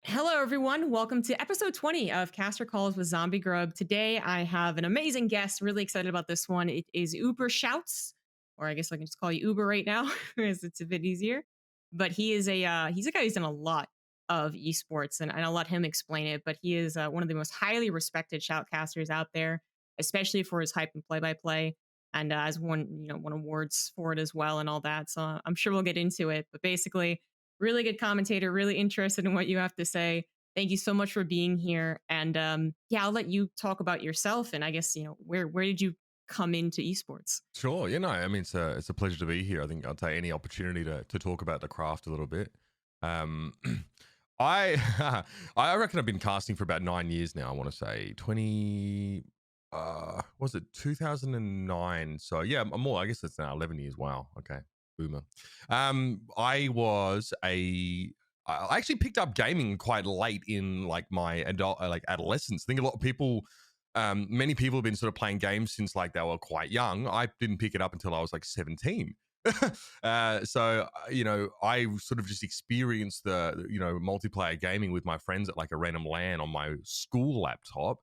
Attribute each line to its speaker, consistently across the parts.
Speaker 1: Hello, everyone. Welcome to episode 20 of Caster Calls with ZombieGrub. Today, I have an amazing guest. Really excited about this one. It is UberShouts, or I guess I can just call you Uber right now, because it's a bit easier. But he's a guy who's done a lot of esports, and I'll let him explain it. But he is one of the most highly respected shoutcasters out there, especially for his hype and play-by-play, and has won awards for it as well, and all that. So I'm sure we'll get into it. But basically, really good commentator, really interested in what you have to say. Thank you so much for being here. And yeah, I'll let you talk about yourself. And I guess, where did you come into esports?
Speaker 2: Sure, I mean it's a pleasure to be here. I think I'll take any opportunity to talk about the craft a little bit. Um, I I reckon I've been casting for about 9 years now. I want to say 20. Was it 2009? So yeah, more. I guess it's now 11 years. Wow. Okay, boomer. I was a. I actually picked up gaming quite late in like my adult, like adolescence. I think a lot of people many people have been sort of playing games since like they were quite young. I didn't pick it up until I was like 17. I sort of just experienced the multiplayer gaming with my friends at like a random LAN on my school laptop,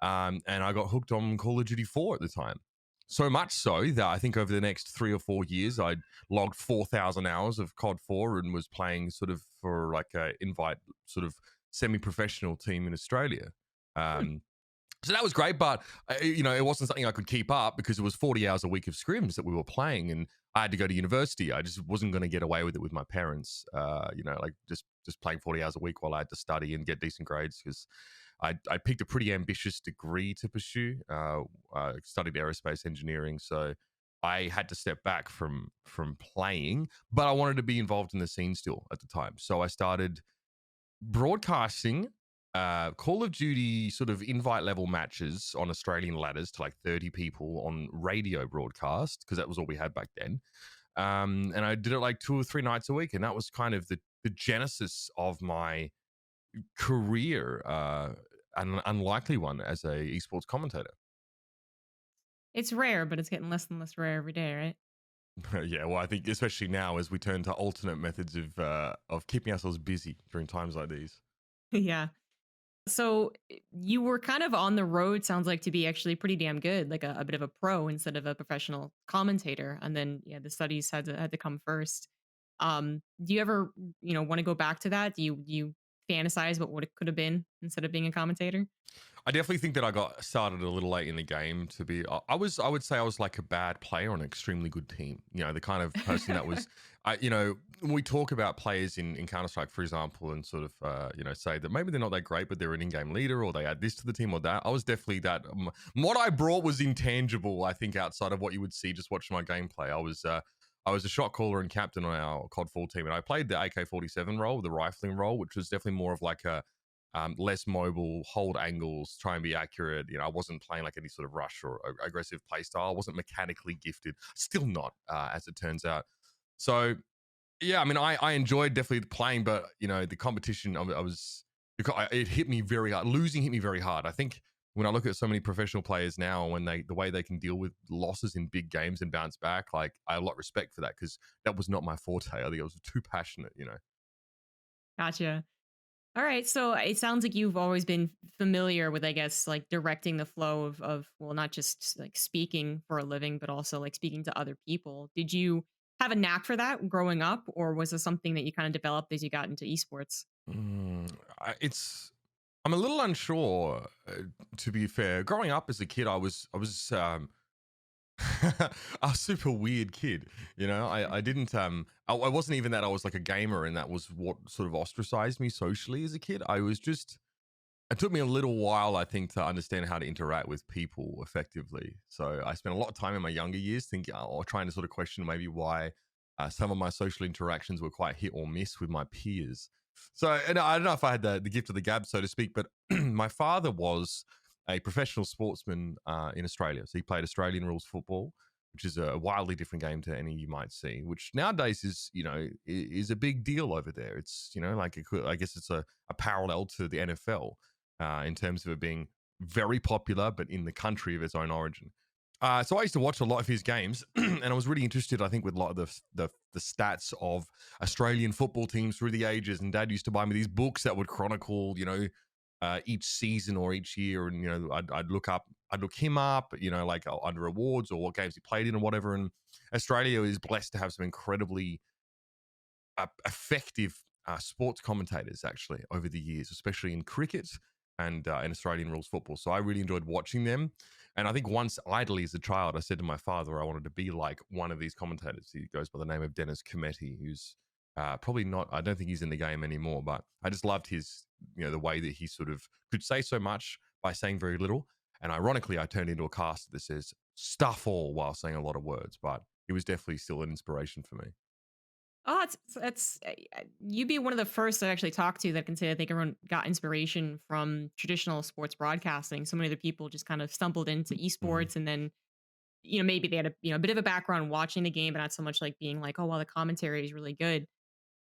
Speaker 2: and I got hooked on Call of Duty 4 at the time. So much so that I think over the next 3 or 4 years, I logged 4,000 hours of COD 4 and was playing sort of for like a invite sort of semi-professional team in Australia. So that was great, but it wasn't something I could keep up because it was 40 hours a week of scrims that we were playing, and I had to go to university. I just wasn't going to get away with it with my parents. Like just playing 40 hours a week while I had to study and get decent grades because I picked a pretty ambitious degree to pursue. I studied aerospace engineering, so I had to step back from playing, but I wanted to be involved in the scene still at the time. So I started broadcasting Call of Duty sort of invite level matches on Australian ladders to like 30 people on radio broadcast because that was all we had back then. And I did it like 2 or 3 nights a week, and that was kind of the genesis of my career, an unlikely one as a esports commentator.
Speaker 1: It's rare, but it's getting less and less rare every day, right?
Speaker 2: Yeah, well, I think especially now as we turn to alternate methods of keeping ourselves busy during times like these.
Speaker 1: Yeah. So you were kind of on the road, sounds like, to be actually pretty damn good, like a bit of a pro instead of a professional commentator. And then, yeah, the studies had to come first. Do you ever, want to go back to that? Do you fantasize about what it could have been instead of being a commentator?
Speaker 2: I definitely think that I got started a little late in the game to be. I would say I was like a bad player on an extremely good team. The kind of person that was. When we talk about players in Counter Strike, for example, and sort of say that maybe they're not that great, but they're an in-game leader, or they add this to the team, or that. I was definitely that. What I brought was intangible. I think outside of what you would see just watching my gameplay, I was a shot caller and captain on our COD 4 team, and I played the AK-47 role, the rifling role, which was definitely more of like a less mobile, hold angles, try and be accurate. I wasn't playing like any sort of rush or aggressive play style. I wasn't mechanically gifted. Still not, as it turns out. So, yeah, I mean, I enjoyed definitely playing, but, the competition, it hit me very hard. Losing hit me very hard. I think when I look at so many professional players now, the way they can deal with losses in big games and bounce back, like I have a lot of respect for that because that was not my forte. I think I was too passionate.
Speaker 1: Gotcha. All right. So it sounds like you've always been familiar with, I guess, like directing the flow of well, not just like speaking for a living, but also like speaking to other people. Did you have a knack for that growing up, or was this something that you kind of developed as you got into esports?
Speaker 2: Mm, I'm a little unsure, to be fair. Growing up as a kid, I was a super weird kid. I didn't I wasn't even that I was like a gamer, and that was what sort of ostracized me socially as a kid. It took me a little while, I think, to understand how to interact with people effectively. So I spent a lot of time in my younger years thinking or trying to sort of question maybe why some of my social interactions were quite hit or miss with my peers. So and I don't know if I had the gift of the gab, so to speak, but my father was a professional sportsman in Australia. So he played Australian rules football, which is a wildly different game to any you might see, which nowadays is a big deal over there. It's, like I guess it's a parallel to the NFL in terms of it being very popular, but in the country of its own origin. So I used to watch a lot of his games, and I was really interested, I think, with a lot of the stats of Australian football teams through the ages. And Dad used to buy me these books that would chronicle, each season or each year, and I'd look him up, like under awards or what games he played in or whatever. And Australia is blessed to have some incredibly effective sports commentators actually over the years, especially in cricket and in Australian rules football. So I really enjoyed watching them. And I think once idly as a child, I said to my father I wanted to be like one of these commentators. He goes by the name of Dennis Cometti, who's probably not, I don't think he's in the game anymore, but I just loved his, the way that he sort of could say so much by saying very little. And ironically, I turned into a caster that says stuff all while saying a lot of words, but he was definitely still an inspiration for me.
Speaker 1: Oh, you'd be one of the first I actually talked to that can say I think everyone got inspiration from traditional sports broadcasting. So many other people just kind of stumbled into
Speaker 2: Mhm.
Speaker 1: esports, and then maybe they had a bit of a background watching the game, but not so much like being like, oh well, the commentary is really good.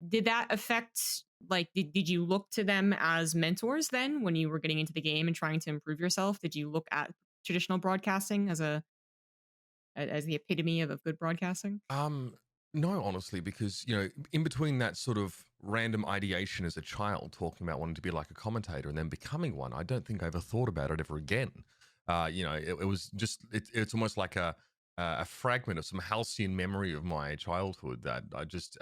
Speaker 1: Did that affect, like, did you look to them as mentors then when you were getting into the game and trying to improve yourself? Did you look at traditional broadcasting as as the epitome of good broadcasting?
Speaker 2: Um, no, honestly, because in between that sort of random ideation as a child, talking about wanting to be like a commentator and then becoming one, I don't think I ever thought about it ever again. It was just it's almost like a fragment of some halcyon memory of my childhood that I just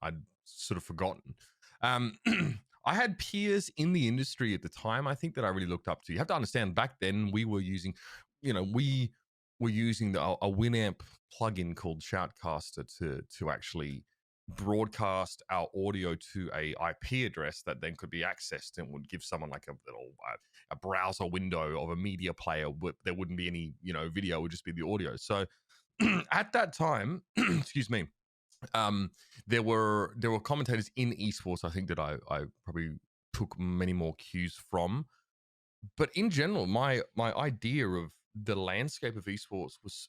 Speaker 2: I'd sort of forgotten. Um, I had peers in the industry at the time, I think, that I really looked up to. You have to understand, back then we were using, we were using a Winamp plugin called Shoutcaster to actually broadcast our audio to a IP address that then could be accessed and would give someone like a little a browser window of a media player. There wouldn't be any video; it would just be the audio. So at that time, excuse me, um, there were commentators in esports. I think that I probably took many more cues from, but in general, my idea of the landscape of esports was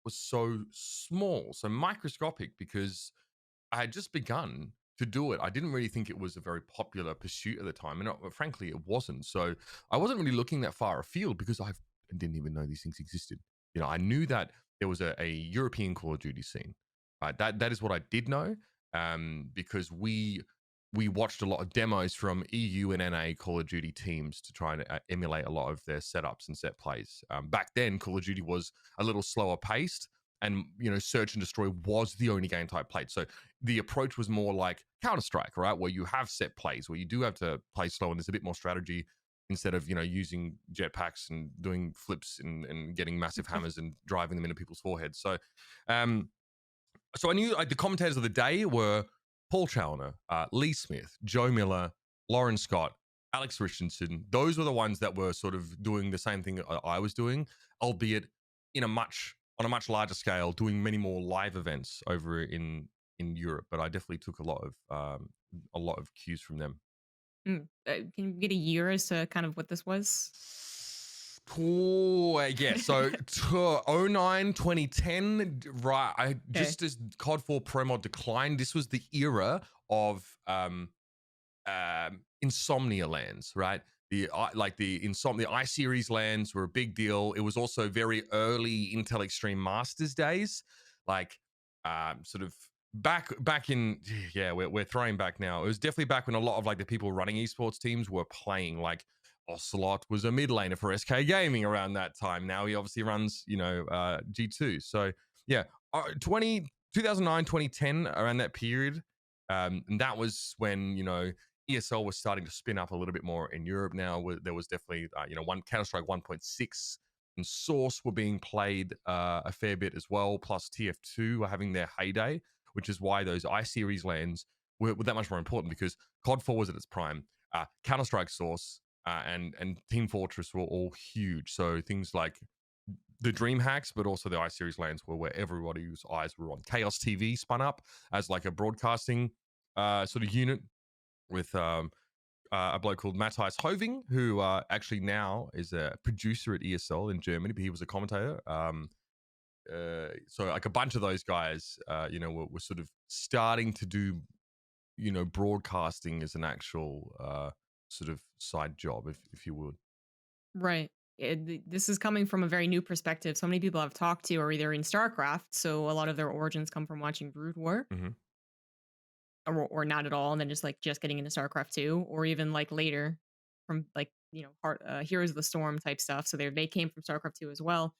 Speaker 2: so small, so microscopic, because I had just begun to do it. I didn't really think it was a very popular pursuit at the time, and frankly, it wasn't. So I wasn't really looking that far afield because I didn't even know these things existed. I knew that there was a European Call of Duty scene. That is what I did know, because we watched a lot of demos from EU and NA Call of Duty teams to try and emulate a lot of their setups and set plays. Back then, Call of Duty was a little slower paced, and Search and Destroy was the only game type played. So the approach was more like Counter Strike, right, where you have set plays, where you do have to play slow, and there's a bit more strategy instead of using jetpacks and doing flips and getting massive hammers and driving them into people's foreheads. Um, so I knew the commentators of the day were Paul Challoner, Lee Smith, Joe Miller, Lauren Scott, Alex Richardson. Those were the ones that were sort of doing the same thing I was doing, albeit on a much larger scale, doing many more live events over in Europe. But I definitely took a lot of cues from them.
Speaker 1: Can you get a year as to kind of what this was?
Speaker 2: Oh, yeah. So 09, 2010, right.
Speaker 1: Okay.
Speaker 2: Just as COD 4 Pro Mod declined, this was the era of Insomnia lands, right? The I series lands were a big deal. It was also very early Intel Extreme Masters days, like sort of back in yeah, we're throwing back now. It was definitely back when a lot of like the people running esports teams were playing. Like Ocelot was a mid laner for SK Gaming around that time. Now he obviously runs G2. So yeah, 2009 2010 around that period. And that was when ESL was starting to spin up a little bit more in Europe. Now there was definitely one Counter Strike 1.6 and Source were being played a fair bit as well. Plus TF2 were having their heyday, which is why those I series lands were that much more important, because COD 4 was at its prime. Counter Strike Source and Team Fortress were all huge. So things like the Dream Hacks, but also the I series lands were where everybody's eyes were on. Chaos TV spun up as like a broadcasting sort of unit with a bloke called Matthias Hoving, who actually now is a producer at ESL in Germany, but he was a commentator. So like a bunch of those guys, were sort of starting to do, broadcasting as an actual sort of side job, if you would.
Speaker 1: Right. this is coming from a very new perspective. So many people I've talked to are either in StarCraft, so a lot of their origins come from watching Brood War,
Speaker 2: Mm-hmm.
Speaker 1: or not at all, and then just getting into StarCraft 2, or even like later from like Heroes of the Storm type stuff. So they came from StarCraft 2 as well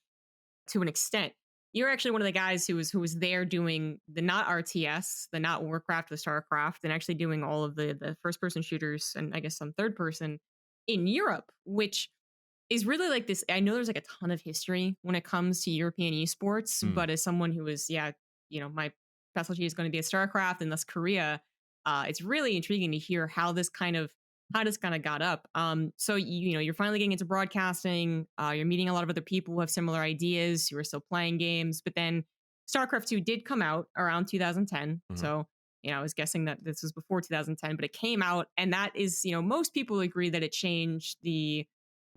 Speaker 1: to an extent. You're actually one of the guys who was there doing the not RTS, the not Warcraft, the StarCraft, and actually doing all of the first person shooters and I guess some third person in Europe, which is really like this. I know there's like a ton of history when it comes to European esports,
Speaker 2: Mm.
Speaker 1: but as someone who is, my specialty is going to be at StarCraft and thus Korea, it's really intriguing to hear how this kind of got up. So you're finally getting into broadcasting. You're meeting a lot of other people who have similar ideas, who are still playing games. But then StarCraft 2 did come out around 2010.
Speaker 2: Mhm.
Speaker 1: So I was guessing that this was before 2010, but it came out, and that is, most people agree that it changed the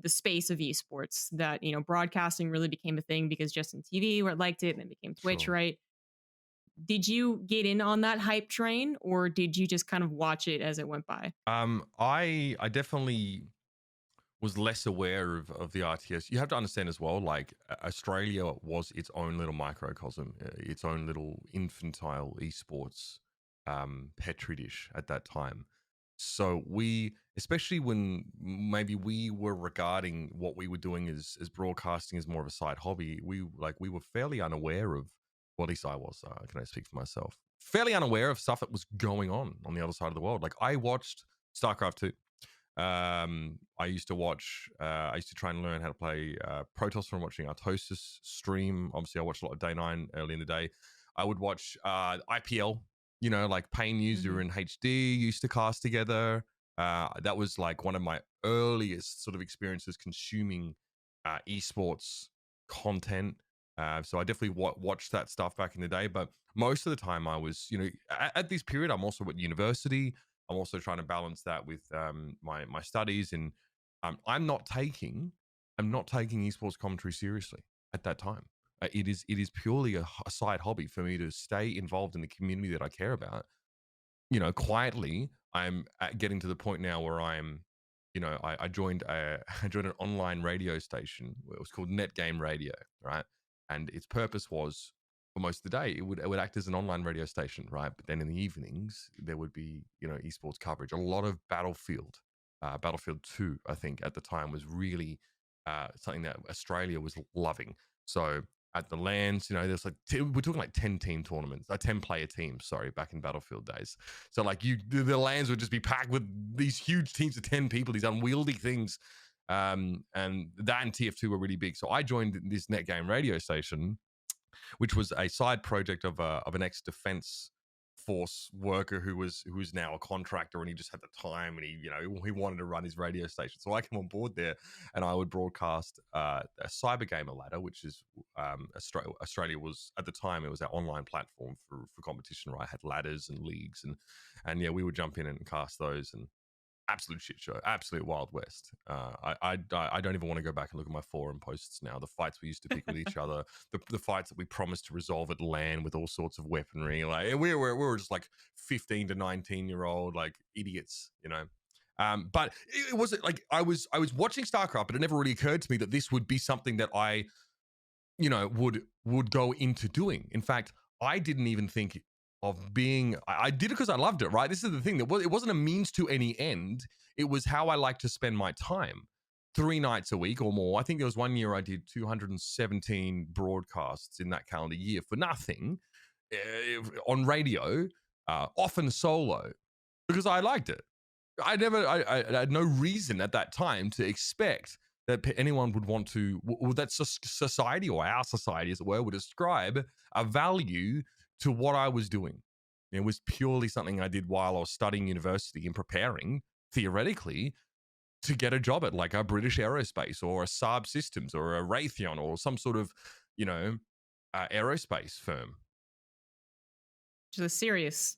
Speaker 1: space of esports. That broadcasting really became a thing because Justin TV where it liked it, and then became Twitch,
Speaker 2: Sure.
Speaker 1: right? Did you get in on that hype train, or did you just kind of watch it as it went by?
Speaker 2: I definitely was less aware of the RTS. You have to understand as well, like Australia was its own little microcosm, its own little infantile esports petri dish at that time. So we, especially when maybe we were regarding what we were doing as broadcasting as more of a side hobby, we were fairly unaware of. Well, at least I was. Can I speak for myself? Fairly unaware of stuff that was going on the other side of the world. Like I watched StarCraft 2. I used to watch. I used to try and learn how to play Protoss from watching Artosis stream. Obviously, I watched a lot of Day 9 early in the day. I would watch IPL. Like Payne User and HD used to cast together. That was like one of my earliest sort of experiences consuming esports content. So I definitely watched that stuff back in the day. But most of the time, I was, at this period, I'm also at university. I'm also trying to balance that with my studies, and I'm not taking esports commentary seriously at that time. It is purely a side hobby for me to stay involved in the community that I care about. Quietly, I'm getting to the point now where I joined I joined an online radio station. It was called Net Game Radio, right? And its purpose was, for most of the day, it would act as an online radio station, right? But then in the evenings, there would be esports coverage. A lot of Battlefield 2, I think at the time was really something that Australia was loving. So at the LANs, there's like we're talking like 10-team tournaments, 10-player teams. Sorry, back in Battlefield days. So like the LANs would just be packed with these huge teams of 10 people, these unwieldy things. And that and TF2 were really big. So I joined this Net Game radio station, which was a side project of an ex-defense force worker who was now a contractor, and he just had the time, and he wanted to run his radio station. So I came on board there, and I would broadcast a cyber gamer ladder, which is Australia was at the time, it was our online platform for competition, right? I had ladders and leagues, and yeah, we would jump in and cast those, and absolute shit show, absolute Wild West. I don't even want to go back and look at my forum posts now. The fights we used to pick with each other, the fights that we promised to resolve at LAN with all sorts of weaponry. Like we were just like 15 to 19-year-old like idiots, But it wasn't like I was watching StarCraft, but it never really occurred to me that this would be something that I, would go into doing. In fact, I didn't even think of being. I did it because I loved it, right? This is the thing, that it wasn't a means to any end. It was how I like to spend my time. 3 nights a week or more. I think there was one year I did 217 broadcasts in that calendar year for nothing, on radio, often solo, because I liked it. I had no reason at that time to expect that anyone would want to, that society, or our society as it were, would ascribe a value to what I was doing. It was purely something I did while I was studying university and preparing, theoretically, to get a job at like a British Aerospace or a Saab Systems or a Raytheon or some sort of, aerospace firm.
Speaker 1: Which is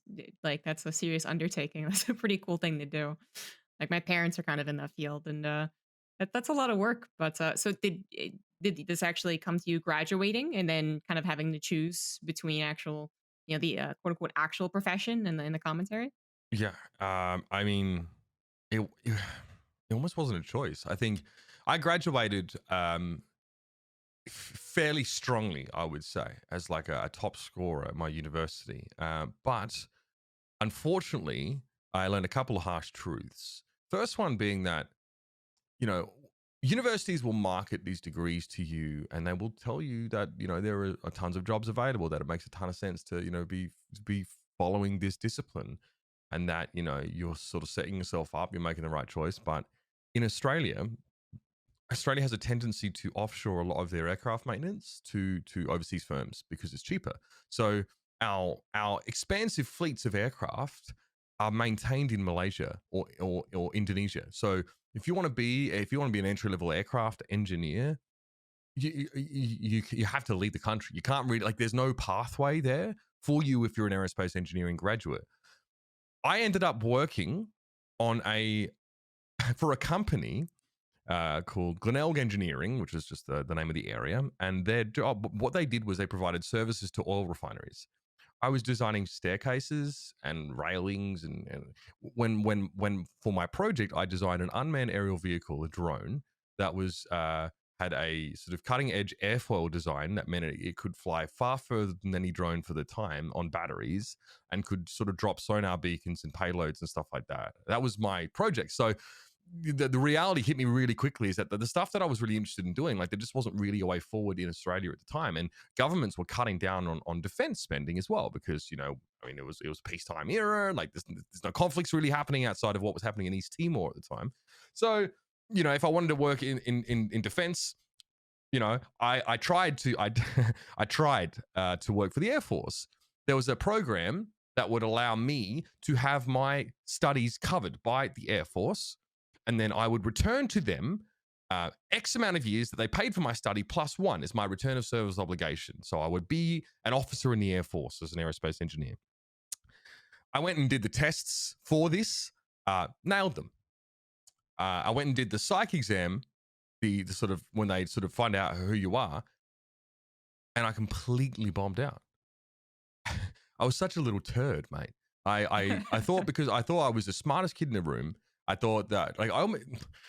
Speaker 1: that's a serious undertaking. That's a pretty cool thing to do. Like my parents are kind of in that field, and that's a lot of work. But so did this actually come to you graduating and then kind of having to choose between actual, the quote unquote actual profession and the commentary?
Speaker 2: Yeah. I mean, it almost wasn't a choice. I think I graduated fairly strongly, I would say, as like a top scorer at my university. But unfortunately, I learned a couple of harsh truths. First one being that, you know, universities will market these degrees to you, and they will tell you that, you know, there are tons of jobs available, that it makes a ton of sense to, you know, be following this discipline, and that, you know, you're sort of setting yourself up, you're making the right choice. But in Australia has a tendency to offshore a lot of their aircraft maintenance to overseas firms because it's cheaper. So our expansive fleets of aircraft are maintained in Malaysia or Indonesia. So if you want to be an entry level aircraft engineer, you have to leave the country. You can't really, like, there's no pathway there for you if you're an aerospace engineering graduate. I ended up working on for a company called Glenelg Engineering, which is just the name of the area. And their job, what they did was they provided services to oil refineries. I was designing staircases and railings, and when for my project, I designed an unmanned aerial vehicle, a drone that was had a sort of cutting edge airfoil design that meant it could fly far further than any drone for the time on batteries, and could sort of drop sonar beacons and payloads and stuff like that. That was my project. So the reality hit me really quickly, is that the stuff that I was really interested in doing, like, there just wasn't really a way forward in Australia at the time, and governments were cutting down on defense spending as well, because, you know, I mean, it was peacetime era, like there's no conflicts really happening outside of what was happening in East Timor at the time. So, you know, if I wanted to work in defense, you know, I tried to I tried to work for the Air Force. There was a program that would allow me to have my studies covered by the Air Force, and then I would return to them X amount of years that they paid for my study plus one as my return of service obligation. So I would be an officer in the Air Force as an aerospace engineer. I went and did the tests for this, nailed them. I went and did the psych exam, the sort of when they sort of find out who you are, and I completely bombed out. I was such a little turd, mate. I thought, because I thought I was the smartest kid in the room, I thought that, like,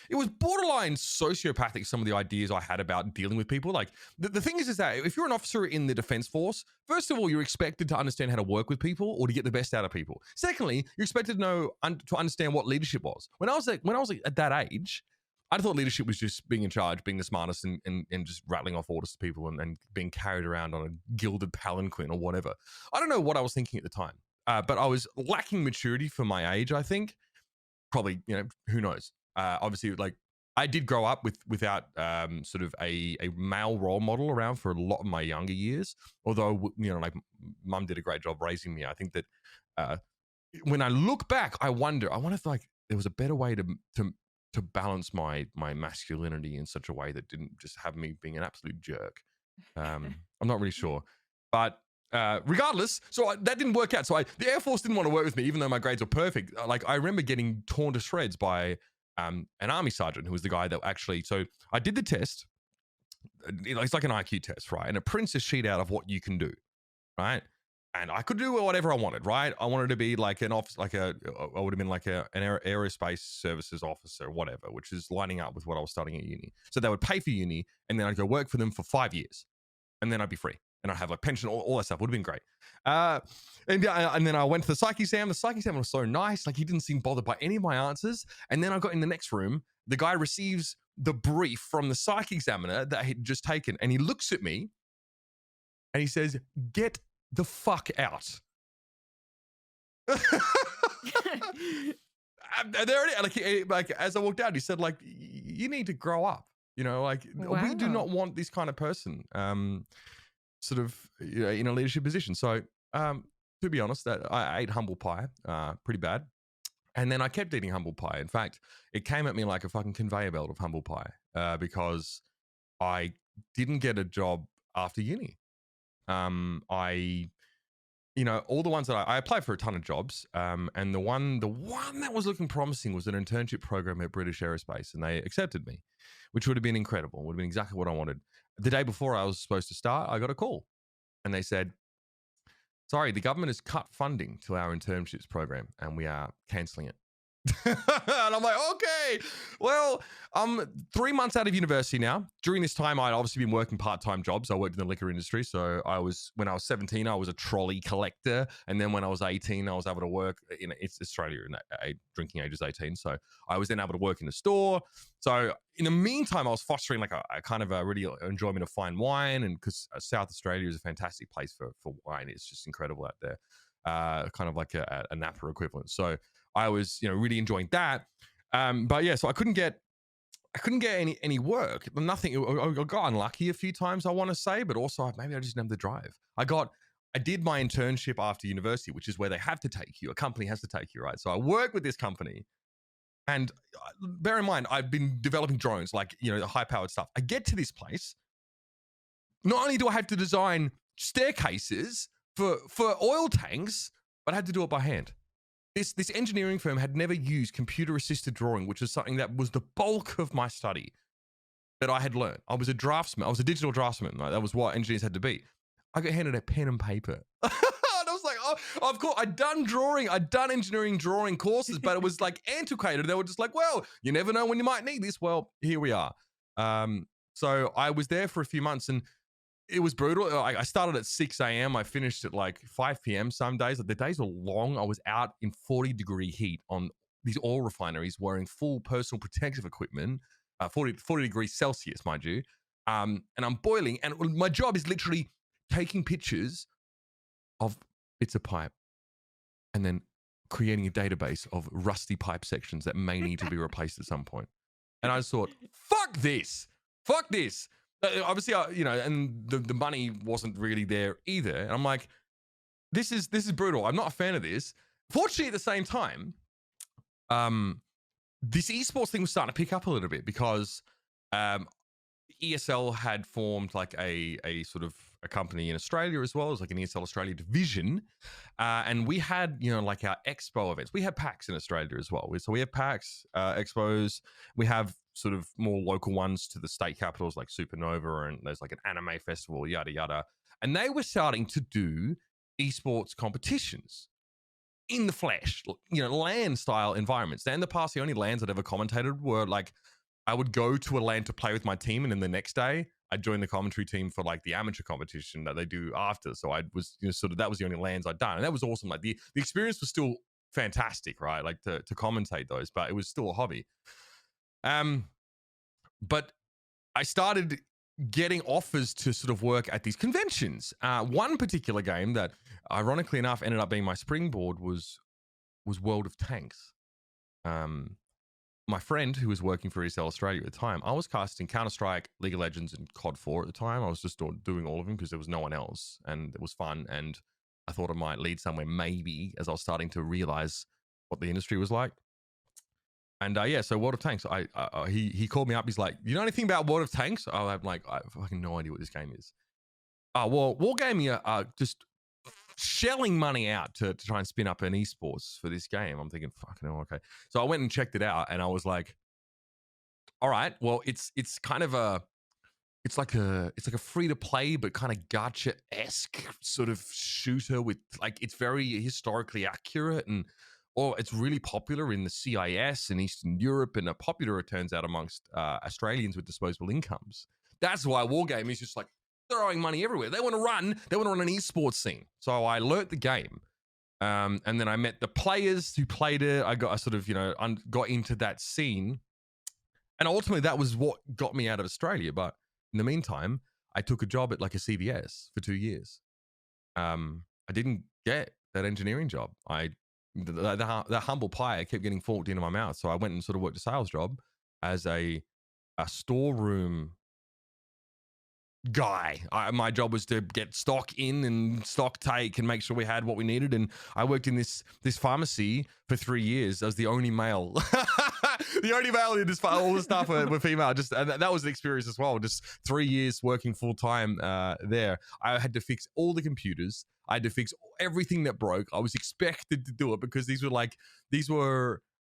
Speaker 2: it was borderline sociopathic, some of the ideas I had about dealing with people. Like, the thing is that if you're an officer in the defense force, first of all, you're expected to understand how to work with people or to get the best out of people. Secondly, you're expected to know to understand what leadership was. When I was at that age, I thought leadership was just being in charge, being the smartest, and just rattling off orders to people, and being carried around on a gilded palanquin or whatever. I don't know what I was thinking at the time, but I was lacking maturity for my age, I think. Probably, you know, who knows? Obviously, like, I did grow up without sort of a male role model around for a lot of my younger years. Although, you know, like, mum did a great job raising me. I think that when I look back, I wonder if, like, there was a better way to balance my masculinity in such a way that didn't just have me being an absolute jerk. I'm not really sure, but regardless, so that didn't work out. So the Air Force didn't want to work with me, even though my grades were perfect. Like, I remember getting torn to shreds by an army sergeant who was the guy that actually. So I did the test. It's like an IQ test, right? And it prints a sheet out of what you can do, right? And I could do whatever I wanted, right? I wanted to be like an office, I would have been like an aerospace services officer, whatever, which is lining up with what I was studying at uni. So they would pay for uni, and then I'd go work for them for 5 years, and then I'd be free. And I have a pension, all that stuff. Would have been great. And then I went to the psych exam. The psych exam was so nice. Like, he didn't seem bothered by any of my answers. And then I got in the next room. The guy receives the brief from the psych examiner that he'd just taken. And he looks at me and he says, "Get the fuck out." Like, as I walked out, he said, like, "You need to grow up. You know, like,
Speaker 1: Wow.
Speaker 2: We do not want this kind of person. Sort of, you know, in a leadership position." So, to be honest, that I ate humble pie, pretty bad, and then I kept eating humble pie. In fact, it came at me like a fucking conveyor belt of humble pie, because I didn't get a job after uni. You know, all the ones that I applied for a ton of jobs, and the one that was looking promising was an internship program at British Aerospace, and they accepted me, which would have been incredible. Would have been exactly what I wanted. The day before I was supposed to start, I got a call, and they said, "Sorry, the government has cut funding to our internships program, and we are cancelling it." And I'm like, okay, well, I'm 3 months out of university now. During this time, I'd obviously been working part-time jobs. I worked in the liquor industry. So when I was 17, I was a trolley collector. And then when I was 18, I was able to work it's Australia, and drinking age is 18. So I was then able to work in the store. So in the meantime, I was fostering like a kind of a really enjoyment of fine wine. And because South Australia is a fantastic place for wine. It's just incredible out there. Kind of like a Napa equivalent. So I was, really enjoying that. But yeah, so I couldn't get any work. Nothing. I got unlucky a few times, I want to say, but also maybe I just didn't have the drive. I did my internship after university, which is where they have to take you. A company has to take you, right? So I worked with this company, and bear in mind, I've been developing drones, like high-powered stuff. I get to this place. Not only do I have to design staircases for oil tanks, but I had to do it by hand. This engineering firm had never used computer-assisted drawing, which is something that was the bulk of my study that I had learned. I was a draftsman. I was a digital draftsman. Right? That was what engineers had to be. I got handed a pen and paper. And I was like, oh, of course, I'd done engineering drawing courses, but it was like antiquated. They were just like, well, you never know when you might need this. Well, here we are. So I was there for a few months, and it was brutal. I started at 6 a.m. I finished at like 5 p.m. some days. The days were long. I was out in 40-degree heat on these oil refineries wearing full personal protective equipment, 40 degrees Celsius, mind you. And I'm boiling. And my job is literally taking pictures of bits of pipe and then creating a database of rusty pipe sections that may need to be replaced at some point. And I just thought, fuck this. Obviously, and the money wasn't really there either. And I'm like, this is brutal. I'm not a fan of this. Fortunately, at the same time, this esports thing was starting to pick up a little bit because ESL had formed like a sort of a company in Australia as well as like an ESL Australia division. And we had, like our expo events. We have PAX in Australia as well. So we have PAX, expos. We have sort of more local ones to the state capitals like Supernova, and there's like an anime festival, yada, yada. And they were starting to do esports competitions in the flesh, LAN style environments. Now, in the past, the only LANs I'd ever commentated were like, I would go to a LAN to play with my team, and then the next day I'd join the commentary team for like the amateur competition that they do after. So I was, that was the only LANs I'd done. And that was awesome. Like the experience was still fantastic, right? Like to commentate those, but it was still a hobby. But I started getting offers to sort of work at these conventions. One particular game that ironically enough ended up being my springboard was World of Tanks. My friend who was working for ESL Australia at the time, I was casting Counter-Strike, League of Legends, and COD 4 at the time. I was just doing all of them because there was no one else, and it was fun. And I thought I might lead somewhere maybe as I was starting to realize what the industry was like. And so World of Tanks, he called me up. He's like, you know anything about World of Tanks? I'm like, I have fucking no idea what this game is. Well, Wargaming are just shelling money out to try and spin up an esports for this game. I'm thinking, fucking hell, okay. So I went and checked it out, and I was like, all right, well, it's kind of it's like a free to play but kind of gacha-esque sort of shooter with like, it's very historically accurate, and it's really popular in the CIS and Eastern Europe, and popular, it turns out, amongst Australians with disposable incomes. That's why Wargaming is just like throwing money everywhere. They want to run an esports scene. So I learnt the game, and then I met the players who played it. I got got into that scene, and ultimately that was what got me out of Australia. But in the meantime, I took a job at like a CVS for 2 years. I didn't get that engineering job. The humble pie kept getting forked into my mouth. So I went and sort of worked a sales job as a storeroom guy. My job was to get stock in and stock take and make sure we had what we needed. And I worked in this pharmacy for 3 years as the only male. The only male in this, all the staff were female. And that was an experience as well. Just 3 years working full time there. I had to fix all the computers. I had to fix everything that broke. I was expected to do it because these were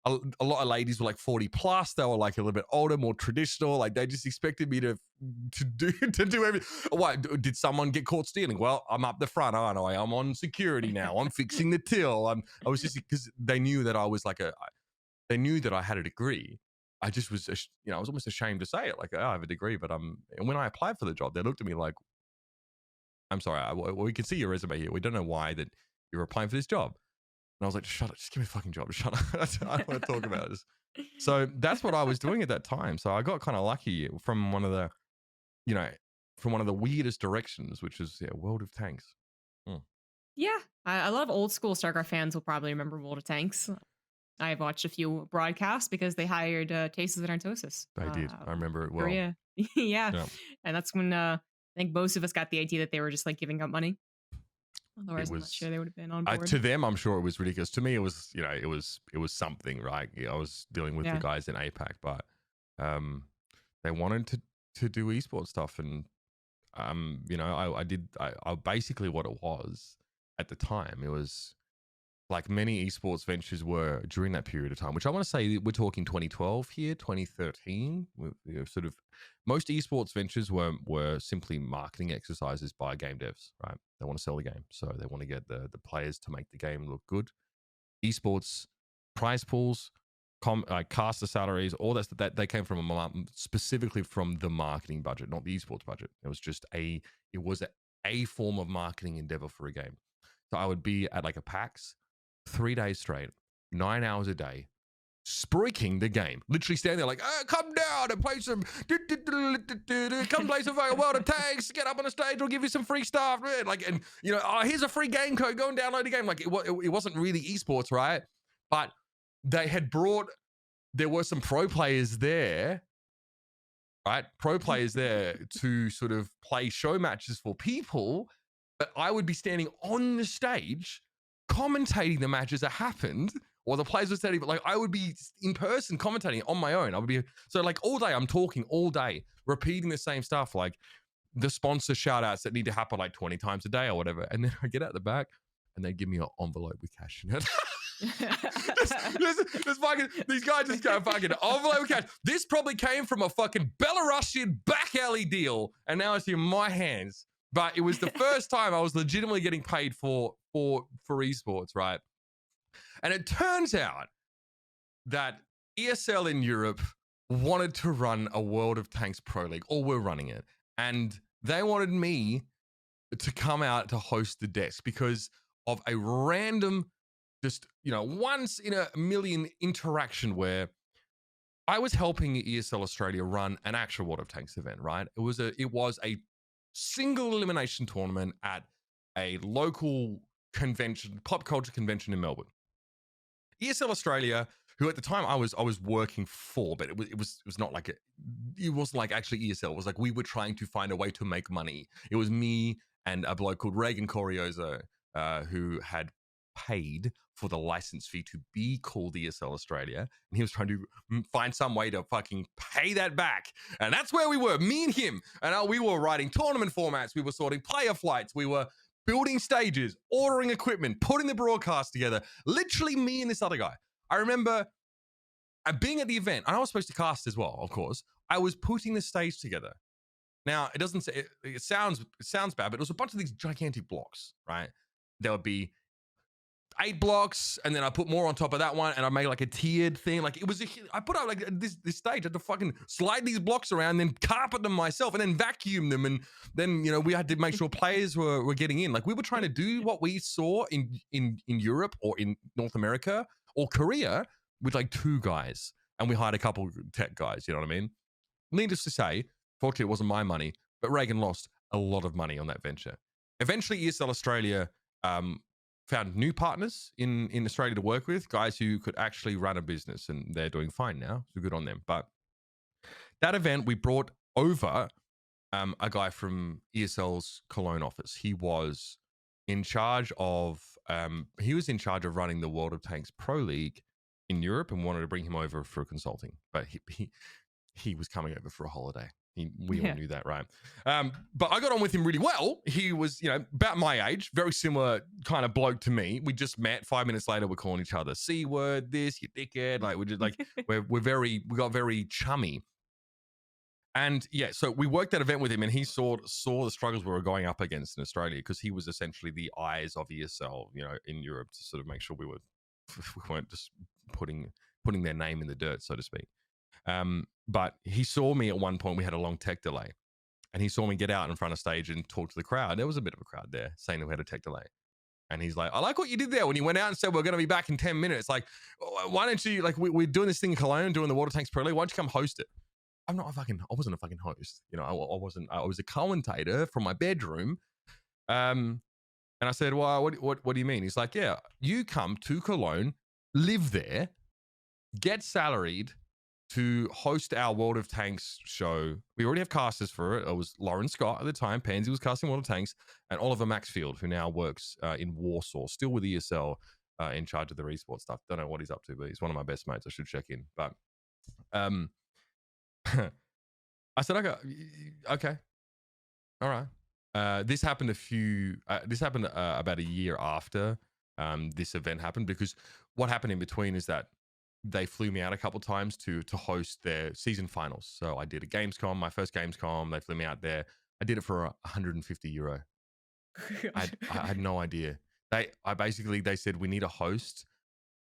Speaker 2: a lot of ladies were like 40 plus. They were like a little bit older, more traditional. Like they just expected me to do everything. What, did someone get caught stealing? Well, I'm up the front, aren't I? I'm on security now. I'm fixing the till. I was just, because they knew that I was like they knew that I had a degree. I just was, I was almost ashamed to say it. Like, oh, I have a degree, but and when I applied for the job, they looked at me like, I'm sorry, we can see your resume here. We don't know why that you're applying for this job. And I was like, shut up, just give me a fucking job. Shut up. I don't want to talk about this. So that's what I was doing at that time. So I got kind of lucky from one of the, from one of the weirdest directions, which is World of Tanks.
Speaker 1: Yeah, a lot of old school StarCraft fans will probably remember World of Tanks. I've watched a few broadcasts because they hired Tastes and Artosis.
Speaker 2: They did. I remember it well.
Speaker 1: Korea. Yeah. And that's when I think most of us got the idea that they were just like giving up money. Otherwise, I'm not sure they would have been on board.
Speaker 2: To them, I'm sure it was ridiculous. To me, it was, it was something, right? I was dealing with the guys in APAC, but they wanted to do esports stuff, and I basically what it was at the time. It was like many esports ventures were during that period of time, which I want to say we're talking 2012 here, 2013. Sort of most esports ventures were simply marketing exercises by game devs, right? They want to sell the game, so they want to get the players to make the game look good. Esports prize pools, caster salaries, all that they came from specifically from the marketing budget, not the esports budget. It was just a form of marketing endeavor for a game. So I would be at like a PAX 3 days straight, 9 hours a day, spruiking the game. Literally standing there like, come down and play some, come play some World of Tanks, get up on the stage, we'll give you some free stuff. Like, and here's a free game code, go and download the game. Like it wasn't really esports, right? But they had there were some pro players there, right? Pro players there to sort of play show matches for people. But I would be standing on the stage commentating the matches that happened, or the players were standing, but like I would be in person commentating on my own. I would be, so like all day, I'm talking all day, repeating the same stuff, like the sponsor shout outs that need to happen like 20 times a day or whatever. And then I get out the back and they give me an envelope with cash in it. These guys just go fucking envelope with cash. This probably came from a fucking Belarusian back alley deal, and now it's in my hands. But it was the first time I was legitimately getting paid for esports, right? And it turns out that ESL in Europe wanted to run a World of Tanks Pro League, or were running it. And they wanted me to come out to host the desk because of a random, just, once in a million interaction where I was helping ESL Australia run an actual World of Tanks event, right? It was a single elimination tournament at a local convention, pop culture convention in Melbourne. ESL Australia, who at the time I was working for, but it was not like it wasn't like actually ESL. It was like we were trying to find a way to make money. It was me and a bloke called Reagan Coriozo, who had paid for the license fee to be called ESL Australia, and he was trying to find some way to fucking pay that back. And that's where we were, me and him. And we were writing tournament formats, we were sorting player flights, we were building stages, ordering equipment, putting the broadcast together. Literally me and this other guy. I remember being at the event, and I was supposed to cast as well, of course. I was putting the stage together. Now, it doesn't say, it sounds bad, but it was a bunch of these gigantic blocks, right? There would be 8 blocks, and then I put more on top of that one, and I made like a tiered thing. Like I put out like this stage. I had to fucking slide these blocks around, then carpet them myself, and then vacuum them, and then we had to make sure players were getting in. Like we were trying to do what we saw in Europe or in North America or Korea with like 2 guys, and we hired a couple tech guys. You know what I mean? Needless to say, fortunately it wasn't my money, but Reagan lost a lot of money on that venture. Eventually, ESL Australia found new partners in Australia to work with, guys who could actually run a business, and they're doing fine now. So good on them. But that event, we brought over a guy from ESL's Cologne office. He was in charge of running the World of Tanks Pro League in Europe, and wanted to bring him over for consulting. But he was coming over for a holiday. We all knew that, right? But I got on with him really well. He was, about my age, very similar kind of bloke to me. We just met. 5 minutes later, we're calling each other C word, this, you dickhead. Like we just like we got very chummy. And yeah, so we worked that event with him, and he saw the struggles we were going up against in Australia, because he was essentially the eyes of ESL, in Europe, to sort of make sure we weren't just putting putting their name in the dirt, so to speak. But he saw me at one point. We had a long tech delay, and he saw me get out in front of stage and talk to the crowd. There was a bit of a crowd there saying that we had a tech delay. And he's like, I like what you did there when you went out and said we're going to be back in 10 minutes. Like, why don't you, like, we're doing this thing in Cologne, doing the Water Tanks Pro League. Why don't you come host it? I wasn't a fucking host. You know, I was a commentator from my bedroom. And I said, well, what do you mean? He's like, yeah, you come to Cologne, live there, get salaried to host our World of Tanks show. We already have casters for it. It was Lauren Scott at the time. Pansy was casting World of Tanks, and Oliver Maxfield, who now works in Warsaw, still with ESL, in charge of the esports stuff. Don't know what he's up to, but he's one of my best mates. I should check in. But I said, okay, all right. This happened about a year after this event happened, because what happened in between is that they flew me out a couple times to host their season finals. So I did a Gamescom, my first Gamescom. They flew me out there. I did it for 150 euro. I had no idea. They said, we need a host.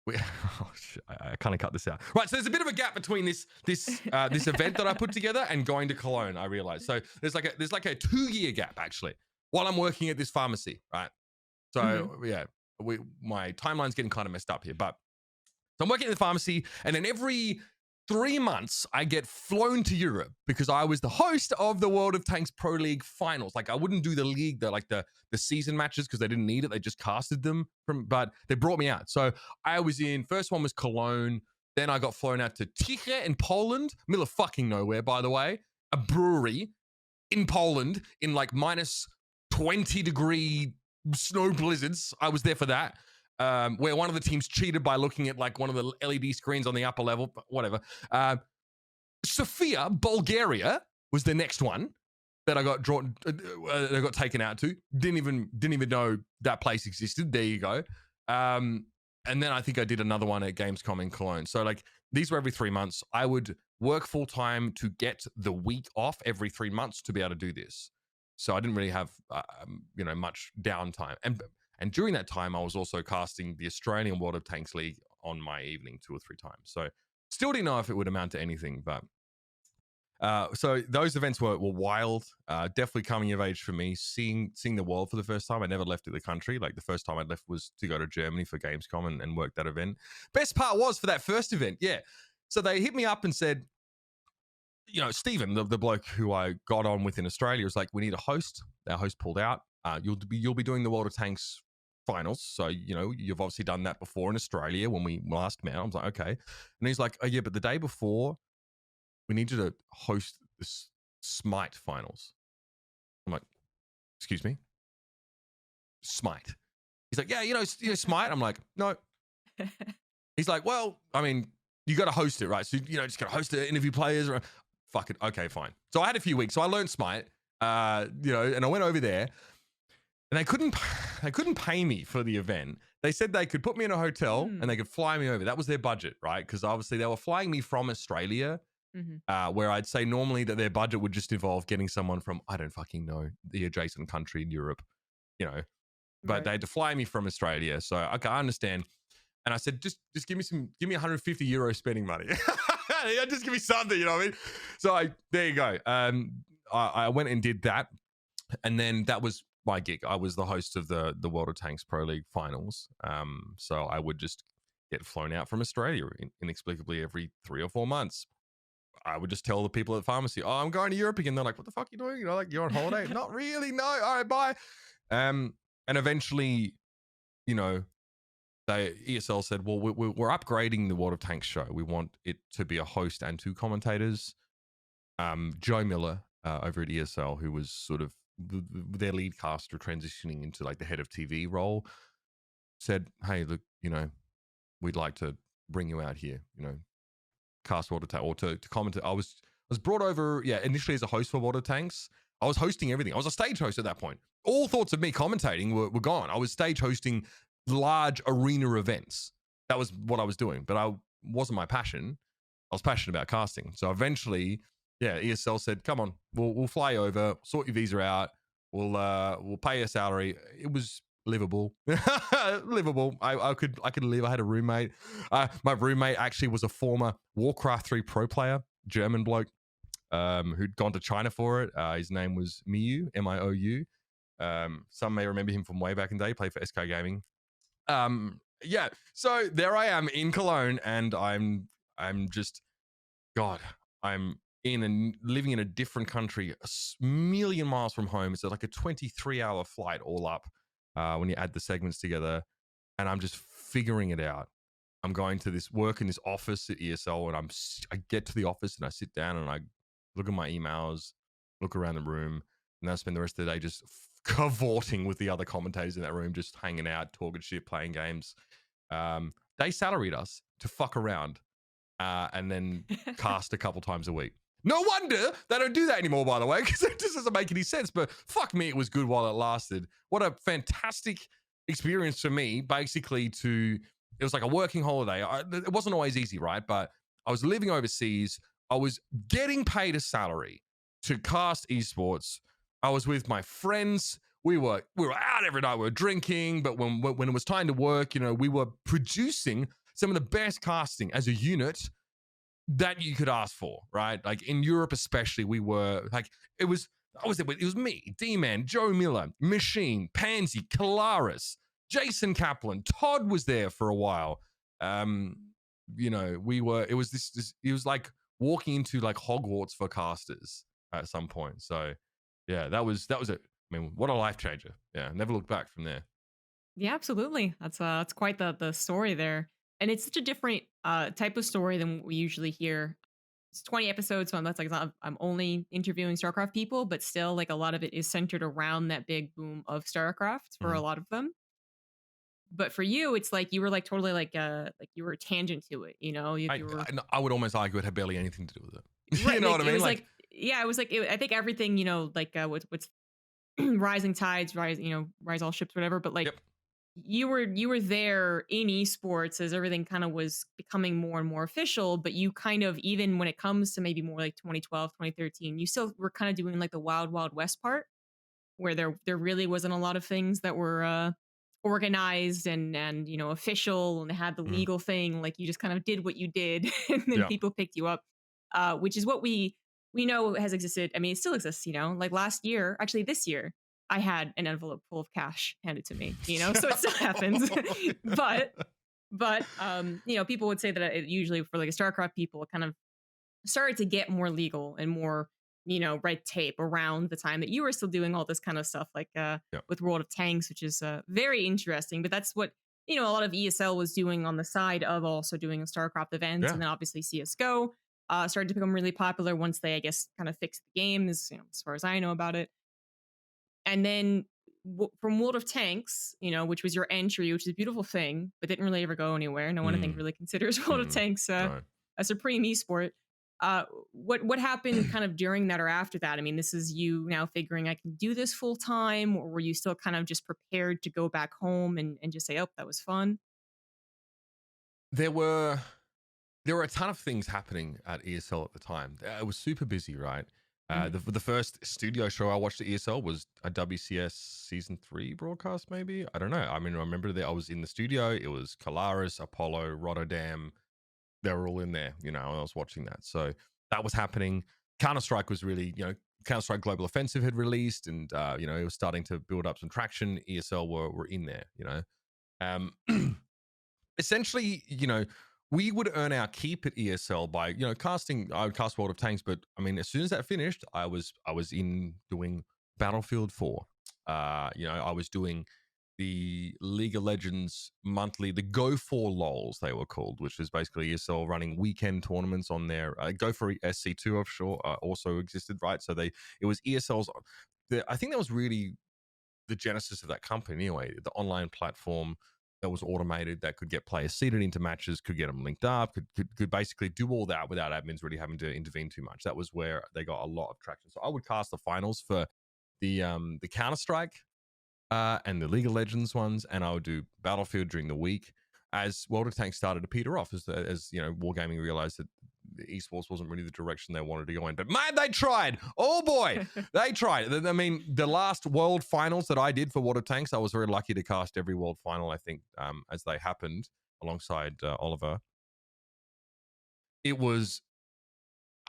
Speaker 2: I kind of cut this out. Right, so there's a bit of a gap between this event that I put together and going to Cologne, I realized. So there's like a 2-year gap, actually, while I'm working at this pharmacy, right? So yeah, my timeline's getting kind of messed up here, but so I'm working in the pharmacy, and then every 3 months I get flown to Europe because I was the host of the World of Tanks Pro League finals. Like, I wouldn't do the league, the season matches, because they didn't need it. They just casted them but they brought me out. So I was first one was Cologne. Then I got flown out to Tychy in Poland, middle of fucking nowhere, by the way, a brewery in Poland in like minus 20-degree snow blizzards. I was there for that. Where one of the teams cheated by looking at like one of the LED screens on the upper level, but whatever. Sofia, Bulgaria was the next one that I got taken out to. Didn't even know that place existed. There you go. And then I think I did another one at Gamescom in Cologne. So like these were every 3 months. I would work full time to get the week off every 3 months to be able to do this. So I didn't really have much downtime. And during that time, I was also casting the Australian World of Tanks League on my evening 2 or 3 times. So still didn't know if it would amount to anything. But so those events were wild. Definitely coming of age for me, seeing the world for the first time. I never left the country. Like the first time I left was to go to Germany for Gamescom and work that event. Best part was for that first event. Yeah. So they hit me up and said, Stephen, the bloke who I got on with in Australia, was like, we need a host. Our host pulled out. You'll be doing the World of Tanks finals, so you've obviously done that before in Australia when we last met. I was like, okay. And he's like, oh yeah, but the day before we need you to host this Smite finals. I'm like, excuse me, Smite? He's like, yeah, Smite. I'm like, no. He's like, well, I mean, you got to host it, right? So just got to host it, interview players. Or fuck it, okay, fine. So I had a few weeks, so I learned Smite, and I went over there. And they couldn't pay me for the event. They said they could put me in a hotel and they could fly me over. That was their budget, right? Because obviously they were flying me from Australia, where I'd say normally that their budget would just involve getting someone from, I don't fucking know, the adjacent country in Europe, But right. They had to fly me from Australia. So, okay, I understand. And I said, just give me 150 euro spending money. Just give me something, you know what I mean? So there you go. I went and did that. And then that was my gig. I was the host of the World of Tanks Pro League finals. So I would just get flown out from Australia inexplicably every 3 or 4 months. I would just tell the people at the pharmacy, oh, I'm going to Europe again. They're like, what the fuck are you doing? Like, you're on holiday? Not really. No. All right, bye. And eventually, ESL said, well, we're upgrading the World of Tanks show. We want it to be a host and 2 commentators. Joe Miller over at ESL, who was sort of their lead caster transitioning into like the head of TV role, said, hey, look, we'd like to bring you out here, cast World of Tanks or to comment. I was brought over, initially as a host for World of Tanks. I was hosting everything. I was a stage host at that point. All thoughts of me commentating were gone. I was stage hosting large arena events. That was what I was doing, but I wasn't my passion. I was passionate about casting. So eventually, ESL said, come on, we'll fly over, sort your visa out. We'll pay a salary. It was livable. Livable. I could live. I had a roommate. My roommate actually was a former Warcraft 3 pro player, German bloke, who'd gone to China for it. His name was Miu, Miou. Some may remember him from way back in the day. Played for SK Gaming. Yeah. So there I am in Cologne, and I'm just, God, I'm living in a different country, a million miles from home. It's like a 23-hour flight all up when you add the segments together, and I'm just figuring it out. I'm going to this work in this office at ESL, and I get to the office and I sit down and I look at my emails, look around the room, and then I spend the rest of the day just cavorting with the other commentators in that room, just hanging out, talking shit, playing games. They salaried us to fuck around and then cast a couple times a week. No wonder they don't do that anymore, by the way, because it just doesn't make any sense. But fuck me, it was good while it lasted. What a fantastic experience for me, basically. It was like a working holiday. It wasn't always easy, right? But I was living overseas. I was getting paid a salary to cast esports. I was with my friends. We were out every night. We were drinking. But when it was time to work, we were producing some of the best casting as a unit that you could ask for, right? Like in Europe, especially, we were like, it was me, D-Man, Joe Miller, Machine, Pansy, Kalaris, Jason Kaplan, Todd was there for a while. It was like walking into like Hogwarts for casters at some point. So yeah, that was it. I mean, what a life changer. Yeah, never looked back from there.
Speaker 1: Yeah, absolutely. That's quite the story there. And it's such a different type of story than what we usually hear. It's 20 episodes, so that's like I'm only interviewing StarCraft people, but still, like a lot of it is centered around that big boom of StarCraft for a lot of them. But for you, it's like you were like totally like you were tangent to it,
Speaker 2: I would almost argue it had barely anything to do with it.
Speaker 1: Right,
Speaker 2: You know
Speaker 1: like,
Speaker 2: what I mean?
Speaker 1: it was like yeah, it was like I think everything, what's rising tides, rise all ships, whatever. But like
Speaker 2: Yep.
Speaker 1: you were there in esports as everything kind of was becoming more and more official, but you kind of, even when it comes to maybe more like 2012, 2013, you still were kind of doing like the wild west part where there really wasn't a lot of things that were organized and official and had the legal thing. Like you just kind of did what you did and then people picked you up, which is what we know has existed. I mean, it still exists, like last year, actually this year, I had an envelope full of cash handed to me, so it still happens. but people would say that it usually for like a StarCraft people, it kind of started to get more legal and more, red tape around the time that you were still doing all this kind of stuff, like with World of Tanks, which is very interesting. But that's what, a lot of ESL was doing on the side of also doing StarCraft events. And then obviously CSGO started to become really popular once they, I guess, kind of fixed the game, as far as I know about it. And then from World of Tanks, which was your entry, which is a beautiful thing, but didn't really ever go anywhere. No one, I think, really considers World of Tanks a supreme esport. What happened kind of during that or after that? I mean, this is you now figuring I can do this full time, or were you still kind of just prepared to go back home and just say, oh, that was fun?
Speaker 2: There were a ton of things happening at ESL at the time. It was super busy, right? The first studio show I watched at ESL was a WCS season 3 broadcast, maybe. I don't know. I mean, I remember that I was in the studio. It was Kalaris, Apollo, Rotterdam. They were all in there, I was watching that. So that was happening. Counter-Strike was really, Counter-Strike Global Offensive had released, and it was starting to build up some traction. ESL were in there, essentially, we would earn our keep at ESL by, casting. I would cast World of Tanks, but I mean, as soon as that finished, I was in doing Battlefield 4. I was doing the League of Legends monthly, the Go for LOLs they were called, which is basically ESL running weekend tournaments on their Go for SC2 offshore also existed, right? So it was ESL's. I think that was really the genesis of that company anyway. The online platform that was automated, that could get players seeded into matches, could get them linked up, could basically do all that without admins really having to intervene too much. That was where they got a lot of traction. So I would cast the finals for the Counter-Strike and the League of Legends ones, and I would do Battlefield during the week. As World of Tanks started to peter off, as wargaming realized that esports wasn't really the direction they wanted to go in. But man, they tried. Oh boy, they tried. I mean, the last world finals that I did for Water Tanks, I was very lucky to cast every world final, I think, as they happened alongside Oliver. It was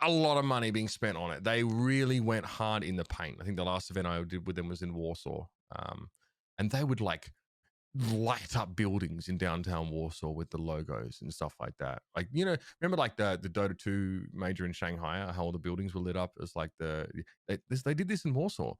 Speaker 2: a lot of money being spent on it. They really went hard in the paint. I think the last event I did with them was in Warsaw. And they would like light up buildings in downtown Warsaw with the logos and stuff like that. Like, you know, remember like the Dota 2 major in Shanghai, how all the buildings were lit up? It was like they did this in Warsaw.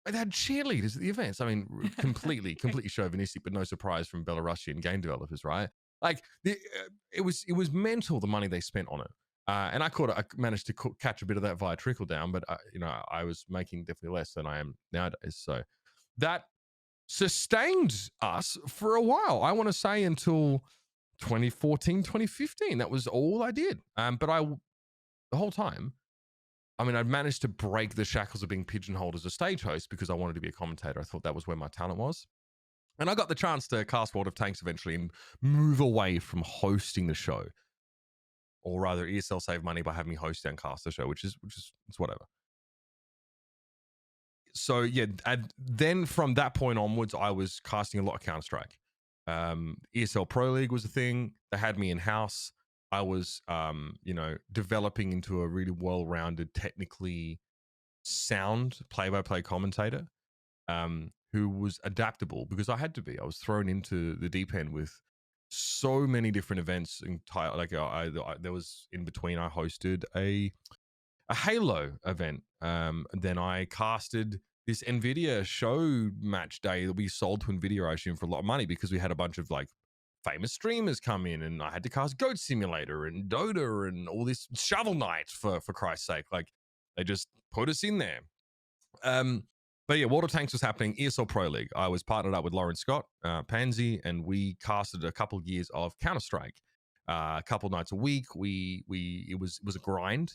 Speaker 2: They had cheerleaders at the events. I mean, completely chauvinistic, but no surprise from Belarusian game developers, right? Like it was mental, the money they spent on it. And I managed to catch a bit of that via trickle down, but you know, I was making definitely less than I am nowadays. So that sustained us for a while. I want to say until 2014, 2015. That was all I did. But the whole time, I mean, I'd managed to break the shackles of being pigeonholed as a stage host because I wanted to be a commentator. I thought that was where my talent was. And I got the chance to cast World of Tanks eventually and move away from hosting the show. Or rather, ESL saved money by having me host and cast the show, which is it's whatever. So yeah, and then from that point onwards, I was casting a lot of Counter-Strike. ESL Pro League was a thing. They had me in house. I was, you know, developing into a really well-rounded, technically sound play-by-play commentator, who was adaptable because I had to be. I was thrown into the deep end with so many different events. There was in between. I hosted a Halo event. Then I casted this NVIDIA show match day that we sold to NVIDIA, I assume, for a lot of money because we had a bunch of like famous streamers come in, and I had to cast Goat Simulator and Dota and all this Shovel Knight for Christ's sake. Like they just put us in there. But yeah, World of Tanks was happening. ESL Pro League. I was partnered up with Lauren Scott, Pansy, and we casted a couple of years of Counter-Strike. A couple nights a week. It was a grind.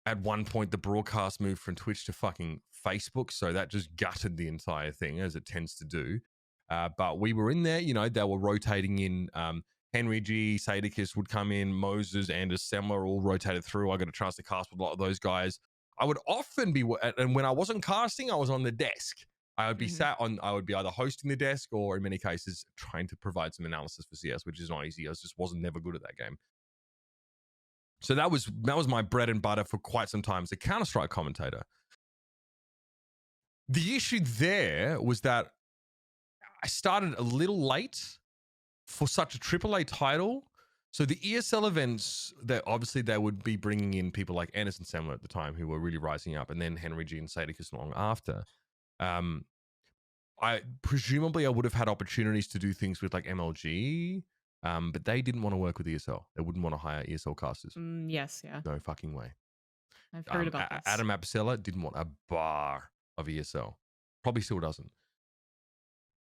Speaker 2: At one point, the broadcast moved from Twitch to fucking Facebook, so that just gutted the entire thing, as it tends to do. But we were in there, you know, they were rotating in. Henry G, Sadicus would come in, Moses, Anders, Semler all rotated through. I got a chance to cast with a lot of those guys. I would often be, and when I wasn't casting, I was on the desk. I would be I would be either hosting the desk or in many cases trying to provide some analysis for CS, which is not easy. I wasn't never good at that game. So that was my bread and butter for quite some time as a Counter-Strike commentator. The issue there was that I started a little late for such a AAA title. So the ESL events, that obviously they would be bringing in people like Anderson Semler at the time who were really rising up, and then Henry G and Sadicus long after. I would have had opportunities to do things with like MLG, but they didn't want to work with ESL. They wouldn't want to hire ESL casters.
Speaker 1: Yes, yeah.
Speaker 2: No fucking way.
Speaker 1: I've heard about this.
Speaker 2: Adam Apicella didn't want a bar of ESL. Probably still doesn't.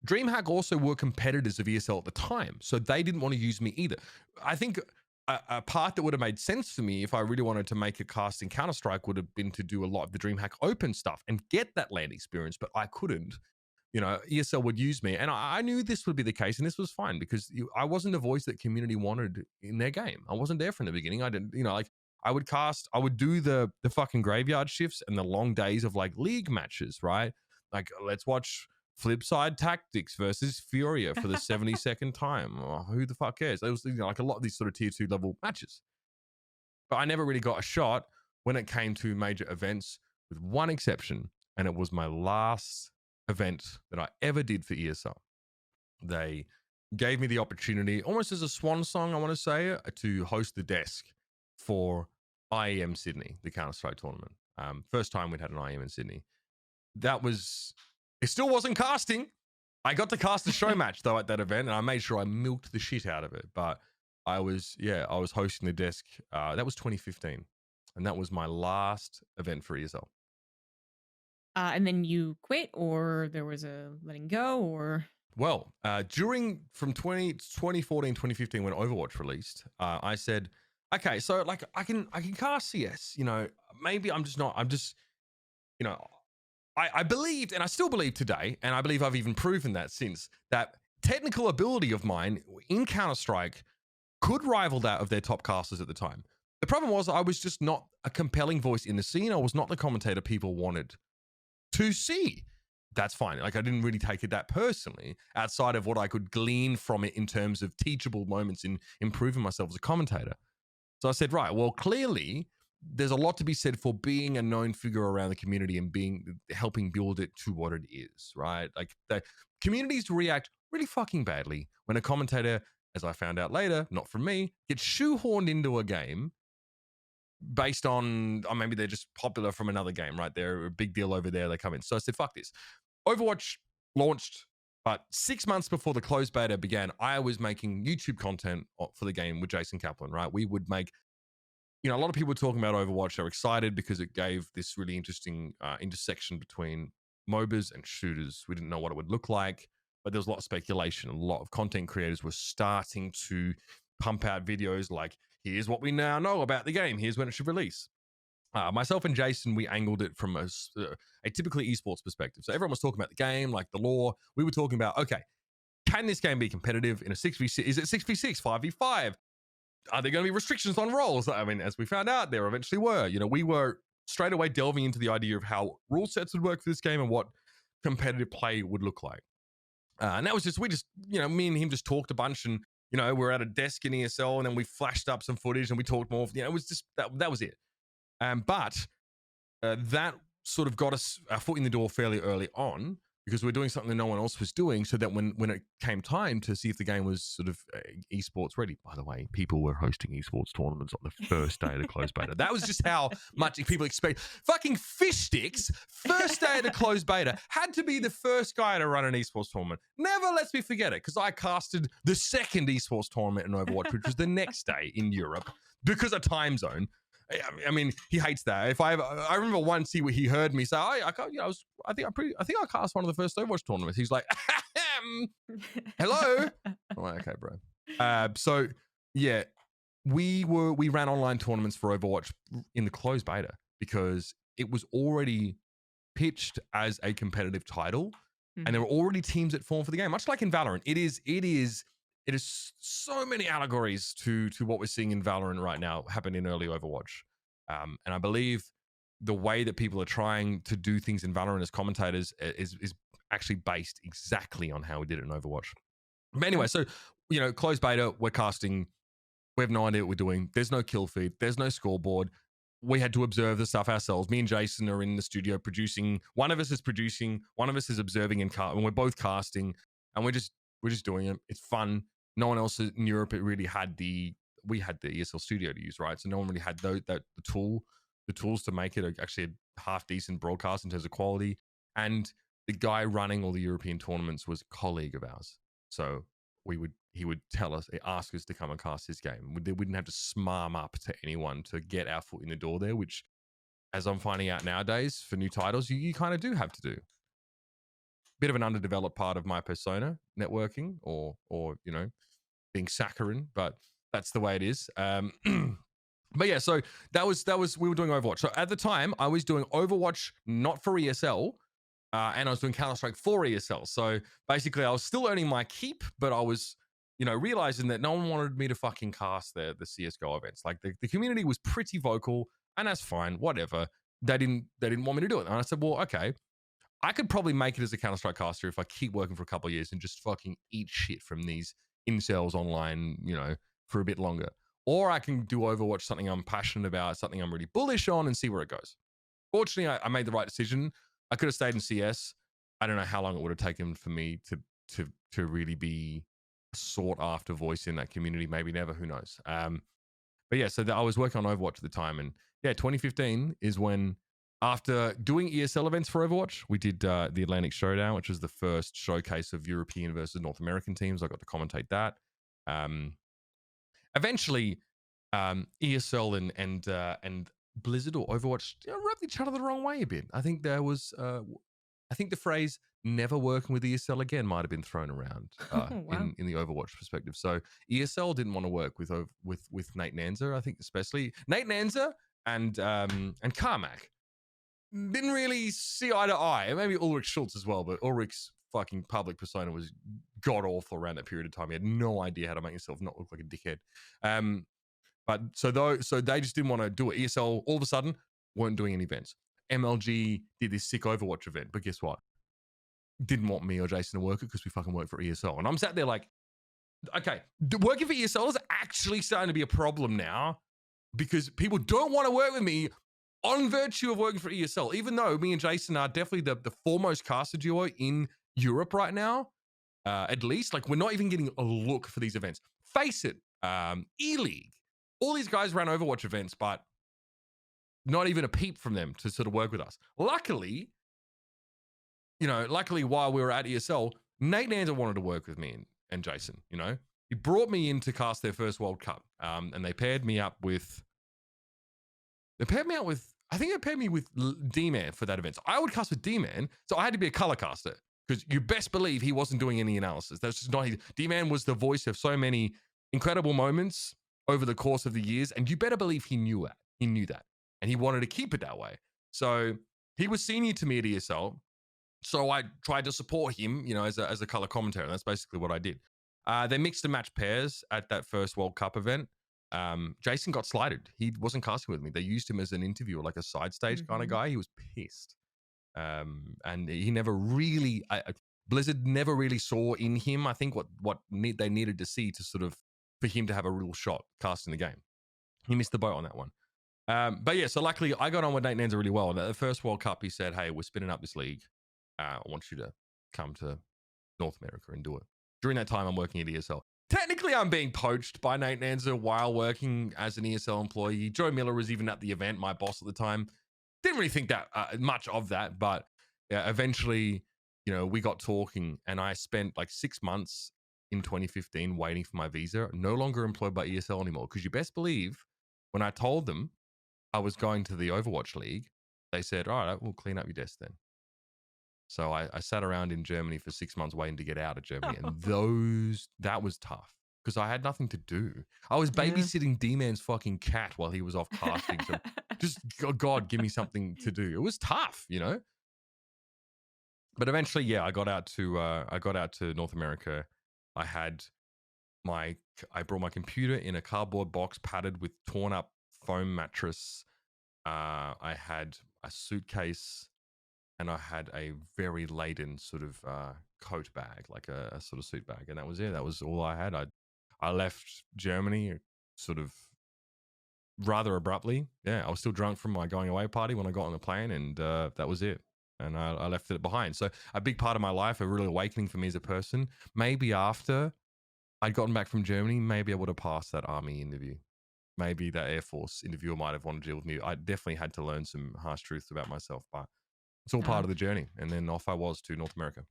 Speaker 2: DreamHack also were competitors of ESL at the time, so they didn't want to use me either. I think a part that would have made sense for me if I really wanted to make a cast in Counter-Strike would have been to do a lot of the DreamHack Open stuff and get that LAN experience, but I couldn't. You know, ESL would use me, and I knew this would be the case, and this was fine because I wasn't the voice that community wanted in their game. I wasn't there from the beginning. I didn't, you know, like I would do the fucking graveyard shifts and the long days of like league matches, right? Like let's watch Flipside Tactics versus Furia for the 72nd time. Oh, who the fuck cares? There was, you know, like a lot of these sort of tier 2 level matches. But I never really got a shot when it came to major events, with one exception, and it was my last event that I ever did for ESL. They gave me the opportunity, almost as a swan song, I want to say, to host the desk for IEM Sydney, the Counter-Strike tournament. First time we'd had an IEM in Sydney. It still wasn't casting. I got to cast a show match though at that event, and I made sure I milked the shit out of it. But I was hosting the desk. That was 2015, and that was my last event for ESL.
Speaker 1: And then you quit, or there was a letting go, or?
Speaker 2: Well, from 2014, 2015, when Overwatch released, I said, okay, so like I can cast CS. You know, maybe I'm just, you know. I believed, and I still believe today, and I believe I've even proven that since, that technical ability of mine in Counter-Strike could rival that of their top casters at the time. The problem was I was just not a compelling voice in the scene. I was not the commentator people wanted to see. That's fine. Like, I didn't really take it that personally, outside of what I could glean from it in terms of teachable moments in improving myself as a commentator. So I said, right, well, clearly there's a lot to be said for being a known figure around the community and helping build it to what it is, right? Like, the communities react really fucking badly when a commentator, as I found out later, not from me, gets shoehorned into a game based on, or maybe they're just popular from another game, right? They're a big deal over there. They come in. So I said, fuck this. Overwatch launched, but 6 months before the closed beta began, I was making YouTube content for the game with Jason Kaplan, right? We would make, a lot of people were talking about Overwatch. They were excited because it gave this really interesting intersection between MOBAs and shooters. We didn't know what it would look like, but there was a lot of speculation. A lot of content creators were starting to pump out videos like, here's what we now know about the game. Here's when it should release. Myself and Jason, we angled it from a typically esports perspective. So everyone was talking about the game, like the lore. We were talking about, okay, can this game be competitive in a 6v6? Is it 6v6, 5v5? Are there going to be restrictions on roles? I mean, as we found out, there eventually were. We were straight away delving into the idea of how rule sets would work for this game and what competitive play would look like. And that was just, me and him just talked a bunch, and, we're at a desk in ESL, and then we flashed up some footage and we talked more. It was just, that was it. But that sort of got us our foot in the door fairly early on, because we're doing something that no one else was doing, so that when it came time to see if the game was sort of esports ready. By the way, people were hosting esports tournaments on the first day of the closed beta. That was just how much people expect. Fucking fish sticks, first day of the closed beta, had to be the first guy to run an esports tournament. Never lets me forget it, because I casted the second esports tournament in Overwatch, which was the next day in Europe, because of time zone. I mean, he hates that. I remember once he heard me say, I think I cast one of the first Overwatch tournaments. He's like, hello. I'm like, okay, bro. So yeah, we ran online tournaments for Overwatch in the closed beta because it was already pitched as a competitive title, and there were already teams that formed for the game. Much like in Valorant, it is so many allegories to what we're seeing in Valorant right now happen in early Overwatch. And I believe the way that people are trying to do things in Valorant as commentators is actually based exactly on how we did it in Overwatch. But anyway, so, closed beta, we're casting. We have no idea what we're doing. There's no kill feed. There's no scoreboard. We had to observe the stuff ourselves. Me and Jason are in the studio producing. One of us is producing. One of us is observing and we're both casting. And we're just doing it. It's fun. No one else in Europe really had we had the ESL studio to use, right? So no one really had the tools to make it actually a half decent broadcast in terms of quality. And the guy running all the European tournaments was a colleague of ours. So he would ask us to come and cast his game. We didn't have to smarm up to anyone to get our foot in the door there, which, as I'm finding out nowadays, for new titles, you kind of do have to do. Bit of an underdeveloped part of my persona, networking or being saccharine, but that's the way it is. But yeah, so that was we were doing Overwatch. So at the time, I was doing Overwatch not for ESL, and I was doing Counter-Strike for ESL. So basically, I was still earning my keep, but I was realizing that no one wanted me to fucking cast the CS:GO events. Like the community was pretty vocal, and that's fine, whatever. They didn't want me to do it, and I said, well, okay. I could probably make it as a Counter-Strike caster if I keep working for a couple of years and just fucking eat shit from these incels online, for a bit longer. Or I can do Overwatch, something I'm passionate about, something I'm really bullish on, and see where it goes. Fortunately, I made the right decision. I could have stayed in CS. I don't know how long it would have taken for me to really be a sought after voice in that community. Maybe never, who knows? But yeah, so I was working on Overwatch at the time, and yeah, 2015 is when, after doing ESL events for Overwatch, we did the Atlantic Showdown, which was the first showcase of European versus North American teams. I got to commentate that. Eventually, ESL and Blizzard or Overwatch rubbed each other the wrong way a bit. I think there was, I think the phrase "never working with ESL again" might have been thrown around
Speaker 1: Wow.
Speaker 2: in the Overwatch perspective. So ESL didn't want to work with Nate Nanza. I think especially Nate Nanza and Carmack didn't really see eye to eye. And maybe Ulrich Schultz as well, but Ulrich's fucking public persona was god awful around that period of time. He had no idea how to make himself not look like a dickhead. But so they just didn't want to do it. ESL all of a sudden weren't doing any events. MLG did this sick Overwatch event, but guess what? Didn't want me or Jason to work it because we fucking work for ESL. And I'm sat there like, okay, working for ESL is actually starting to be a problem now because people don't want to work with me on virtue of working for ESL, even though me and Jason are definitely the foremost caster duo in Europe right now. At least, like, we're not even getting a look for these events. Face it, E-League, all these guys ran Overwatch events, but not even a peep from them to sort of work with us. Luckily, while we were at ESL, Nate Nanzer wanted to work with me and Jason. He brought me in to cast their first World Cup, and they paired me with D-Man for that event. So I would cast with D-Man, so I had to be a color caster because you best believe he wasn't doing any analysis. That's just not his. D-Man was the voice of so many incredible moments over the course of the years, and you better believe he knew that. He knew that, and he wanted to keep it that way. So he was senior to me at ESL, so I tried to support him, as a color commentator. That's basically what I did. They mixed and matched pairs at that first World Cup event. Jason got slighted. He wasn't casting with me. They used him as an interviewer, like a side stage kind of guy. He was pissed. And he never really, Blizzard never really saw in him, I think, what they needed to see to sort of, for him to have a real shot casting the game. He missed the boat on that one. But yeah, so luckily I got on with Nate Nanzer really well. At the first World Cup, he said, hey, we're spinning up this league. I want you to come to North America and do it. During that time, I'm working at ESL. Technically, I'm being poached by Nate Nanzer while working as an ESL employee. Joe Miller was even at the event, my boss at the time. Didn't really think that much of that, but eventually, we got talking, and I spent like 6 months in 2015 waiting for my visa. No longer employed by ESL anymore, because you best believe when I told them I was going to the Overwatch League, they said, all right, we'll clean up your desk then. So I sat around in Germany for 6 months waiting to get out of Germany. And that was tough because I had nothing to do. I was babysitting D-Man's fucking cat while he was off casting. So just, God, give me something to do. It was tough, But eventually, yeah, I got out to North America. I brought my computer in a cardboard box padded with torn up foam mattress. I had a suitcase. And I had a very laden sort of coat bag, like a sort of suit bag. And that was it. That was all I had. I left Germany sort of rather abruptly. Yeah, I was still drunk from my going away party when I got on the plane, and that was it. And I left it behind. So a big part of my life, a really awakening for me as a person, maybe after I'd gotten back from Germany, maybe I would have passed that army interview. Maybe that Air Force interviewer might have wanted to deal with me. I definitely had to learn some harsh truths about myself, but it's all part of the journey. And then off I was to North America.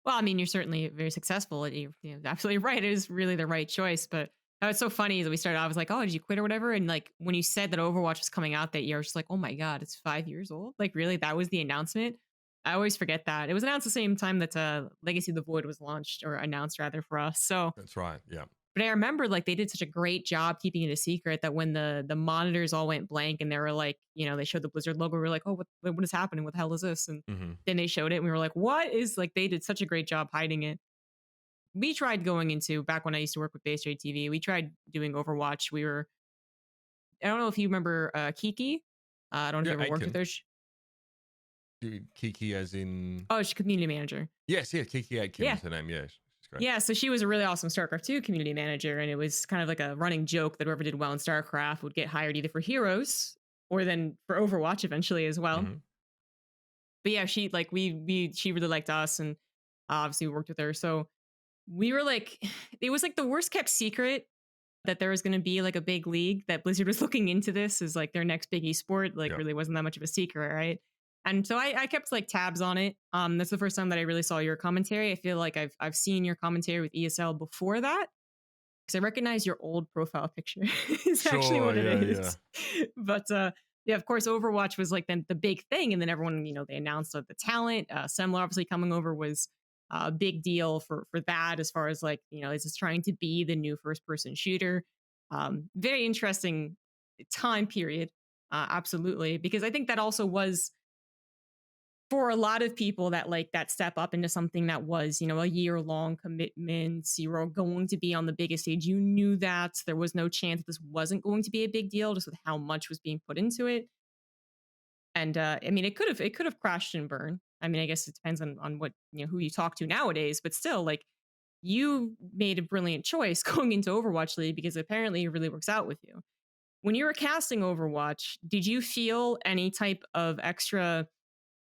Speaker 1: Well, I mean, you're certainly very successful. You're absolutely right. It is really the right choice. But it's so funny that we started. I was like, oh, did you quit or whatever? And like when you said that Overwatch was coming out that year, I was just like, oh my God, it's 5 years old. Like really, that was the announcement. I always forget that. It was announced the same time that Legacy of the Void was launched, or announced rather, for us. So
Speaker 2: that's right. Yeah.
Speaker 1: But I remember like they did such a great job keeping it a secret that when the monitors all went blank and they were like, they showed the Blizzard logo, we were like, oh, what is happening? What the hell is this? And then they showed it and we were like, what is, like, they did such a great job hiding it. We tried going into, back when I used to work with Base Trade TV, we tried doing Overwatch. I don't know if you remember Kiki. I don't know if you ever worked with her.
Speaker 2: Kiki as in?
Speaker 1: Oh, she's community manager.
Speaker 2: Yes, yeah, Kiki Aitken is her name, yeah. Great.
Speaker 1: Yeah, so she was a really awesome StarCraft 2 community manager, and it was kind of like a running joke that whoever did well in StarCraft would get hired either for Heroes or then for Overwatch eventually as well. But yeah, she really liked us, and obviously we worked with her. So we were like, it was like the worst kept secret that there was going to be like a big league, that Blizzard was looking into this as like their next big esport. Like really wasn't that much of a secret, right? And so I kept like tabs on it. That's the first time that I really saw your commentary. I feel like I've seen your commentary with ESL before that, because I recognize your old profile picture. It's actually what it is. Yeah. But yeah, of course, Overwatch was like the big thing, and then everyone, they announced the talent. Semler obviously coming over was a big deal for that, as far as like, is this trying to be the new first person shooter? Very interesting time period, absolutely, because I think that also was for a lot of people that like that step up into something that was, a year long commitment, you were going to be on the biggest stage. You knew that there was no chance this wasn't going to be a big deal just with how much was being put into it. And I mean, it could have crashed and burned. I mean, I guess it depends on what, who you talk to nowadays, but still, like, you made a brilliant choice going into Overwatch League because apparently it really works out with you. When you were casting Overwatch, did you feel any type of extra,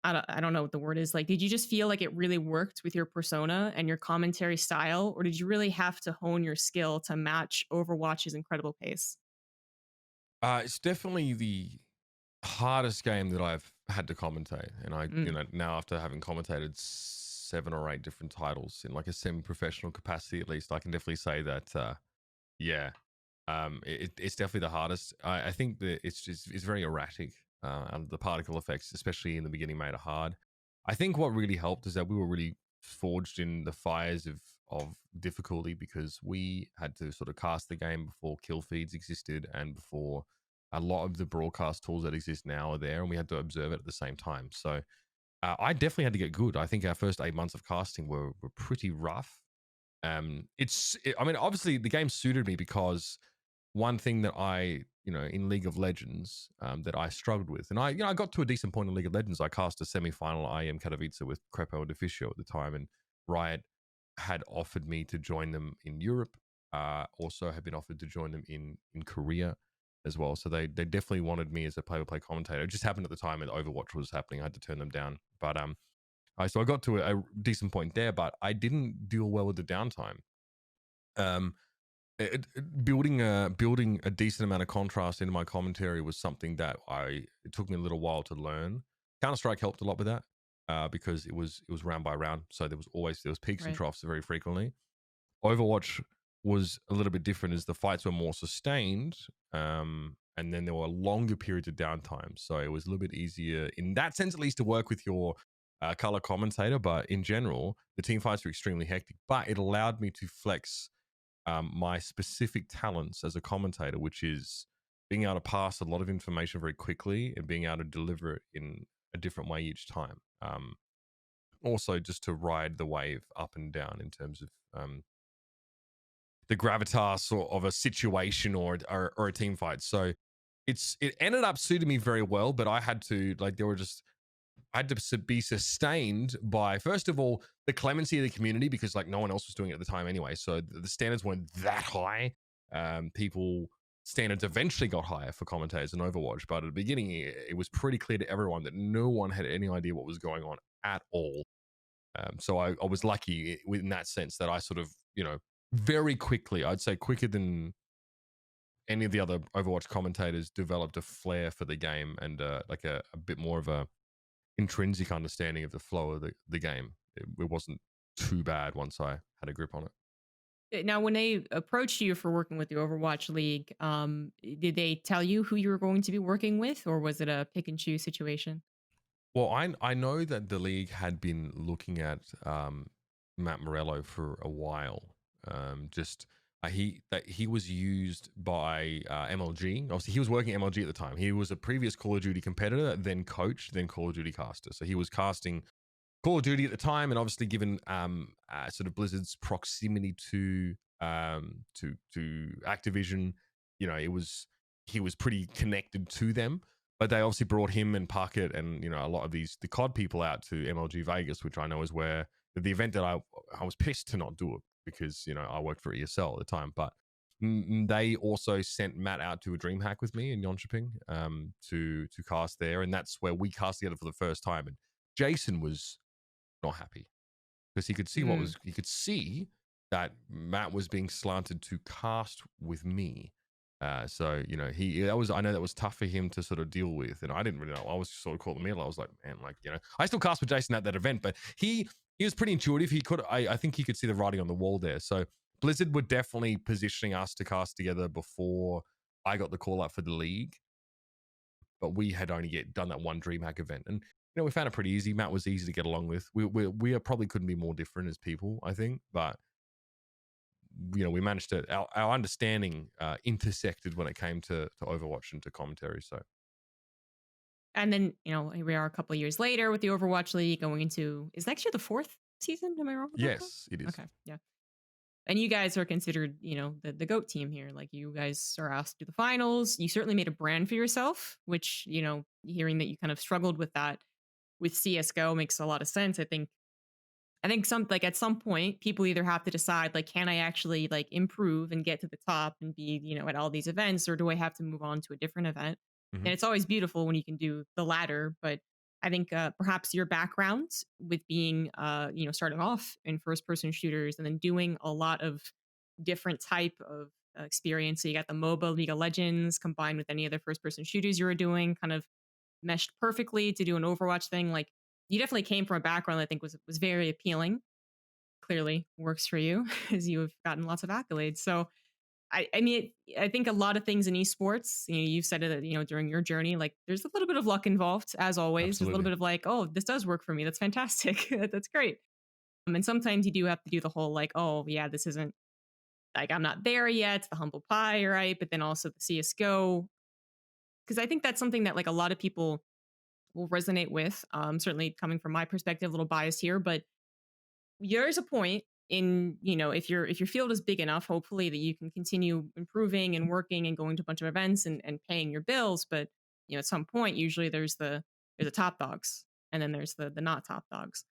Speaker 1: I don't know what the word is, like, did you just feel like it really worked with your persona and your commentary style, or did you really have to hone your skill to match Overwatch's incredible pace?
Speaker 2: It's definitely the hardest game that I've had to commentate, and
Speaker 1: Mm,
Speaker 2: now after having commentated 7 or 8 different titles in like a semi-professional capacity, at least, I can definitely say that. Yeah, it's definitely the hardest. I think that it's very erratic, and the particle effects, especially in the beginning, made it hard. I think what really helped is that we were really forged in the fires of difficulty because we had to sort of cast the game before kill feeds existed and before a lot of the broadcast tools that exist now are there, and we had to observe it at the same time. So I definitely had to get good. I think our first 8 months of casting were pretty rough. I mean, obviously the game suited me because one thing that in League of Legends, that I struggled with, and I got to a decent point in League of Legends. I cast a semi-final IM Katowice with Crepo and Deficio at the time, and Riot had offered me to join them in Europe. Also, had been offered to join them in Korea as well. So they definitely wanted me as a play-by-play commentator. It just happened at the time that Overwatch was happening. I had to turn them down, but so I got to a decent point there, but I didn't deal well with the downtime. Um, building a decent amount of contrast into my commentary was something that it took me a little while to learn. Counter Strike helped a lot with that, because it was round by round, so there was peaks and
Speaker 1: right.
Speaker 2: troughs very frequently. Overwatch was a little bit different as the fights were more sustained, and then there were longer periods of downtime, so it was a little bit easier in that sense, at least, to work with your color commentator. But in general, the team fights were extremely hectic, but it allowed me to flex my specific talents as a commentator, which is being able to pass a lot of information very quickly and being able to deliver it in a different way each time. Also, just to ride the wave up and down in terms of the gravitas of a situation or a team fight. So it ended up suiting me very well, but I had to I had to be sustained by, first of all, the clemency of the community, because like no one else was doing it at the time anyway. So the standards weren't that high. People standards eventually got higher for commentators in Overwatch, but at the beginning, it was pretty clear to everyone that no one had any idea what was going on at all. So I was lucky in that sense that I sort of, very quickly, I'd say quicker than any of the other Overwatch commentators, developed a flair for the game and like a bit more of a intrinsic understanding of the flow of the game. It wasn't too bad once I had a grip on it.
Speaker 1: Now, when they approached you for working with the Overwatch League, did they tell you who you were going to be working with, or was it a pick and choose situation?
Speaker 2: Well, I know that the league had been looking at Matt Morello for a while. Just he was used by MLG. Obviously, he was working at MLG at the time. He was a previous Call of Duty competitor, then coach, then Call of Duty caster. So he was casting Call of Duty at the time, and obviously given sort of Blizzard's proximity to Activision, he was pretty connected to them. But they obviously brought him and Puckett and a lot of the COD people out to MLG Vegas, which I know is where the event that I was pissed to not do it because I worked for ESL at the time, but they also sent Matt out to a DreamHack with me in Jönköping, to cast there, and that's where we cast together for the first time. And Jason was not happy because
Speaker 1: Mm.
Speaker 2: he could see that Matt was being slanted to cast with me. So I know that was tough for him to sort of deal with, and I didn't really know. I was sort of caught in the middle. I was like, man, like I still cast with Jason at that event, but he was pretty intuitive. I think he could see the writing on the wall there. So Blizzard were definitely positioning us to cast together before I got the call up for the league, but we had only done that one DreamHack event, and we found it pretty easy. Matt was easy to get along with. We probably couldn't be more different as people, I think, but we managed to our understanding intersected when it came to Overwatch and to commentary. So
Speaker 1: And then, here we are a couple of years later with the Overwatch League going into, is next year the fourth season? Am I wrong about that?
Speaker 2: Yes, it is.
Speaker 1: Okay, yeah. And you guys are considered, the GOAT team here. Like, you guys are asked to do the finals. You certainly made a brand for yourself, which, hearing that you kind of struggled with that with CSGO makes a lot of sense. I think at some point people either have to decide, like, can I actually like improve and get to the top and be, at all these events, or do I have to move on to a different event?
Speaker 2: Mhm.
Speaker 1: And it's always beautiful when you can do the latter, but I think perhaps your background with being starting off in first person shooters and then doing a lot of different type of experience. So you got the MOBA League of Legends combined with any other first person shooters you were doing, kind of meshed perfectly to do an Overwatch thing. Like, you definitely came from a background that I think was very appealing. Clearly works for you as you have gotten lots of accolades. So I mean, I think a lot of things in esports, you've said it, during your journey, like, there's a little bit of luck involved, as always. There's a little
Speaker 2: Absolutely.
Speaker 1: bit of like, oh, this does work for me. That's fantastic. That's great. And sometimes you do have to do the whole like, oh yeah, this isn't like, I'm not there yet. It's the humble pie, right? But then also the CS:GO, because I think that's something that like a lot of people will resonate with. Certainly coming from my perspective, a little biased here, but there's a point in, if your field is big enough, hopefully, that you can continue improving and working and going to a bunch of events and paying your bills. But at some point, usually there's the top dogs, and then there's the not top dogs.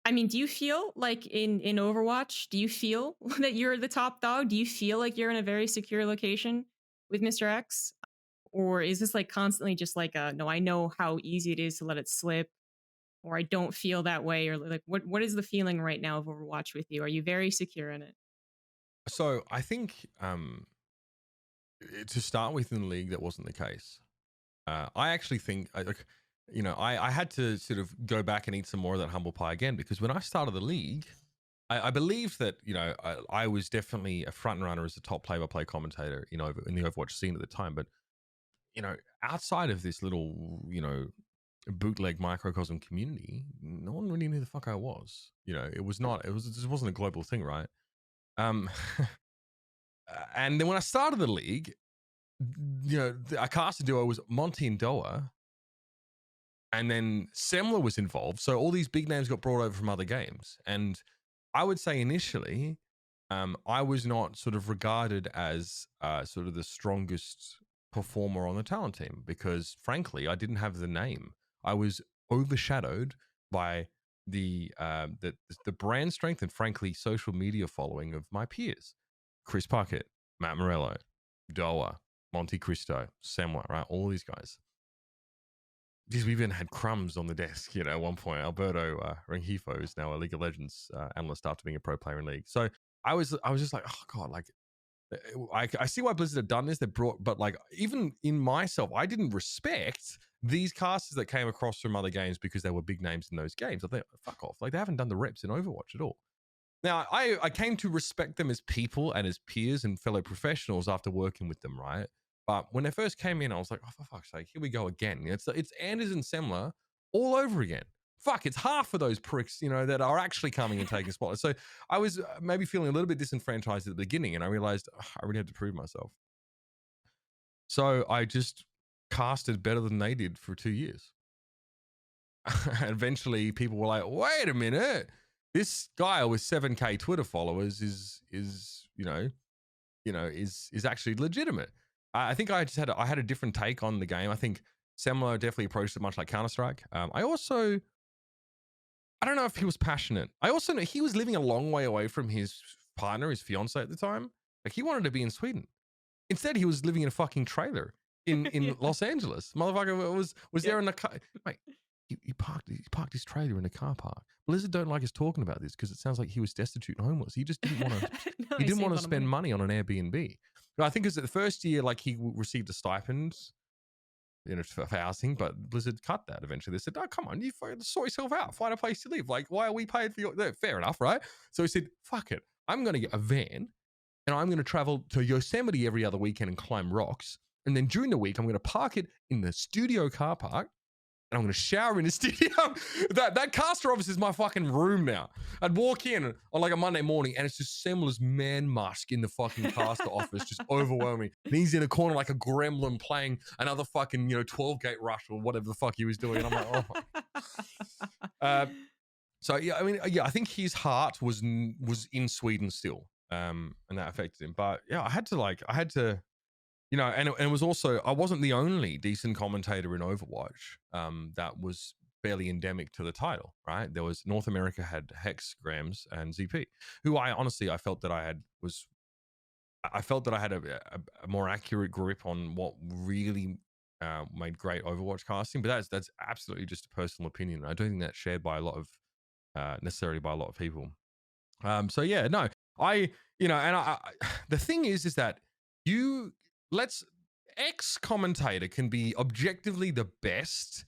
Speaker 1: I mean, do you feel like in Overwatch, do you feel that you're the top dog? Do you feel like you're in a very secure location with Mr. X? Or is this like constantly just like no, I know how easy it is to let it slip, or I don't feel that way, or like what is the feeling right now of Overwatch with you? Are you very secure in it?
Speaker 2: So I think to start with in the league, that wasn't the case. I actually think, I had to sort of go back and eat some more of that humble pie again, because when I started the league, I believe that, I was definitely a front runner as a top play-by-play commentator, in the Overwatch scene at the time. But, outside of this little, bootleg microcosm community, no one really knew the fuck I was. It just wasn't a global thing, right? Um, and then when I started the league, our caster duo was Monty and Doa, and then Semler was involved. So all these big names got brought over from other games. And I would say initially, I was not sort of regarded as sort of the strongest performer on the talent team, because frankly, I didn't have the name. I was overshadowed by the brand strength and frankly social media following of my peers: Chris Puckett, Matt Morello, Doa, Monte Cristo, Semler, right? All these guys. Because we even had crumbs on the desk, at one point. Alberto Rengifo is now a League of Legends analyst after being a pro player in League. So I was just like, oh god, like I see why Blizzard have done this. They brought, but like even in myself, I didn't respect these casters that came across from other games because they were big names in those games. I think, fuck off, like they haven't done the reps in Overwatch at all. Now I came to respect them as people and as peers and fellow professionals after working with them, right? But when they first came in, I was like, oh, for fuck's sake, here we go again. It's Anders and Semler all over again. Fuck, it's half of those pricks, that are actually coming and taking spotlight. So I was maybe feeling a little bit disenfranchised at the beginning, and I realized I really had to prove myself. So I just casted better than they did for 2 years. And eventually people were like, wait a minute, this guy with 7K Twitter followers is actually legitimate. I think I had a different take on the game. I think Semler definitely approached it much like Counter-Strike. I don't know if he was passionate. I also know he was living a long way away from his partner, his fiance at the time. Like, he wanted to be in Sweden. Instead, he was living in a fucking trailer in
Speaker 1: Yeah.
Speaker 2: Los Angeles. Motherfucker was there in the car. Mate, he parked his trailer in a car park. Blizzard don't like us talking about this because it sounds like he was destitute and homeless. He just didn't want to.
Speaker 1: No,
Speaker 2: He didn't
Speaker 1: saved
Speaker 2: want
Speaker 1: a
Speaker 2: to
Speaker 1: lot of
Speaker 2: spend money on an Airbnb. But I think it was the first year, like, he received a stipend, for housing, but Blizzard cut that eventually. They said, oh, come on, you sort yourself out. Find a place to live. Like, why are we paying for your... Fair enough, right? So he said, fuck it. I'm going to get a van, and I'm going to travel to Yosemite every other weekend and climb rocks. And then during the week, I'm going to park it in the studio car park, and I'm going to shower in the studio. That caster office is my fucking room now. I'd walk in on like a Monday morning and it's just Semler's man mask in the fucking caster office, just overwhelming. And he's in a corner like a gremlin playing another fucking, 12 gate rush or whatever the fuck he was doing. And I'm like, oh. So yeah, I mean, yeah, I think his heart was in Sweden still, and that affected him. But yeah, I had to, and it was also, I wasn't the only decent commentator in Overwatch that was fairly endemic to the title, right? There was North America had Hex, Grams, and ZP, who I felt that I had a more accurate grip on what really made great Overwatch casting. But that's absolutely just a personal opinion. I don't think that's shared by a lot of necessarily by a lot of people. So yeah, no, the thing is that ex commentator can be objectively the best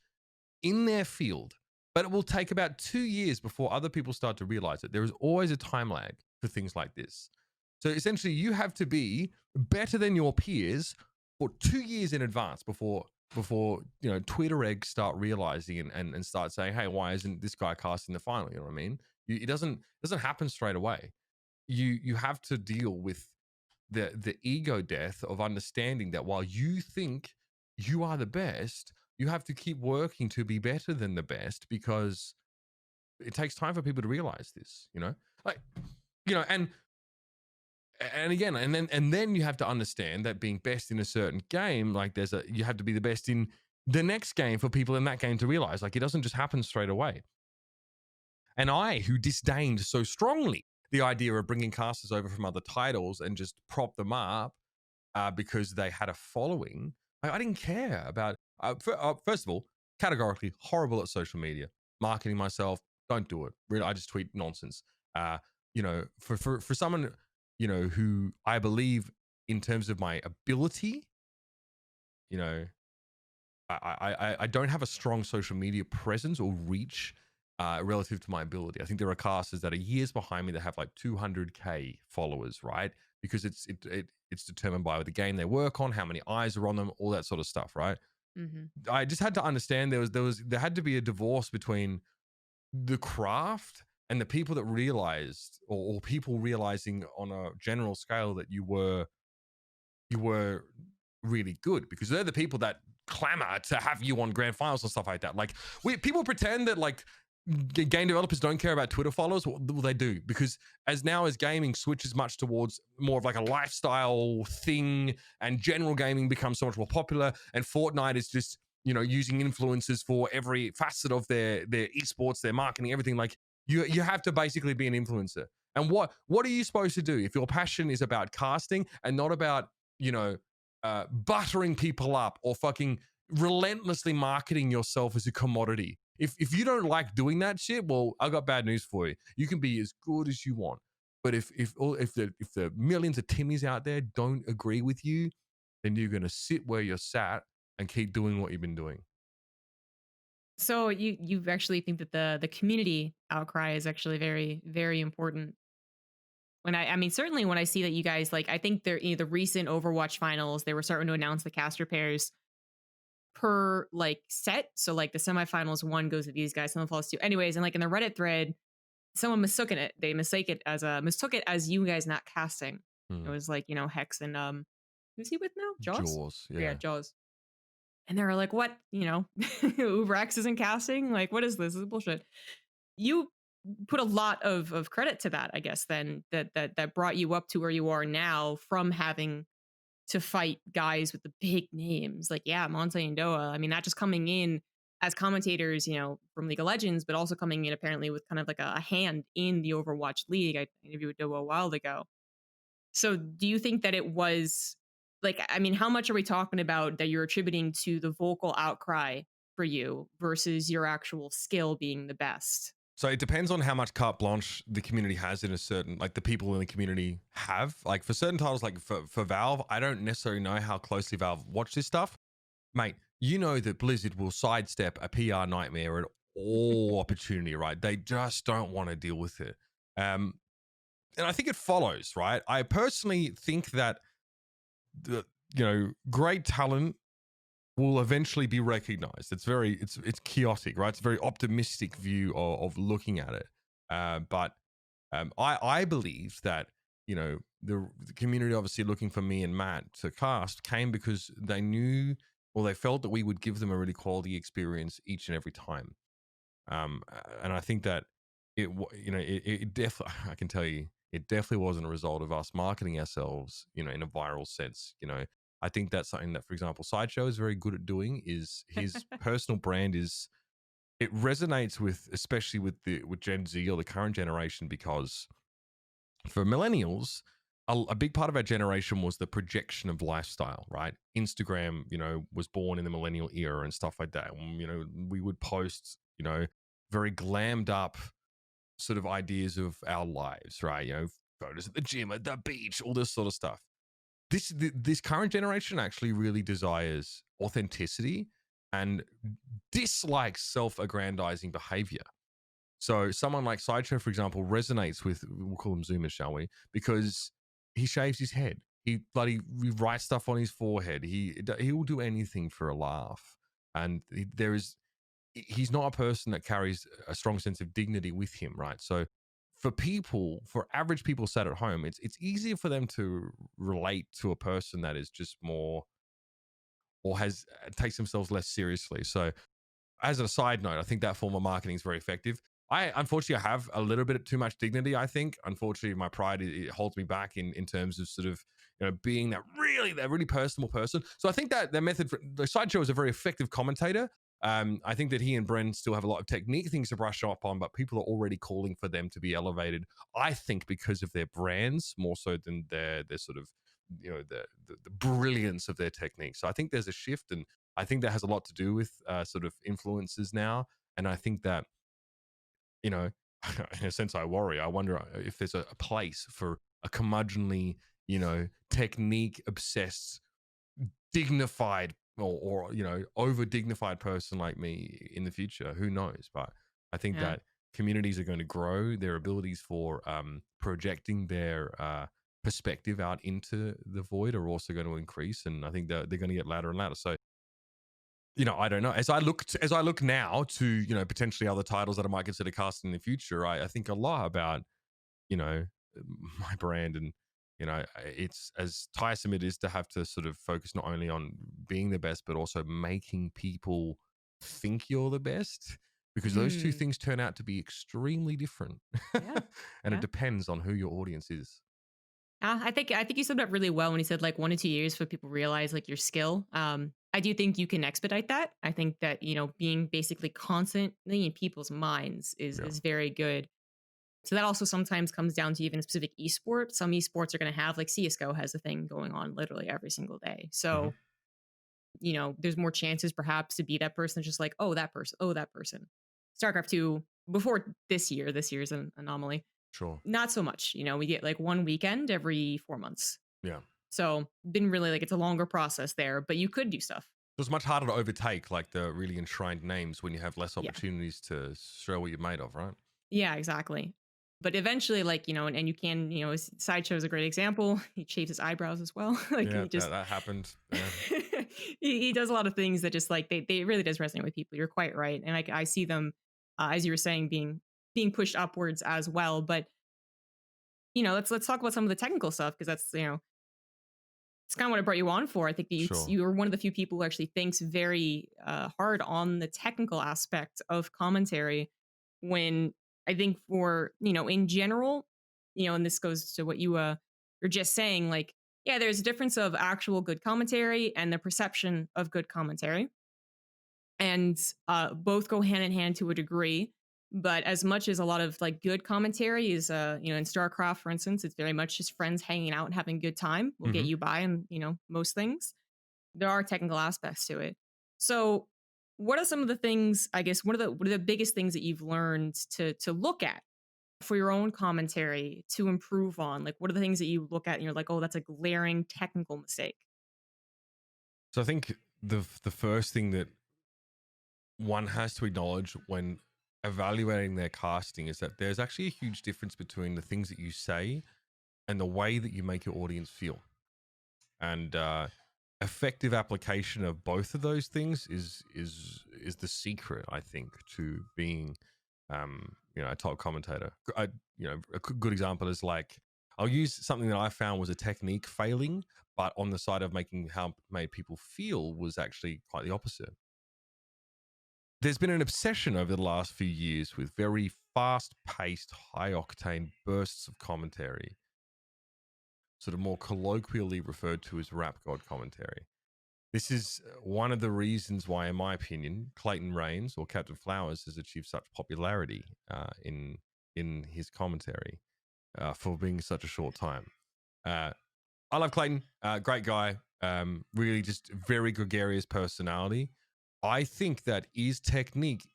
Speaker 2: in their field, but it will take about 2 years before other people start to realize it. There is always a time lag for things like this. So essentially, you have to be better than your peers for 2 years in advance before Twitter eggs start realizing and start saying, hey, why isn't this guy casting the final? You know what I mean? It doesn't happen straight away. You have to deal with the ego death of understanding that while you think you are the best, you have to keep working to be better than the best, because it takes time for people to realize this, and again, and then you have to understand that being best in a certain game, like you have to be the best in the next game for people in that game to realize, like, it doesn't just happen straight away. And I, who disdained so strongly the idea of bringing casters over from other titles and just prop them up because they had a following, I didn't care about. First of all, categorically horrible at social media, marketing myself. Don't do it. Really, I just tweet nonsense. For someone, who I believe in terms of my ability, I don't have a strong social media presence or reach relative to my ability. I think there are casters that are years behind me that have like 200K followers, right? Because it's determined by the game they work on, how many eyes are on them, all that sort of stuff, right? Mm-hmm. I just had to understand there had to be a divorce between the craft and the people that realized, or people realizing on a general scale that you were really good, because they're the people that clamor to have you on grand finals and stuff like that. Like, people pretend that like game developers don't care about Twitter followers. Well, they do, because as gaming switches much towards more of like a lifestyle thing, and general gaming becomes so much more popular, and Fortnite is just, using influencers for every facet of their esports, their marketing, everything. Like, you have to basically be an influencer. And what are you supposed to do if your passion is about casting and not about, buttering people up or fucking relentlessly marketing yourself as a commodity? If you don't like doing that shit, well, I got bad news for you. You can be as good as you want, but if the millions of Timmys out there don't agree with you, then you're gonna sit where you're sat and keep doing what you've been doing.
Speaker 1: So you actually think that the community outcry is actually very, very important. When I mean, certainly when I see that you guys, like, I think the recent Overwatch finals, they were starting to announce the caster pairs per like set. So like the semifinals, one goes to these guys, someone follows two. Anyways, and like in the Reddit thread, someone mistook it as you guys not casting. It was like, Hex and who's he with now?
Speaker 2: Jaws.
Speaker 1: Yeah, Jaws. And they were like, what? UberX isn't casting? Like, what is this? This is bullshit. You put a lot of credit to that, I guess, then that brought you up to where you are now, from having to fight guys with the big names. Like, yeah, Monte and Doa. I mean, not just coming in as commentators, from League of Legends, but also coming in apparently with kind of like a hand in the Overwatch League. I interviewed Doa a while ago. So do you think that it was, like, I mean, how much are we talking about that you're attributing to the vocal outcry for you versus your actual skill being the best?
Speaker 2: So it depends on how much carte blanche the community has in a certain, like the people in the community have. Like for certain titles, like for Valve, I don't necessarily know how closely Valve watch this stuff. Mate, you know that Blizzard will sidestep a PR nightmare at all opportunity, right? They just don't want to deal with it. And I think it follows, right? I personally think that great talent will eventually be recognized. It's chaotic, right? It's a very optimistic view of looking at it. But I believe that, you know, the community obviously looking for me and Matt to cast came because they knew, or they felt that we would give them a really quality experience each and every time. And I think that it definitely, I can tell you, it definitely wasn't a result of us marketing ourselves, you know, in a viral sense. You know, I think that's something that, for example, Sideshow is very good at doing. Is his personal brand is, it resonates with, especially with Gen Z or the current generation, because for millennials, a big part of our generation was the projection of lifestyle, right? Instagram, you know, was born in the millennial era and stuff like that. You know, we would post, you know, very glammed up sort of ideas of our lives, right? You know, photos at the gym, at the beach, all this sort of stuff. This current generation actually really desires authenticity and dislikes self-aggrandizing behavior. So someone like Sideshow, for example, resonates with, we'll call him Zoomers, shall we? Because he shaves his head. He writes stuff on his forehead. He will do anything for a laugh. And he's not a person that carries a strong sense of dignity with him, right? So for average people sat at home, it's easier for them to relate to a person that is just more, or takes themselves less seriously. So as a side note, I think that form of marketing is very effective. I unfortunately have a little bit of too much dignity. I think, unfortunately, my pride, it holds me back in terms of sort of, you know, being that really personable person. So I think that the method for the Sideshow is a very effective commentator. I think that he and Bren still have a lot of technique things to brush up on, but people are already calling for them to be elevated. I think because of their brands more so than their sort of, you know, the brilliance of their technique. So I think there's a shift, and I think that has a lot to do with sort of influences now. And I think that, you know, in a sense, I worry. I wonder if there's a place for a curmudgeonly, you know, technique obsessed, dignified, or you know, over dignified person like me in the future. Who knows? But I think that communities are going to grow. Their abilities for projecting their perspective out into the void are also going to increase, and I think that they're going to get louder and louder. So, you know, I don't know. As I look now to, you know, potentially other titles that I might consider casting in the future, I think a lot about, you know, my brand. And, you know, it's as tiresome it is to have to sort of focus not only on being the best, but also making people think you're the best, because those two things turn out to be extremely different. And it depends on who your audience is.
Speaker 1: I think you summed up really well when you said like 1 to 2 years for people realize like your skill. I do think you can expedite that. I think that, you know, being basically constantly in people's minds is very good. So that also sometimes comes down to even specific esports. Some esports are going to have, like, CSGO has a thing going on literally every single day. So, you know, there's more chances perhaps to be that person just like, oh, that person, oh, that person. StarCraft 2 before this year's an anomaly.
Speaker 2: Sure.
Speaker 1: Not so much. You know, we get like one weekend every 4 months.
Speaker 2: Yeah.
Speaker 1: So didn't really like, it's a longer process there, but you could do stuff.
Speaker 2: It's much harder to overtake like the really enshrined names when you have less opportunities to show what you're made of, right?
Speaker 1: Yeah, exactly. But eventually, like, you know, and you can, you know, Sideshow is a great example. He shaves his eyebrows as well. Like,
Speaker 2: yeah,
Speaker 1: he just,
Speaker 2: that happened. Yeah.
Speaker 1: he does a lot of things that just like, they really does resonate with people. You're quite right. And I see them, as you were saying, being pushed upwards as well. But, you know, let's talk about some of the technical stuff, because that's, you know, it's kind of what I brought you on for. I think that you are one of the few people who actually thinks very hard on the technical aspect of commentary, when I think for, you know, in general, you know, and this goes to what you were just saying, like, yeah, there's a difference of actual good commentary and the perception of good commentary. And both go hand in hand to a degree. But as much as a lot of like good commentary is, you know, in StarCraft, for instance, it's very much just friends hanging out and having a good time will get you by, and, you know, most things. There are technical aspects to it. So what are some of the things, I guess, what are the biggest things that you've learned to look at for your own commentary to improve on? Like, what are the things that you look at and you're like, oh, that's a glaring technical mistake?
Speaker 2: So I think the first thing that one has to acknowledge when evaluating their casting is that there's actually a huge difference between the things that you say and the way that you make your audience feel. And effective application of both of those things is the secret, I think, to being a top commentator. A good example is like, I'll use something that I found was a technique failing, but on the side of making how it made people feel was actually quite the opposite. There's been an obsession over the last few years with very fast-paced, high-octane bursts of commentary, sort of more colloquially referred to as rap god commentary. This is one of the reasons why, in my opinion, Clayton Rains or Captain Flowers has achieved such popularity in his commentary for being such a short time. I love Clayton, great guy, really just very gregarious personality. I think that his technique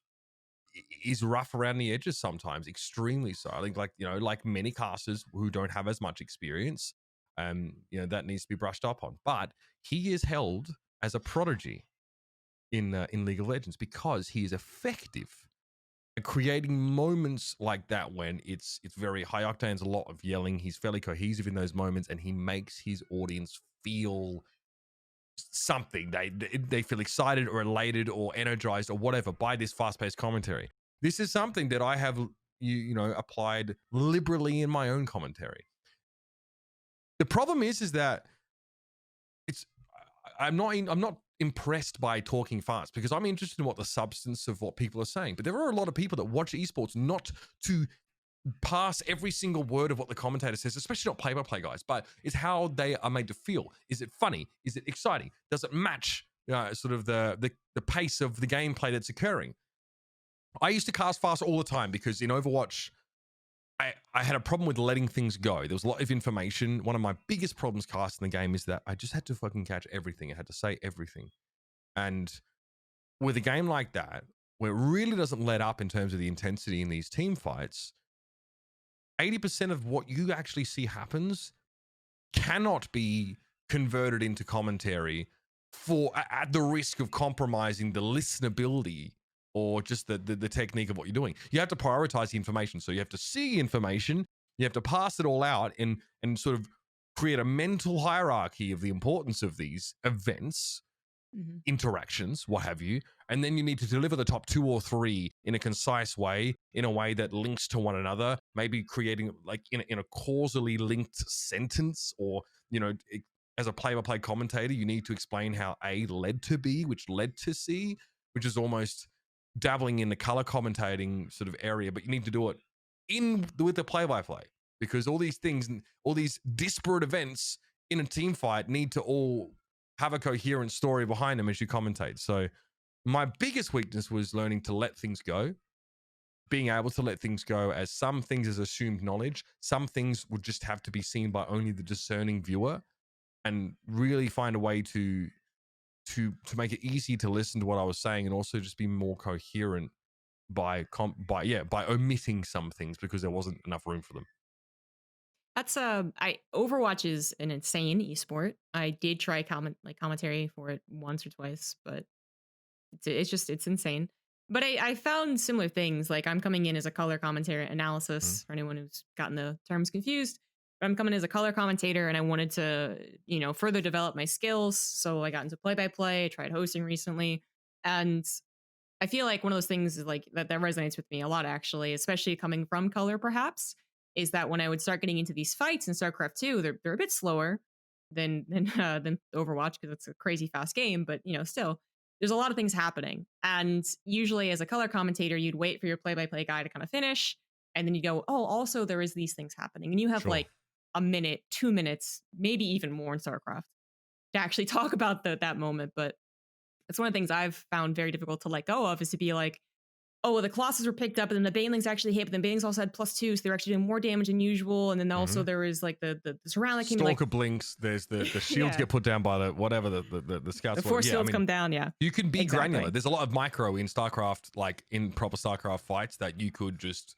Speaker 2: is rough around the edges sometimes, extremely so. I think, like many casters who don't have as much experience, that needs to be brushed up on. But he is held as a prodigy in League of Legends because he is effective at creating moments like that when it's very high octane, a lot of yelling. He's fairly cohesive in those moments, and he makes his audience feel something. They feel excited or elated or energized or whatever by this fast-paced commentary. This is something that I have applied liberally in my own commentary. The problem is that I'm not impressed by talking fast because I'm interested in what the substance of what people are saying. But there are a lot of people that watch esports not to pass every single word of what the commentator says, especially not play-by-play guys, but it's how they are made to feel. Is it funny? Is it exciting? Does it match sort of the pace of the gameplay that's occurring? I used to cast fast all the time because in Overwatch, I had a problem with letting things go. There was a lot of information. One of my biggest problems casting the game is that I just had to fucking catch everything. I had to say everything. And with a game like that, where it really doesn't let up in terms of the intensity in these team fights, 80% of what you actually see happens cannot be converted into commentary at the risk of compromising the listenability or just the technique of what you're doing. You have to prioritize the information. So you have to see information, you have to pass it all out and sort of create a mental hierarchy of the importance of these events, interactions, what have you. And then you need to deliver the top 2 or 3 in a concise way, in a way that links to one another, maybe creating like in a causally linked sentence, or, as a play-by-play commentator, you need to explain how A led to B, which led to C, which is almost dabbling in the color commentating sort of area, but you need to do it with the play-by-play, because all these things, all these disparate events in a team fight need to all have a coherent story behind them as you commentate. So my biggest weakness was learning to let things go, being able to let things go, as some things as assumed knowledge, some things would just have to be seen by only the discerning viewer, and really find a way to make it easy to listen to what I was saying, and also just be more coherent by omitting some things because there wasn't enough room for them.
Speaker 1: That's Overwatch is an insane esport. I did try commentary for it once or twice, but it's insane. But I found similar things. Like, I'm coming in as a color commentary analysis for anyone who's gotten the terms confused. I'm coming as a color commentator, and I wanted to, further develop my skills. So I got into play-by-play. I tried hosting recently, and I feel like one of those things is like that resonates with me a lot, actually, especially coming from color, perhaps, is that when I would start getting into these fights in StarCraft 2, they're a bit slower than Overwatch, because it's a crazy fast game, but still, there's a lot of things happening. And usually as a color commentator, you'd wait for your play-by-play guy to kind of finish, and then you go, oh, also there is these things happening. And you have like a minute, 2 minutes, maybe even more in StarCraft to actually talk about that moment. But it's one of the things I've found very difficult to let go of, is to be like, oh, well, the Colossus were picked up, and then the Banelings actually hit, but then Banelings also had +2, so they were actually doing more damage than usual. And then also there was like the surround that came in,
Speaker 2: Stalker blinks, there's the shields get put down by the whatever the scouts.
Speaker 1: The force fields come down,
Speaker 2: You can be granular. There's a lot of micro in StarCraft, like in proper StarCraft fights, that you could just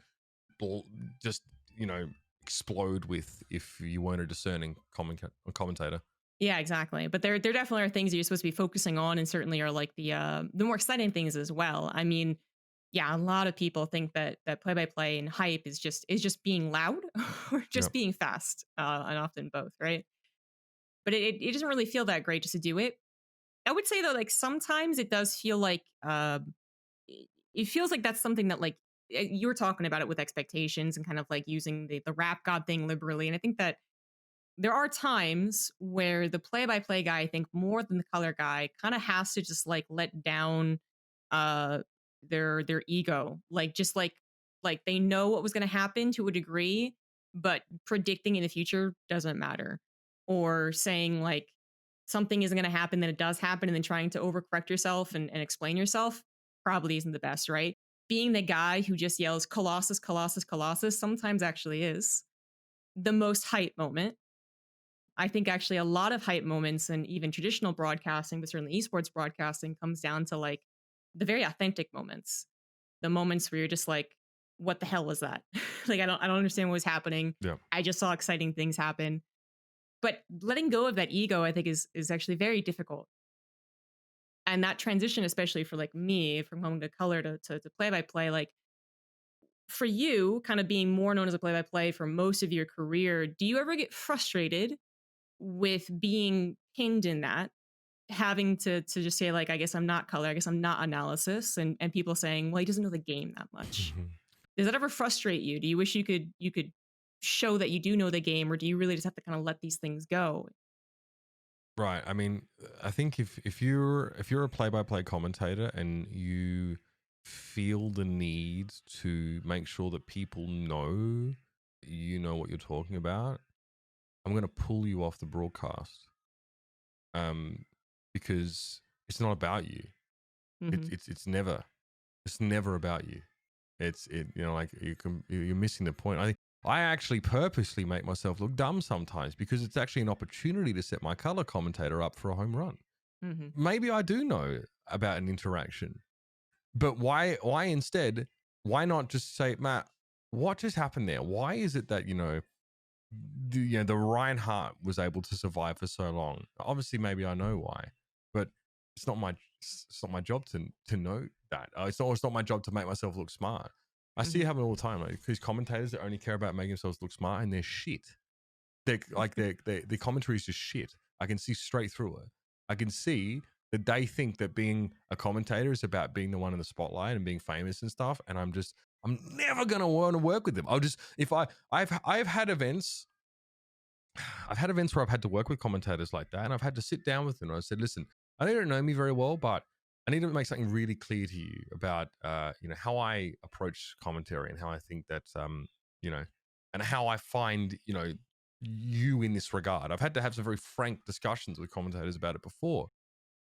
Speaker 2: explode with if you weren't a discerning commentator.
Speaker 1: Yeah, exactly. But there definitely are things that you're supposed to be focusing on, and certainly are like the more exciting things as well. I mean, yeah, a lot of people think that play-by-play and hype is just being loud or just being fast, and often both, right? but it doesn't really feel that great just to do it. I would say though, like sometimes it does feel like it feels like that's something that like you were talking about it with expectations and kind of like using the rap god thing liberally. And I think that there are times where the play-by-play guy, I think more than the color guy, kind of has to just like let down uh their ego. Like just like they know what was going to happen to a degree, but predicting in the future doesn't matter. Or saying like something isn't going to happen, then it does happen, and then trying to overcorrect yourself and explain yourself probably isn't the best, right? Being the guy who just yells Colossus, Colossus, Colossus sometimes actually is the most hype moment. I think actually a lot of hype moments and even traditional broadcasting, but certainly esports broadcasting comes down to like the very authentic moments, the moments where you're just like, what the hell was that? Like, I don't understand what was happening.
Speaker 2: Yeah.
Speaker 1: I just saw exciting things happen. But letting go of that ego, I think is actually very difficult. And that transition, especially for like me, from home to color to play by play, like for you, kind of being more known as a play by play for most of your career, do you ever get frustrated with being pinned in that, having to just say like, I guess I'm not color, I guess I'm not analysis, and people saying, well, he doesn't know the game that much. Does that ever frustrate you? Do you wish you could show that you do know the game, or do you really just have to kind of let these things go?
Speaker 2: Right. I mean, I think if you're a play-by-play commentator and you feel the need to make sure that people know you know what you're talking about, I'm going to pull you off the broadcast. Because it's not about you.
Speaker 1: Mhm.
Speaker 2: It's never about you. Like you're missing the point. I actually purposely make myself look dumb sometimes because it's actually an opportunity to set my color commentator up for a home run.
Speaker 1: Mhm.
Speaker 2: Maybe I do know about an interaction, but why instead? Why not just say, Matt, what just happened there? Why is it that the Reinhardt was able to survive for so long? Obviously, maybe I know why, but it's not my job to know that. It's not my job to make myself look smart. I see it
Speaker 1: Mhm.
Speaker 2: happen all the time. Like these commentators that only care about making themselves look smart, and they're shit. The commentary is just shit. I can see straight through it. I can see that they think that being a commentator is about being the one in the spotlight and being famous and stuff. And I'm never gonna want to work with them. I've had events. I've had events where I've had to work with commentators like that, and I've had to sit down with them. And I said, listen, I know you don't know me very well, but I need to make something really clear to you about, how I approach commentary and how I think that, and how I find, you in this regard. I've had to have some very frank discussions with commentators about it before.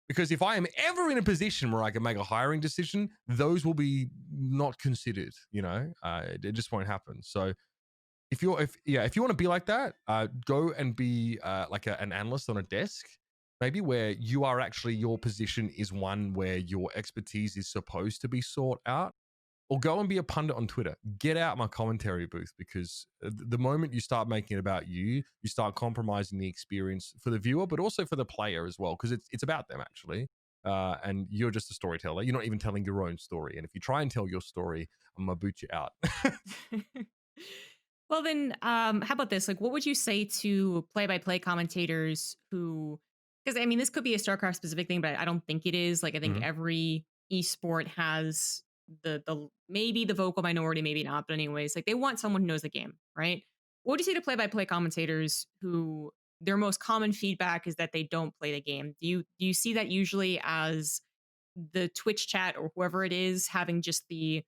Speaker 2: Because if I am ever in a position where I can make a hiring decision, those will be not considered, it just won't happen. So if you want to be like that, go and be like an analyst on a desk, maybe where you are actually, your position is one where your expertise is supposed to be sought out, or go and be a pundit on Twitter. Get out my commentary booth, because the moment you start making it about you, you start compromising the experience for the viewer, but also for the player as well, because it's about them actually. And you're just a storyteller. You're not even telling your own story. And if you try and tell your story, I'm gonna boot you out.
Speaker 1: Well, then, how about this? Like, what would you say to play-by-play commentators who? Because I mean, this could be a StarCraft specific thing, but I don't think it is. Like, I think
Speaker 2: Mhm.
Speaker 1: every esport has the maybe the vocal minority, maybe not, but anyways, like they want someone who knows the game, right? What would you say to play-by-play commentators who their most common feedback is that they don't play the game? Do you see that usually as the Twitch chat or whoever it is having just they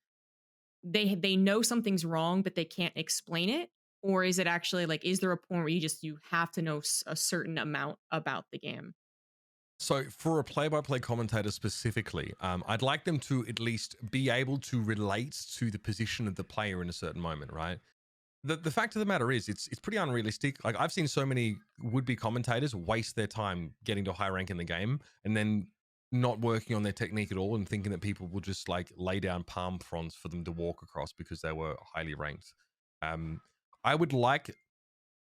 Speaker 1: know something's wrong but they can't explain it, or is it actually like, is there a point where you have to know a certain amount about the game?
Speaker 2: So for a play-by-play commentator specifically, I'd like them to at least be able to relate to the position of the player in a certain moment, right? The fact of the matter is, it's pretty unrealistic. Like, I've seen so many would-be commentators waste their time getting to a high rank in the game and then not working on their technique at all, and thinking that people will just like lay down palm fronds for them to walk across because they were highly ranked. I would like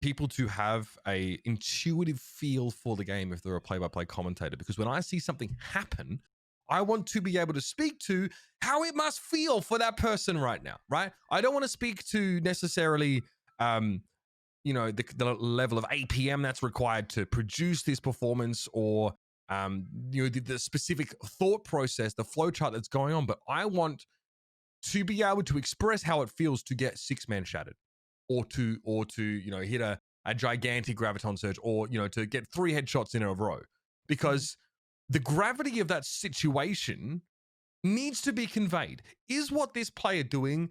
Speaker 2: people to have a intuitive feel for the game if they're a play-by-play commentator, because when I see something happen, I want to be able to speak to how it must feel for that person right now, right? I don't want to speak to necessarily the level of APM that's required to produce this performance, or the specific thought process, the flowchart that's going on. But I want to be able to express how it feels to get 6-man shattered, or to hit a gigantic graviton surge, or to get 3 headshots in a row, because the gravity of that situation needs to be conveyed. Is what this player doing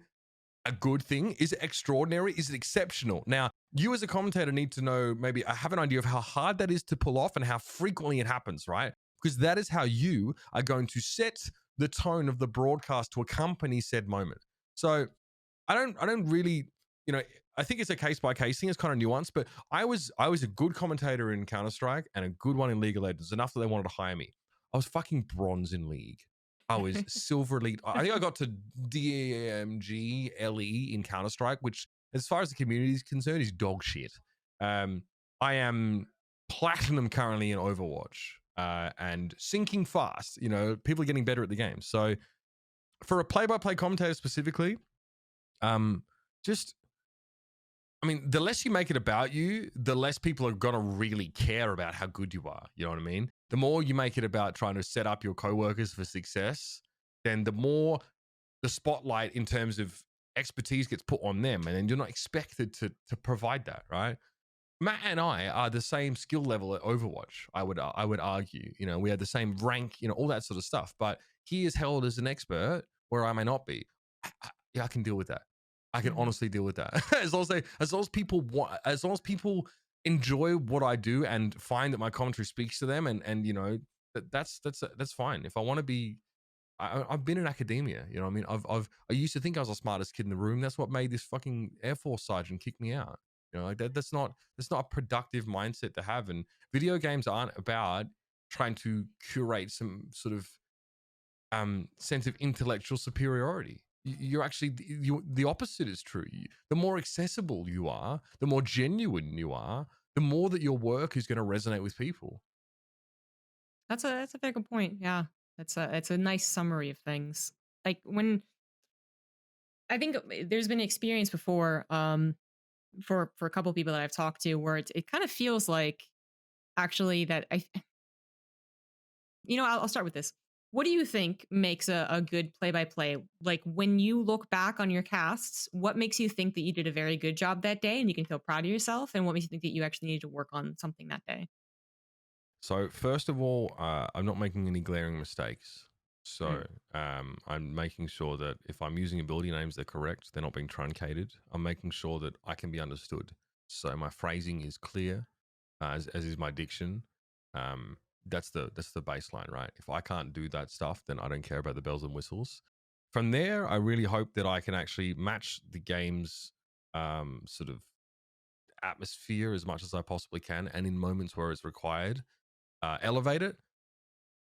Speaker 2: a good thing? Is it extraordinary? Is it exceptional? Now, you as a commentator need to know, maybe I have an idea of how hard that is to pull off and how frequently it happens, right? Because that is how you are going to set the tone of the broadcast to accompany said moment. So I don't really, I think it's a case by case thing. It's kind of nuanced, but I was a good commentator in Counter-Strike and a good one in League of Legends, enough that they wanted to hire me. I was fucking bronze in League. I was silver elite. I think I got to DMG LE in Counter-Strike, which, as far as the community is concerned, is dog shit. I am platinum currently in Overwatch, and sinking fast. People are getting better at the game. So for a play-by-play commentator specifically, the less you make it about you, the less people are going to really care about how good you are. You know what I mean? The more you make it about trying to set up your coworkers for success, then the more the spotlight in terms of expertise gets put on them, and then you're not expected to provide that, right? Matt and I are the same skill level at Overwatch. I would argue, we have the same rank, all that sort of stuff. But he is held as an expert where I may not be. I can deal with that. I can honestly deal with that. as long as people enjoy what I do and find that my commentary speaks to them, and that's fine. If I want to be, I've been in academia. I used to think I was the smartest kid in the room. That's what made this fucking Air Force sergeant kick me out. That's not a productive mindset to have. And video games aren't about trying to curate some sort of sense of intellectual superiority. You're actually, the opposite is true. The more accessible you are, the more genuine you are, the more that your work is going to resonate with people.
Speaker 1: That's a very good point. Yeah, it's a nice summary of things. Like, when I think there's been an experience before, for a couple of people that I've talked to, where it kind of feels like, actually, that I'll start with this. What do you think makes a good play-by-play? Like, when you look back on your casts, what makes you think that you did a very good job that day and you can feel proud of yourself? And what makes you think that you actually need to work on something that day?
Speaker 2: So first of all, I'm not making any glaring mistakes. So I'm making sure that if I'm using ability names, they're correct. They're not being truncated. I'm making sure that I can be understood. So my phrasing is clear, as is my diction. That's the baseline, right? If I can't do that stuff, then I don't care about the bells and whistles. From there, I really hope that I can actually match the game's sort of atmosphere as much as I possibly can, and in moments where it's required, elevate it.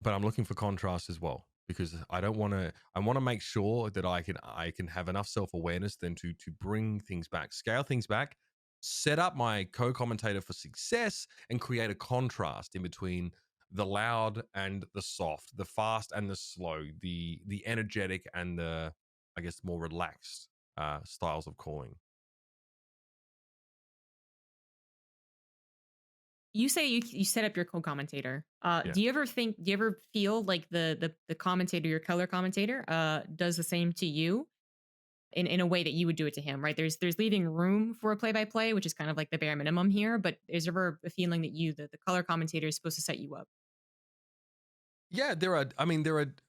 Speaker 2: But I'm looking for contrast as well, because I want to make sure that I can have enough self-awareness then to bring things back, scale things back, set up my co-commentator for success, and create a contrast in between the loud and the soft, the fast and the slow, the energetic and the, I guess, more relaxed styles of calling.
Speaker 1: You say you set up your co-commentator.
Speaker 2: Yeah.
Speaker 1: Do you ever feel like the commentator, your color commentator, does the same to you in a way that you would do it to him, right? There's leaving room for a play-by-play, which is kind of like the bare minimum here, but is there ever a feeling that the color commentator is supposed to set you up?
Speaker 2: Yeah, there are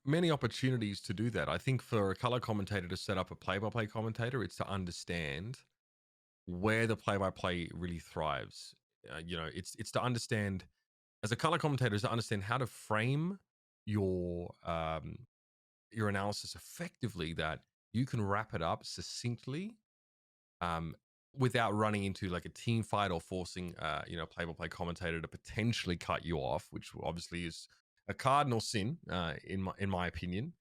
Speaker 2: many opportunities to do that. I think for a color commentator to set up a play-by-play commentator, it's to understand where the play-by-play really thrives. It's to understand, as a color commentator, is to understand how to frame your analysis effectively, that you can wrap it up succinctly, without running into like a team fight or forcing play-by-play commentator to potentially cut you off, which obviously is a cardinal sin, in my opinion.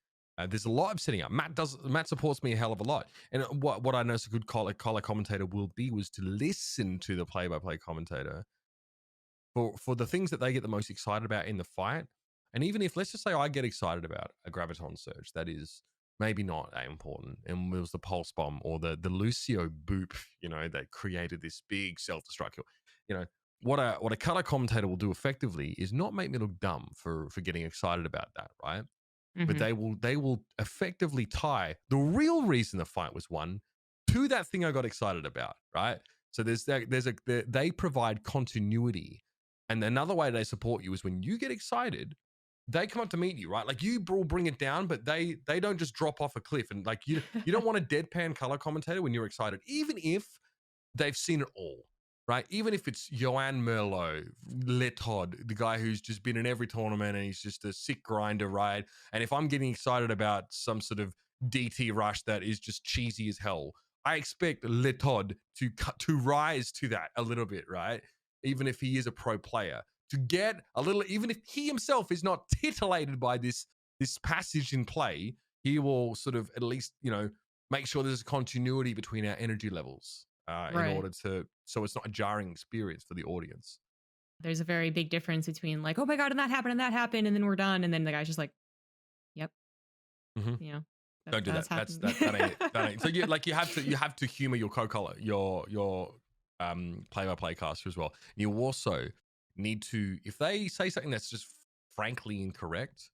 Speaker 2: There's a lot of setting up. Matt supports me a hell of a lot, and what I know is a good color commentator was to listen to the play-by-play commentator for the things that they get the most excited about in the fight. And even if, let's just say, I get excited about a graviton surge, that is maybe not that important. And it was the pulse bomb or the Lucio boop, that created this big self-destruct. What a color commentator will do effectively is not make me look dumb for getting excited about that, right? But
Speaker 1: Hmm.
Speaker 2: they will effectively tie the real reason the fight was won to that thing I got excited about, right? So they provide continuity, and another way they support you is when you get excited, they come up to meet you, right? Like you will bring it down, but they don't just drop off a cliff. And like you don't want a deadpan color commentator when you're excited, even if they've seen it all, right? Even if it's Joanne Merlot, Letod, the guy who's just been in every tournament and he's just a sick grinder, right? And if I'm getting excited about some sort of DT rush that is just cheesy as hell, I expect Letod to rise to that a little bit, right? Even if he is a pro player, to get a little, even if he himself is not titillated by this passage in play, he will sort of at least make sure there's a continuity between our energy levels in
Speaker 1: Right.
Speaker 2: order so it's not a jarring experience for the audience.
Speaker 1: There's a very big difference between like, oh my god, and that happened, and that happened, and then we're done, and then the guy's just like, yep,
Speaker 2: Hmm.
Speaker 1: you know,
Speaker 2: Don't do
Speaker 1: that's
Speaker 2: that. That's
Speaker 1: happened.
Speaker 2: that ain't it. That ain't. So you have to humor your co-color, your play-by-play caster as well. You also need to, if they say something that's just frankly incorrect,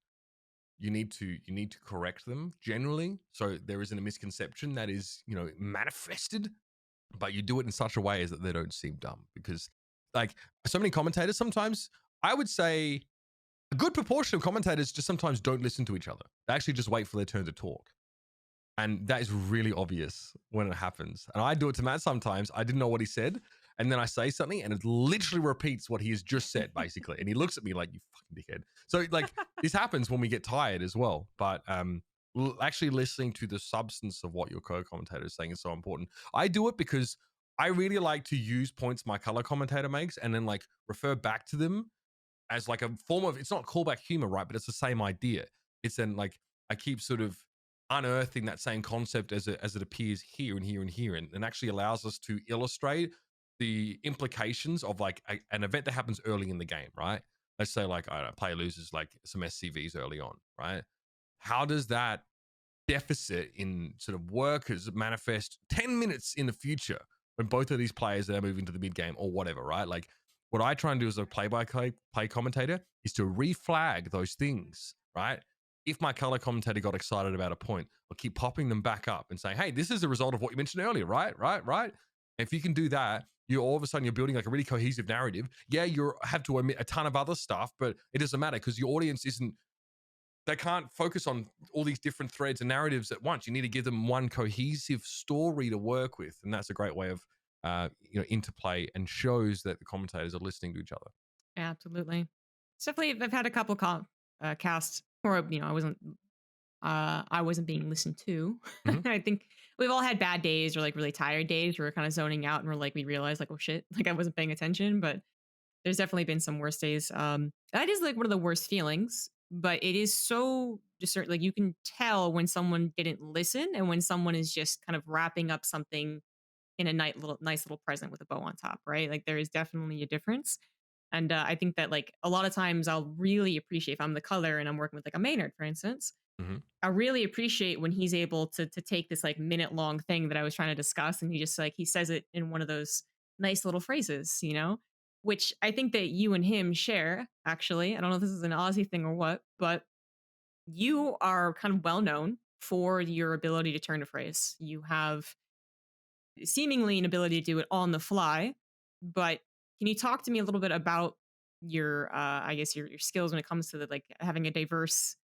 Speaker 2: you need to correct them generally, so there isn't a misconception that is manifested, but you do it in such a way as that they don't seem dumb. Because like so many commentators, sometimes I would say a good proportion of commentators just sometimes don't listen to each other. They actually just wait for their turn to talk. And that is really obvious when it happens. And I do it to Matt sometimes. I didn't know what he said. And then I say something and it literally repeats what he has just said, basically. And he looks at me like, you fucking dickhead. So, like, this happens when we get tired as well. But actually listening to the substance of what your co-commentator is saying is so important. I do it because I really like to use points my color commentator makes and then, like, refer back to them as, like, a form of, it's not callback humor, right? But it's the same idea. It's then, like, I keep sort of unearthing that same concept as it appears here and here and here, and actually allows us to illustrate the implications of like an event that happens early in the game, right? Let's say like, I don't know, player loses like some SCVs early on, right? How does that deficit in sort of workers manifest 10 minutes in the future when both of these players are moving to the mid game or whatever, right? Like what I try and do as a play commentator is to reflag those things, right? If my color commentator got excited about a point, I'll keep popping them back up and saying, hey, this is a result of what you mentioned earlier, right? If you can do that, you all of a sudden you're building like a really cohesive narrative. Yeah, you have to omit a ton of other stuff, but it doesn't matter because your audience isn't, they can't focus on all these different threads and narratives at once. You need to give them one cohesive story to work with. And that's a great way of interplay, and shows that the commentators are listening to each other.
Speaker 1: Absolutely. It's definitely, I've had a couple casts where I wasn't being listened to.
Speaker 2: Mm-hmm.
Speaker 1: I think we've all had bad days or like really tired days where we're kind of zoning out and we realize like, oh shit, like I wasn't paying attention. But there's definitely been some worse days. That is like one of the worst feelings, but it is so discern, like you can tell when someone didn't listen and when someone is just kind of wrapping up something in a nice little present with a bow on top, right? Like there is definitely a difference. And I think that like a lot of times I'll really appreciate if I'm the color and I'm working with like a Maynard, for instance.
Speaker 2: Mm-hmm.
Speaker 1: I really appreciate when he's able to take this like minute long thing that I was trying to discuss and he just like he says it in one of those nice little phrases, which I think that you and him share. Actually, I don't know if this is an Aussie thing or what, but you are kind of well known for your ability to turn a phrase. You have seemingly an ability to do it on the fly, but can you talk to me a little bit about your I guess your skills when it comes to the like having a diverse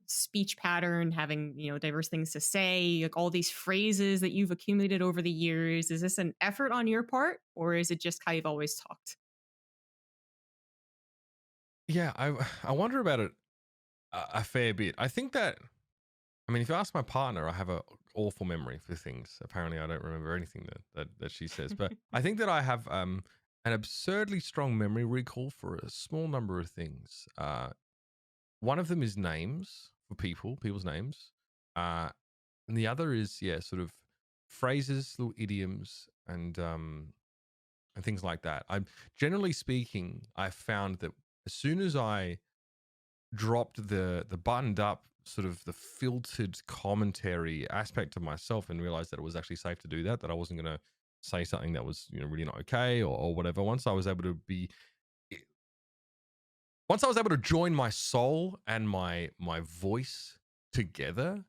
Speaker 1: speech pattern, having diverse things to say, like all these phrases that you've accumulated over the years? Is this an effort on your part or is it just how you've always talked?
Speaker 2: Yeah, I wonder about it a fair bit. I think that, I mean, if you ask my partner, I have a awful memory for things. Apparently, I don't remember anything that she says. But I think that I have an absurdly strong memory recall for a small number of things. One of them is names for people's names, and the other is sort of phrases, little idioms, and things like that. I'm generally speaking, I found that as soon as I dropped the buttoned up sort of the filtered commentary aspect of myself and realized that it was actually safe to do that, that I wasn't going to say something that was, really not okay or whatever. Once I was able to join my soul and my voice together,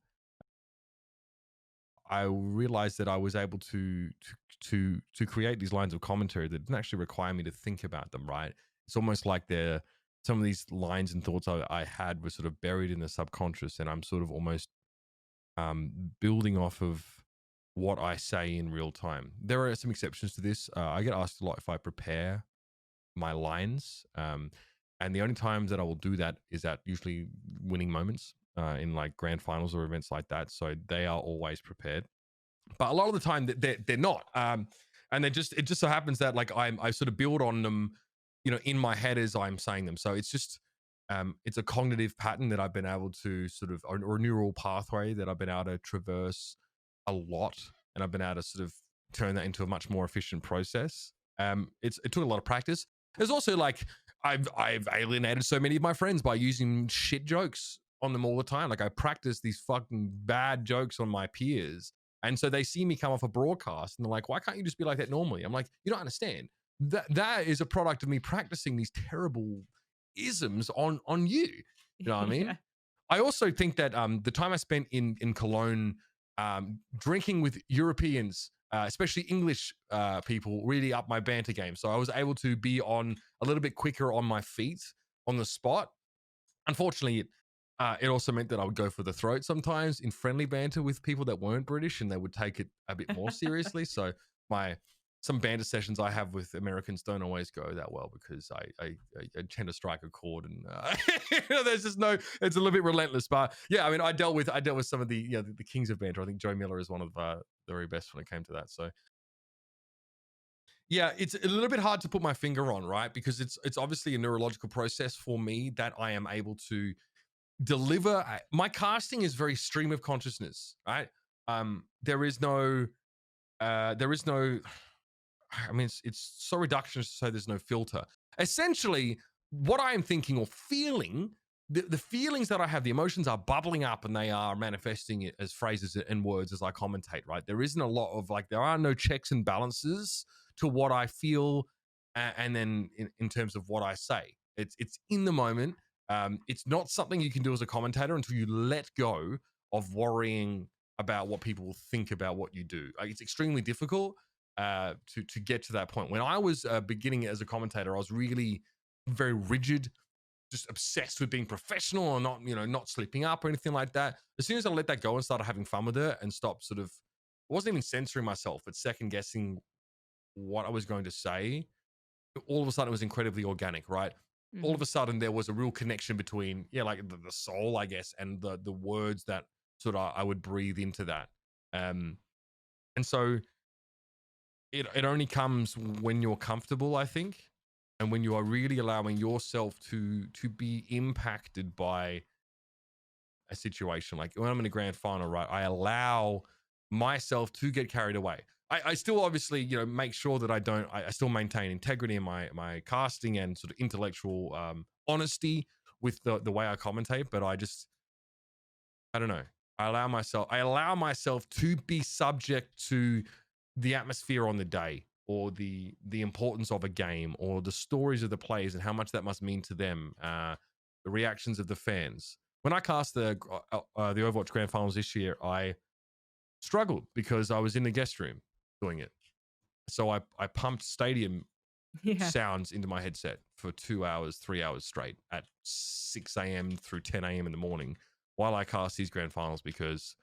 Speaker 2: I realized that I was able to create these lines of commentary that didn't actually require me to think about them, right? It's almost like some of these lines and thoughts I had were sort of buried in the subconscious, and I'm sort of almost building off of what I say in real time. There are some exceptions to this. I get asked a lot if I prepare my lines, and the only times that I will do that is at usually winning moments in like grand finals or events like that. So they are always prepared, but a lot of the time they're not. And it just so happens that like I sort of build on them, in my head as I'm saying them. So it's just it's a cognitive pattern that I've been able to sort of, or a neural pathway that I've been able to traverse a lot, and I've been able to sort of turn that into a much more efficient process. It took a lot of practice. There's also like I've alienated so many of my friends by using shit jokes on them all the time. Like I practice these fucking bad jokes on my peers, and so they see me come off a broadcast and they're like, "Why can't you just be like that normally?" I'm like, "You don't understand. That is a product of me practicing these terrible isms on you." You know what I mean?
Speaker 1: Yeah.
Speaker 2: I also think that the time I spent in Cologne drinking with Europeans, especially English people, really upped my banter game. So I was able to be on a little bit quicker on my feet on the spot. Unfortunately, it also meant that I would go for the throat sometimes in friendly banter with people that weren't British, and they would take it a bit more seriously. So some banter sessions I have with Americans don't always go that well because I tend to strike a chord, and there's just it's a little bit relentless. But yeah, I mean, I dealt with some of the the kings of banter. I think Joe Miller is one of the very best when it came to that. So yeah, it's a little bit hard to put my finger on, right? Because it's obviously a neurological process for me that I am able to deliver. My casting is very stream of consciousness, right? There is no I mean, it's so reductionist to say there's no filter. Essentially, what I am thinking or feeling, the feelings that I have, the emotions are bubbling up and they are manifesting it as phrases and words as I commentate, right? There isn't a lot of like, there are no checks and balances to what I feel and then in terms of what I say. It's in the moment. It's not something you can do as a commentator until you let go of worrying about what people will think about what you do. Like, it's extremely difficult to get to that point. When I was beginning as a commentator, I was really very rigid, just obsessed with being professional and not slipping up or anything like that. As soon as I let that go and started having fun with it and stopped I wasn't even censoring myself, but second guessing what I was going to say, all of a sudden it was incredibly organic, right?
Speaker 1: Mm-hmm.
Speaker 2: All of a sudden there was a real connection between, like the soul, I guess, and the words that sort of I would breathe into that. And so it only comes when you're comfortable, I think, and when you are really allowing yourself to be impacted by a situation. Like when I'm in a grand final, right, I allow myself to get carried away. I still obviously make sure that I still maintain integrity in my casting and sort of intellectual honesty with the way I commentate, but I don't know, I allow myself to be subject to the atmosphere on the day, or the importance of a game, or the stories of the players and how much that must mean to them, the reactions of the fans. When I cast the Overwatch Grand Finals this year, I struggled because I was in the guest room doing it. So I pumped stadium sounds into my headset for 2 hours, 3 hours straight at 6 a.m. through 10 a.m. in the morning while I cast these grand finals, because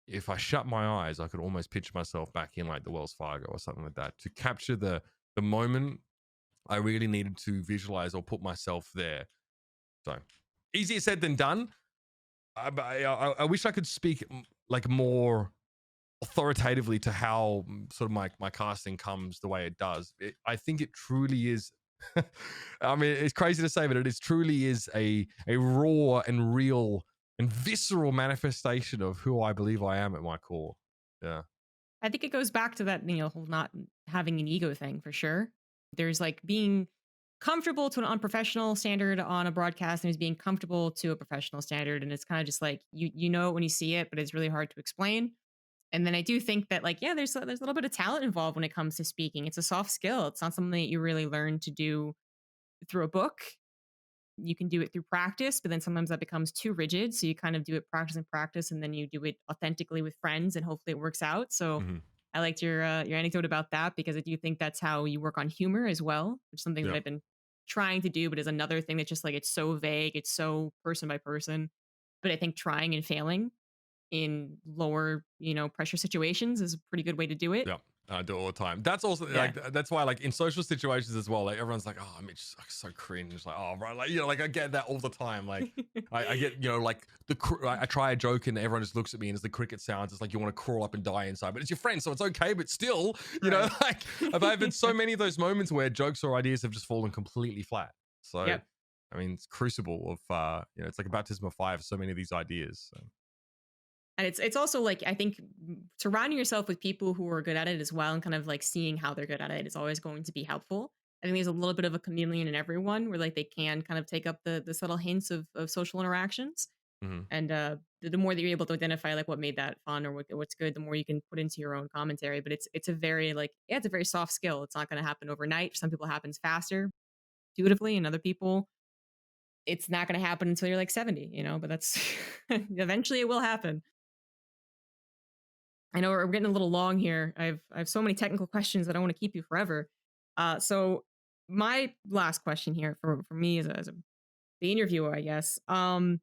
Speaker 2: if I shut my eyes, I could almost picture myself back in like the Wells Fargo or something like that. To capture the moment, I really needed to visualize or put myself there. So easier said than done. I wish I could speak like more authoritatively to how sort of my casting comes the way it does. I think it truly is. I mean, it's crazy to say, but it truly is a raw and real and visceral manifestation of who I believe I am at my core. Yeah.
Speaker 1: I think it goes back to that, whole not having an ego thing for sure. There's like being comfortable to an unprofessional standard on a broadcast, and he's being comfortable to a professional standard, and it's kind of just like you know it when you see it, but it's really hard to explain. And then I do think that, like, yeah, there's a little bit of talent involved when it comes to speaking. It's a soft skill. It's not something that you really learn to do through a book. You can do it through practice, but then sometimes that becomes too rigid. So you kind of do it practice and practice, and then you do it authentically with friends, and hopefully it works out. So
Speaker 2: Mhm.
Speaker 1: I liked your anecdote about that, because I do think that's how you work on humor as well, which is something that
Speaker 2: Yeah.
Speaker 1: I've been trying to do, but is another thing that's just like it's so vague, it's so person by person. But I think trying and failing in lower, pressure situations is a pretty good way to do it.
Speaker 2: Yeah, I do it all the time. That's also
Speaker 1: Yeah.
Speaker 2: like that's why like in social situations as well, like everyone's like, oh, Mitch, so cringe. Like, oh, right, like like I get that all the time. Like I get like I try a joke and everyone just looks at me and it's the cricket sounds. It's like you want to crawl up and die inside, but it's your friend, so it's okay. But still,
Speaker 1: Right.
Speaker 2: like I've had so many of those moments where jokes or ideas have just fallen completely flat. So
Speaker 1: Yep.
Speaker 2: I mean, it's crucible of it's like a baptism of fire for so many of these ideas. So.
Speaker 1: And it's also like, I think surrounding yourself with people who are good at it as well, and kind of like seeing how they're good at it, is always going to be helpful. I think there's a little bit of a chameleon in everyone, where like they can kind of take up the subtle hints of social interactions.
Speaker 2: Mhm.
Speaker 1: And the more that you're able to identify like what made that fun, or what's good, the more you can put into your own commentary. But it's a very, like, yeah, it's a very soft skill. It's not going to happen overnight. For some people it happens faster, intuitively, and other people it's not going to happen until you're like 70, but that's eventually it will happen. I know we're getting a little long here. I have so many technical questions that I don't want to keep you forever. So my last question here for me the interviewer, I guess. Gosh,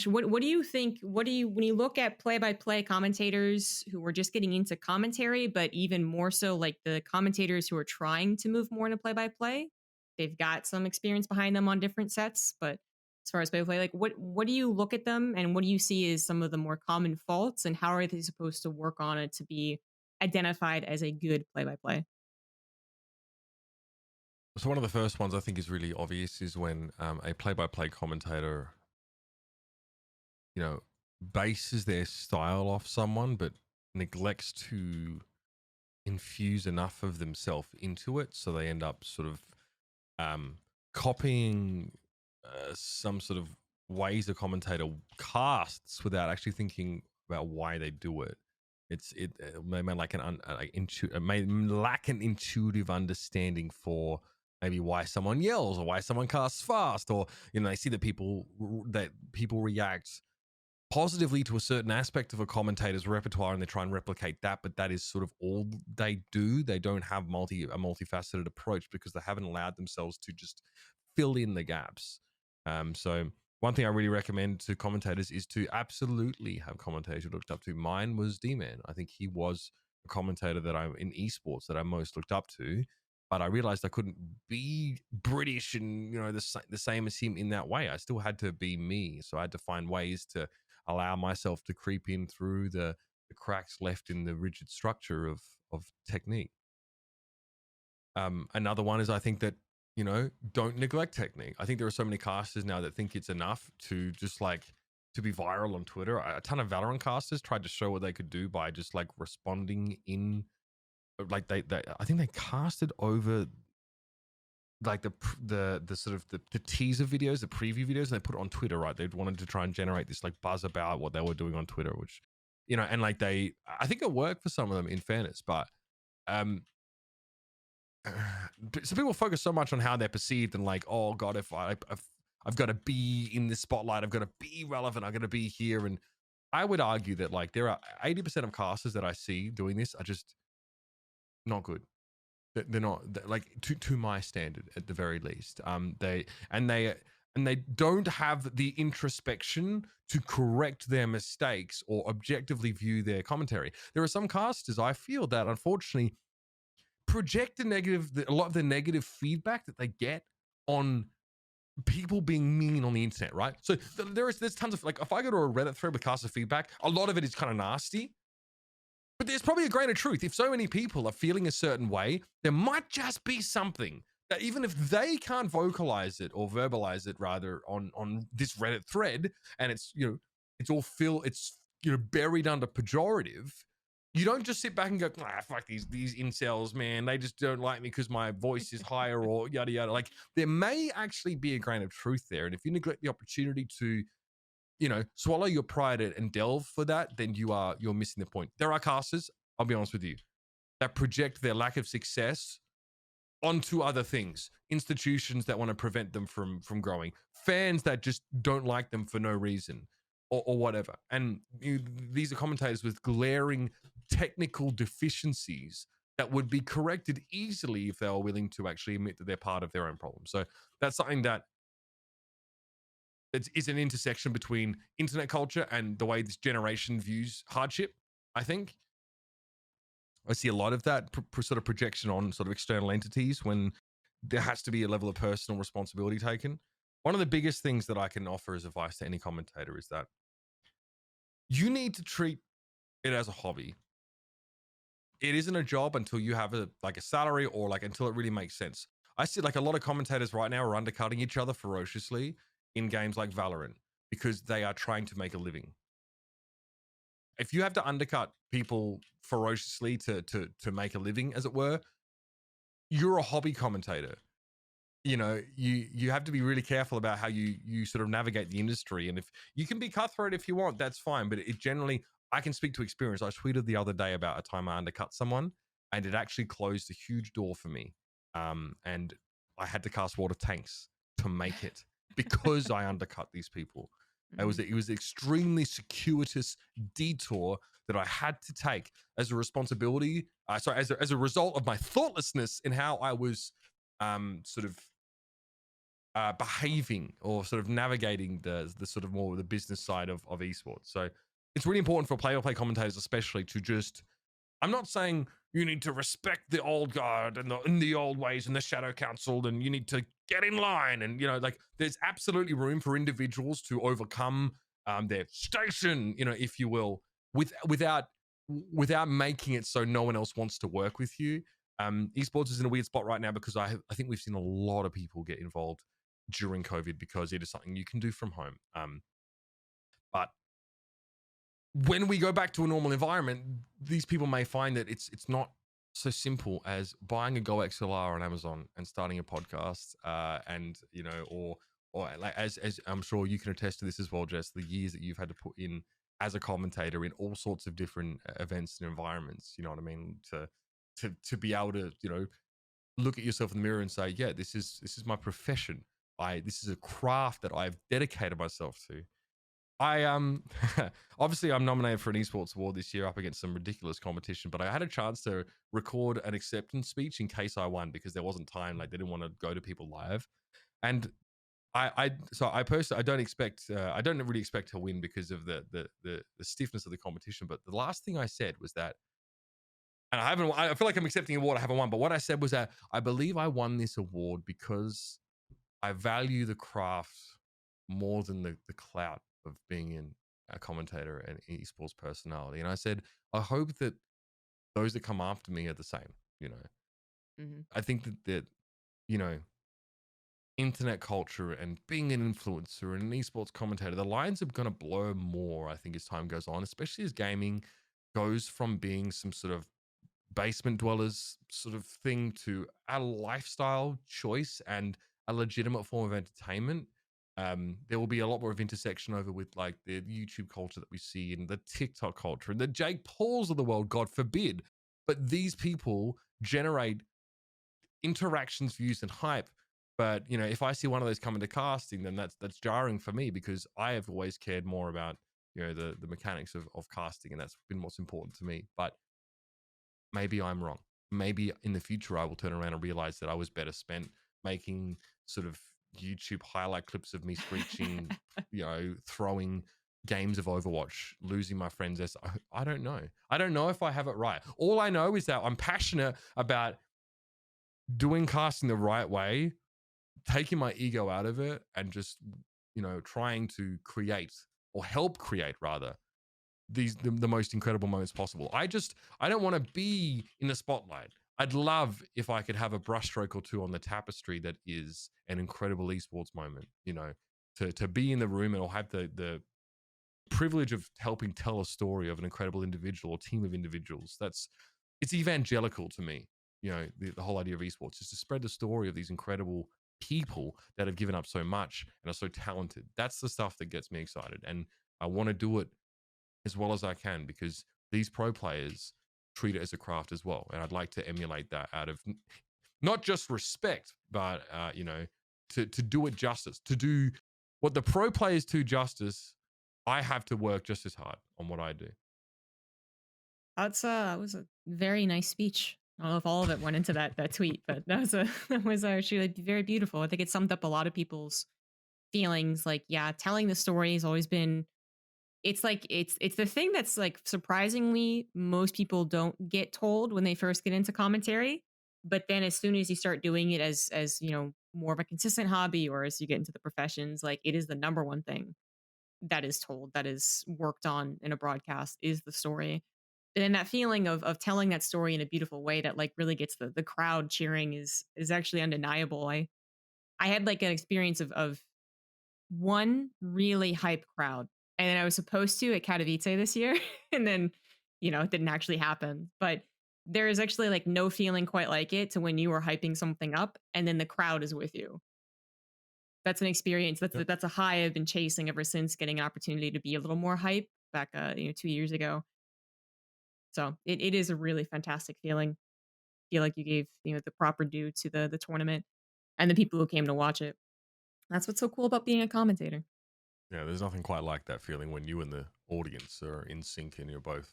Speaker 1: what do you think? What do you, when you look at play by play commentators who are just getting into commentary, but even more so like the commentators who are trying to move more into play by play? They've got some experience behind them on different sets, but as far as play by play, like what do you look at them, and what do you see as some of the more common faults, and how are they supposed to work on it to be identified as a good play by play?
Speaker 2: So one of the first ones I think is really obvious is when a play-by-play commentator, bases their style off someone, but neglects to infuse enough of themselves into it, so they end up sort of um, copying some sort of ways a commentator casts without actually thinking about why they do it. It may like it may lack an intuitive understanding for maybe why someone yells or why someone casts fast, or they see that people react positively to a certain aspect of a commentator's repertoire and they try and replicate that, but that is sort of all they do. They don't have a multifaceted approach because they haven't allowed themselves to just fill in the gaps. So one thing I really recommend to commentators is to absolutely have commentators you looked up to. Mine was D-Man. I think he was a commentator that I'm in esports that I most looked up to, but I realized I couldn't be British and the same as him in that way. I still had to be me, so I had to find ways to allow myself to creep in through the cracks left in the rigid structure of technique. Another one is I think that don't neglect technique. I think there are so many casters now that think it's enough to just like to be viral on Twitter. A ton of Valorant casters tried to show what they could do by just like responding in like they I think they casted over like the sort of the teaser videos, the preview videos, and they put it on Twitter, right? They wanted to try and generate this like buzz about what they were doing on Twitter, which and like I think it worked for some of them in fairness, but so people focus so much on how they're perceived and like, oh god, if I've got to be in the spotlight, I've got to be relevant, I've got to be here. And I would argue that like there are 80% of casters that I see doing this are just not good. They're not like to my standard at the very least. They don't have the introspection to correct their mistakes or objectively view their commentary. There are some casters I feel that unfortunately project a lot of the negative feedback that they get on people being mean on the internet, right? So there's tons of like, if I go to a Reddit thread with caster feedback, a lot of it is kind of nasty. But there's probably a grain of truth. If so many people are feeling a certain way, there might just be something that even if they can't vocalize it or verbalize it rather on this Reddit thread, and it's it's buried under pejorative, you don't just sit back and go, fuck these incels, man. They just don't like me because my voice is higher or yada yada. Like, there may actually be a grain of truth there. And if you neglect the opportunity to, swallow your pride and delve for that, then you're missing the point. There are casters, I'll be honest with you, that project their lack of success onto other things, institutions that want to prevent them from growing, fans that just don't like them for no reason, or whatever. And these are commentators with glaring technical deficiencies that would be corrected easily if they were willing to actually admit that they're part of their own problem. So that's something that is an intersection between internet culture and the way this generation views hardship. I think I see a lot of that sort of projection on sort of external entities when there has to be a level of personal responsibility taken. One of the biggest things that I can offer as advice to any commentator is that you need to treat it as a hobby. It isn't a job until you have a salary, or until it really makes sense. I see a lot of commentators right now are undercutting each other ferociously in games like Valorant because they are trying to make a living. If you have to undercut people ferociously to make a living, as it were, you're a hobby commentator. You have to be really careful about how you sort of navigate the industry. And if you can be cutthroat if you want, that's fine. But it generally, I can speak to experience. I tweeted the other day about a time I undercut someone, and it actually closed a huge door for me. And I had to cast water tanks to make it because I undercut these people. It was an extremely circuitous detour that I had to take as a responsibility. As a result of my thoughtlessness in how I was behaving or sort of navigating the sort of more the business side of esports. So it's really important for play-by-play commentators, especially, to just. I'm not saying you need to respect the old guard and the old ways and the shadow council, and you need to get in line, and there's absolutely room for individuals to overcome their station, if you will, without making it so no one else wants to work with you. Esports is in a weird spot right now because I think we've seen a lot of people get involved during COVID because it is something you can do from home. But when we go back to a normal environment, these people may find that it's not so simple as buying a Go XLR on Amazon and starting a podcast, or as I'm sure you can attest to this as well, Jess, the years that you've had to put in as a commentator in all sorts of different events and environments. You know what I mean? To be able to look at yourself in the mirror and say, yeah, this is my profession. This is a craft that I've dedicated myself to. Obviously I'm nominated for an esports award this year up against some ridiculous competition, but I had a chance to record an acceptance speech in case I won because there wasn't time. They didn't want to go to people live. And I personally, I don't really expect to win because of the stiffness of the competition. But the last thing I said was that, and I feel like I'm accepting an award I haven't won, but what I said was that I believe I won this award because I value the craft more than the clout of being a commentator and esports personality. And I said, I hope that those that come after me are the same. I think that internet culture and being an influencer and an esports commentator, the lines are going to blur more, I think, as time goes on, especially as gaming goes from being some sort of basement dwellers sort of thing to a lifestyle choice and a legitimate form of entertainment. There will be a lot more of intersection over with the YouTube culture that we see and the TikTok culture and the Jake Pauls of the world, God forbid. But these people generate interactions, views, and hype. But if I see one of those come into casting, then that's jarring for me because I have always cared more about the mechanics of casting, and that's been what's important to me. But maybe I'm wrong. Maybe in the future I will turn around and realize that I was better spent making sort of YouTube highlight clips of me screeching, throwing games of Overwatch, losing my friends. I don't know. I don't know if I have it right. All I know is that I'm passionate about doing casting the right way, taking my ego out of it, and just, trying to create, or help create rather, the most incredible moments possible. I don't want to be in the spotlight. I'd love if I could have a brushstroke or two on the tapestry that is an incredible esports moment, to be in the room and I'll have the privilege of helping tell a story of an incredible individual or team of individuals. It's evangelical to me. You know, the whole idea of esports is to spread the story of these incredible people that have given up so much and are so talented. That's the stuff that gets me excited. And I want to do it as well as I can, because these pro players treat it as a craft as well. And I'd like to emulate that out of not just respect, but, you know, to do it justice, to do what the pro players do justice. I have to work just as hard on what I do.
Speaker 1: That was a very nice speech. I don't know if all of it went into that tweet, but that was actually very beautiful. I think it summed up a lot of people's feelings. Like, yeah, telling the story has always been. It's like it's the thing that's like surprisingly most people don't get told when they first get into commentary. But then as soon as you start doing it as you know, more of a consistent hobby, or as you get into the professions, like it is the number one thing that is told, that is worked on in a broadcast, is the story. And then that feeling of telling that story in a beautiful way that like really gets the crowd cheering is actually undeniable. I had like an experience of one really hype crowd, and then I was supposed to at Katowice this year, and then you know it didn't actually happen. But there is actually like no feeling quite like it to when you are hyping something up and then the crowd is with you. That's an experience. That's a high I've been chasing ever since getting an opportunity to be a little more hype back, 2 years ago. So it is a really fantastic feeling. Feel like you gave the proper due to the tournament and the people who came to watch it. That's what's so cool about being a commentator.
Speaker 2: Yeah, there's nothing quite like that feeling when you and the audience are in sync and you're both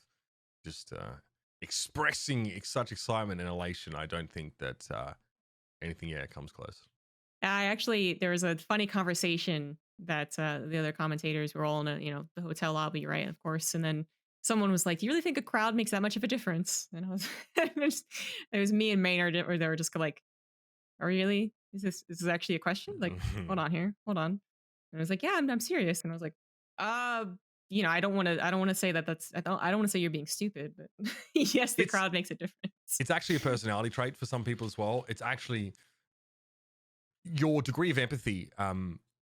Speaker 2: just expressing such excitement and elation. I don't think that anything comes close.
Speaker 1: There was a funny conversation that the other commentators were all in the hotel lobby, right? Of course. And then someone was like, "Do you really think a crowd makes that much of a difference?" And I was, it was me and Maynard, or they were just like, "Oh, really? Is this actually a question? Like, hold on here, hold on." And I was like, "Yeah, I'm serious." And I was like, I don't want to say I don't want to say you're being stupid, but yes, the crowd makes a difference.
Speaker 2: It's actually a personality trait for some people as well. It's actually your degree of empathy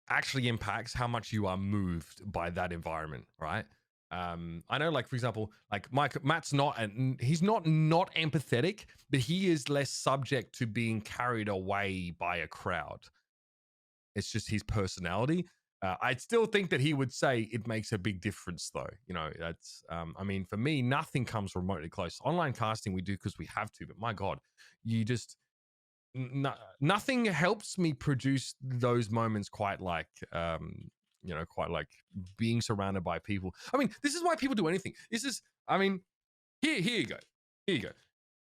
Speaker 2: actually impacts how much you are moved by that environment, right? I know, like, for example, like Matt's he's not empathetic, but he is less subject to being carried away by a crowd. It's just his personality. I still think that he would say it makes a big difference, though. You know, that's, I mean, for me, nothing comes remotely close. Online casting we do because we have to, but my God, you just, nothing helps me produce those moments quite like, quite like being surrounded by people. I mean, this is why people do anything. Here you go. Here you go.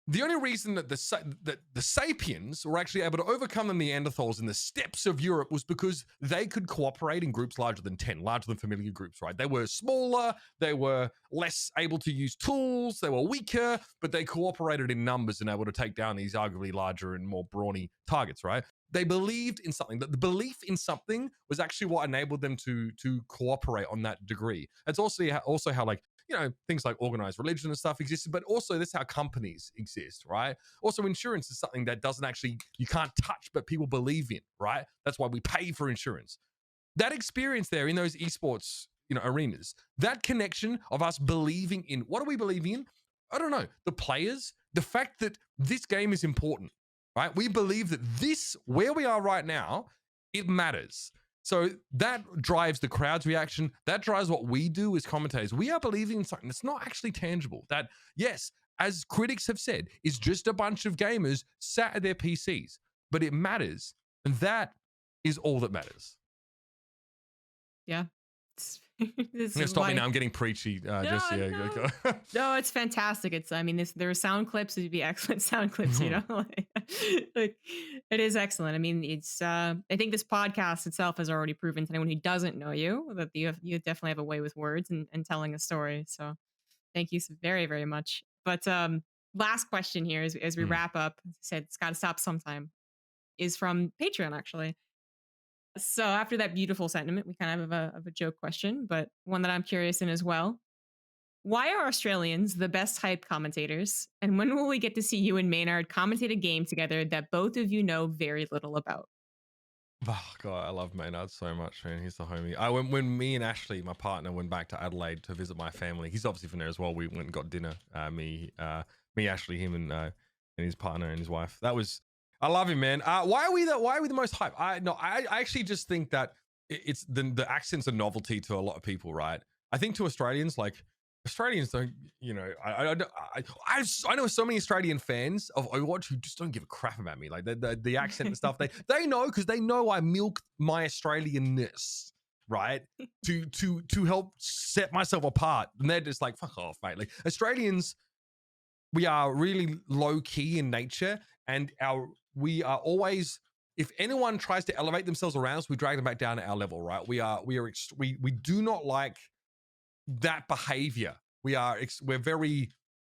Speaker 2: The only reason that the Sapiens were actually able to overcome the Neanderthals in the steppes of Europe was because they could cooperate in groups larger than 10, larger than familiar groups, right? They were smaller, they were less able to use tools, they were weaker, but they cooperated in numbers and able to take down these arguably larger and more brawny targets, right? They believed in something. The belief in something was actually what enabled them to cooperate on that degree. It's also how like, things like organized religion and stuff existed, but also that's how companies exist, right? Also, insurance is something that you can't touch, but people believe in, right? That's why we pay for insurance. That experience there in those esports, arenas, that connection of us believing in, what are we believing in? I don't know. The players, the fact that this game is important, right? We believe that where we are right now, it matters. So that drives the crowd's reaction. That drives what we do as commentators. We are believing in something that's not actually tangible. That, yes, as critics have said, is just a bunch of gamers sat at their PCs. But it matters. And that is all that matters.
Speaker 1: Yeah.
Speaker 2: Stop me now. I'm getting preachy.
Speaker 1: No, it's fantastic. There are sound clips. It'd be excellent sound clips. Like, it is excellent. I mean, it's. I think this podcast itself has already proven to anyone who doesn't know you that you definitely have a way with words and telling a story. So, thank you so very, very much. But last question here, as we wrap up. As I said, it's got to stop sometime. Is from Patreon, actually. So after that beautiful sentiment, we kind of have a joke question, but one that I'm curious in as well. Why are Australians the best hype commentators? And when will we get to see you and Maynard commentate a game together that both of you know very little about?
Speaker 2: Oh god, I love Maynard so much, man. He's the homie. I when me and Ashley, my partner, went back to Adelaide to visit my family. He's obviously from there as well. We went and got dinner. Me, Ashley, him, and his partner and his wife. That was. I love him, man. Why are we the most hype? I actually just think that it's the accent's a novelty to a lot of people, right? I think to Australians, like Australians don't, I know so many Australian fans of Overwatch who just don't give a crap about me, like the accent and stuff. They know, because they know I milk my Australianness, right, to help set myself apart, and they're just like, fuck off, mate. Like Australians, we are really low key in nature, and we are always. If anyone tries to elevate themselves around us, we drag them back down to our level, right? We do not like that behavior. We're very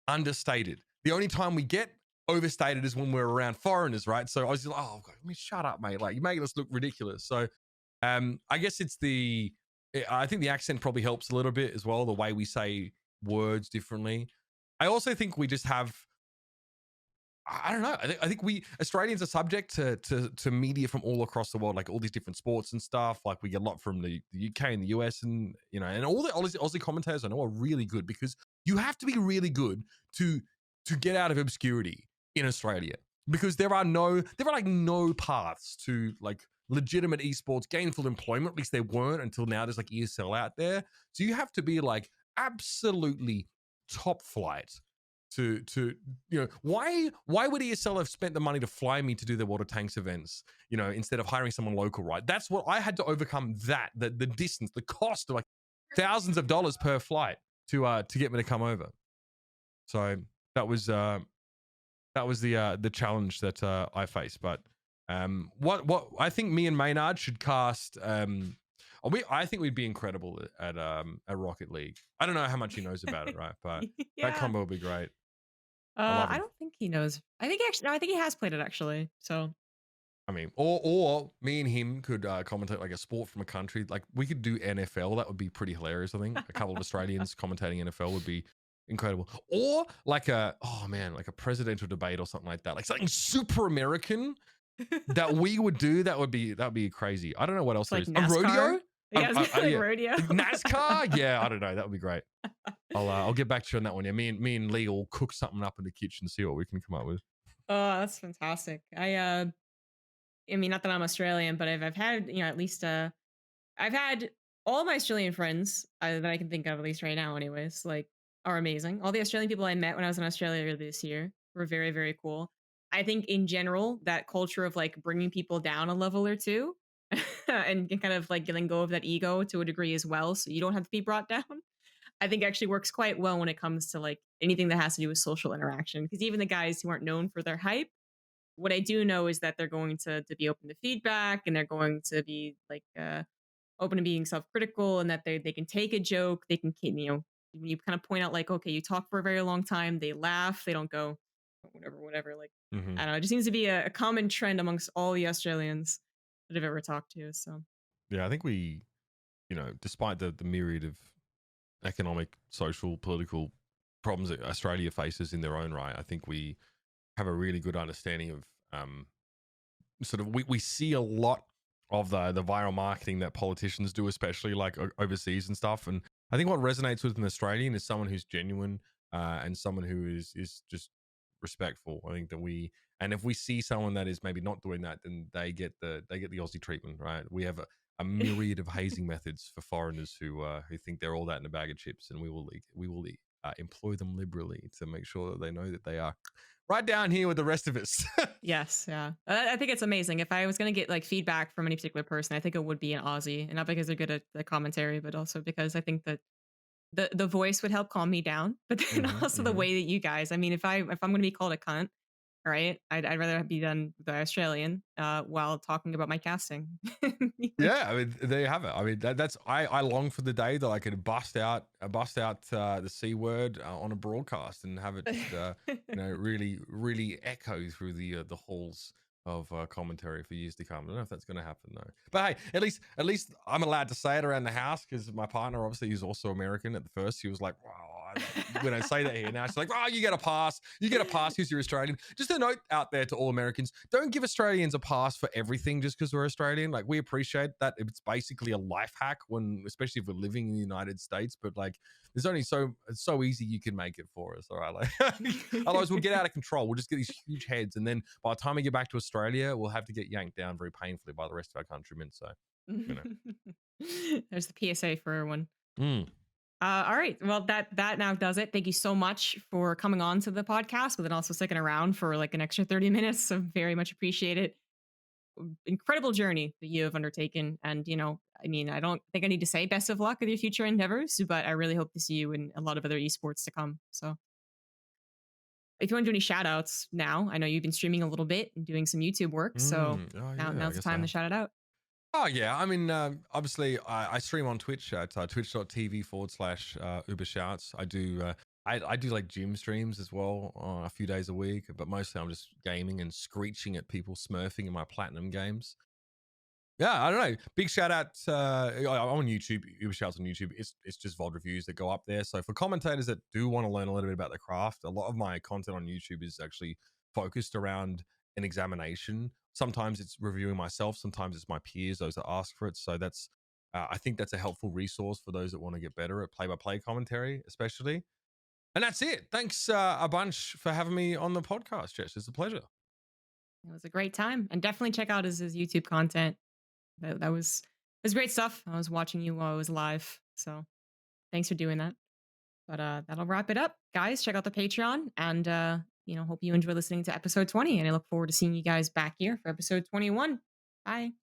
Speaker 2: understated. The only time we get overstated is when we're around foreigners, right? So I was just like, oh God, I mean, shut up, mate. Like, you're making us look ridiculous. So I guess I think the accent probably helps a little bit as well, the way we say words differently. I also think we just have, I don't know. I think we Australians are subject to media from all across the world, like all these different sports and stuff. Like we get a lot from the UK and the US, and and all the Aussie commentators I know are really good, because you have to be really good to get out of obscurity in Australia, because there are like no paths to like legitimate esports gainful employment. At least there weren't until now. There's like ESL out there, so you have to be like absolutely top flight to why would ESL have spent the money to fly me to do the water tanks events, instead of hiring someone local, right? That's what I had to overcome, the distance, the cost of like thousands of dollars per flight to get me to come over. So that was the challenge that I faced. But what I think me and Maynard should cast, I think we'd be incredible at Rocket League. I don't know how much he knows about it, right? But that combo would be great.
Speaker 1: I don't think he knows. I think I think he has played it actually. So
Speaker 2: I mean, or me and him could commentate like a sport from a country. Like we could do NFL. That would be pretty hilarious. I think a couple of Australians commentating NFL would be incredible. Or like like a presidential debate or something like that. Like something super American that we would do. That would be crazy. I don't know what else there is.
Speaker 1: NASCAR?
Speaker 2: A rodeo?
Speaker 1: Yeah, like rodeo.
Speaker 2: NASCAR? Yeah, I don't know. That would be great. I'll get back to you on that one. Yeah, me and Lee will cook something up in the kitchen, see what we can come up with.
Speaker 1: Oh, that's fantastic. I mean, not that I'm Australian, but I've had, at least I've had all my Australian friends that I can think of, at least right now, anyways, like, are amazing. All the Australian people I met when I was in Australia earlier this year were very, very cool. I think in general, that culture of like bringing people down a level or two and kind of like letting go of that ego to a degree as well, so you don't have to be brought down, I think actually works quite well when it comes to like anything that has to do with social interaction. Because even the guys who aren't known for their hype, what I do know is that they're going to be open to feedback, and they're going to be like open to being self-critical, and that they can take a joke. They can, you kind of point out like, okay, you talk for a very long time. They laugh. They don't go whatever. Like, I don't know. It just seems to be a common trend amongst all the Australians that I've ever talked to. So
Speaker 2: yeah, I think we, despite the myriad of economic, social, political problems that Australia faces in their own right, I think we have a really good understanding of sort of we see a lot of the viral marketing that politicians do, especially like overseas and stuff. And I think what resonates with an Australian is someone who's genuine and someone who is just respectful. I think that and if we see someone that is maybe not doing that, then they get the Aussie treatment, right? We have a myriad of hazing methods for foreigners who think they're all that in a bag of chips, and we will employ them liberally to make sure that they know that they are right down here with the rest of us.
Speaker 1: Yes, yeah. I think it's amazing. If I was going to get like feedback from any particular person, I think it would be an Aussie, and not because they're good at the commentary, but also because I think that the voice would help calm me down. But then also the way that you guys, I mean, if I'm going to be called a cunt, right, I'd rather be done with the Australian while talking about my casting.
Speaker 2: Yeah, I mean, there you have it. I mean, that's I long for the day that I could bust out the C word on a broadcast and have it just, really really echo through the halls of commentary for years to come. I don't know if that's going to happen though. But hey, at least I'm allowed to say it around the house, because my partner, obviously, who's also American, at the first he was like, "Wow, we don't say that here now. She's like, oh, you get a pass. You get a pass because you're Australian. Just a note out there to all Americans: don't give Australians a pass for everything just because we're Australian. Like, we appreciate that. It's basically a life hack especially if we're living in the United States. But like, there's only it's so easy you can make it for us. All right, like, otherwise we'll get out of control. We'll just get these huge heads, and then by the time we get back to Australia, we'll have to get yanked down very painfully by the rest of our countrymen. So, you know.
Speaker 1: There's the PSA for everyone.
Speaker 2: Mm.
Speaker 1: All right. Well, that now does it. Thank you so much for coming on to the podcast, but then also sticking around for like an extra 30 minutes. So very much appreciate it. Incredible journey that you have undertaken. And, I mean, I don't think I need to say best of luck with your future endeavors, but I really hope to see you in a lot of other esports to come. So if you want to do any shout outs now, I know you've been streaming a little bit and doing some YouTube work. So now's the time to shout it out.
Speaker 2: Oh, yeah. I mean, obviously, I stream on Twitch at twitch.tv/UberShouts. I do like gym streams as well a few days a week, but mostly I'm just gaming and screeching at people smurfing in my platinum games. Yeah, I don't know. Big shout out. I'm on YouTube, UberShouts on YouTube. It's just VOD reviews that go up there. So for commentators that do want to learn a little bit about the craft, a lot of my content on YouTube is actually focused around an examination. Sometimes it's reviewing myself. Sometimes it's my peers, those that ask for it. So that's, I think that's a helpful resource for those that want to get better at play-by-play commentary, especially. And that's it. Thanks a bunch for having me on the podcast, Jess. It's a pleasure.
Speaker 1: It was a great time. And definitely check out his YouTube content. That was great stuff. I was watching you while I was live. So thanks for doing that. But that'll wrap it up. Guys, check out the Patreon. And, hope you enjoy listening to episode 20. And I look forward to seeing you guys back here for episode 21. Bye.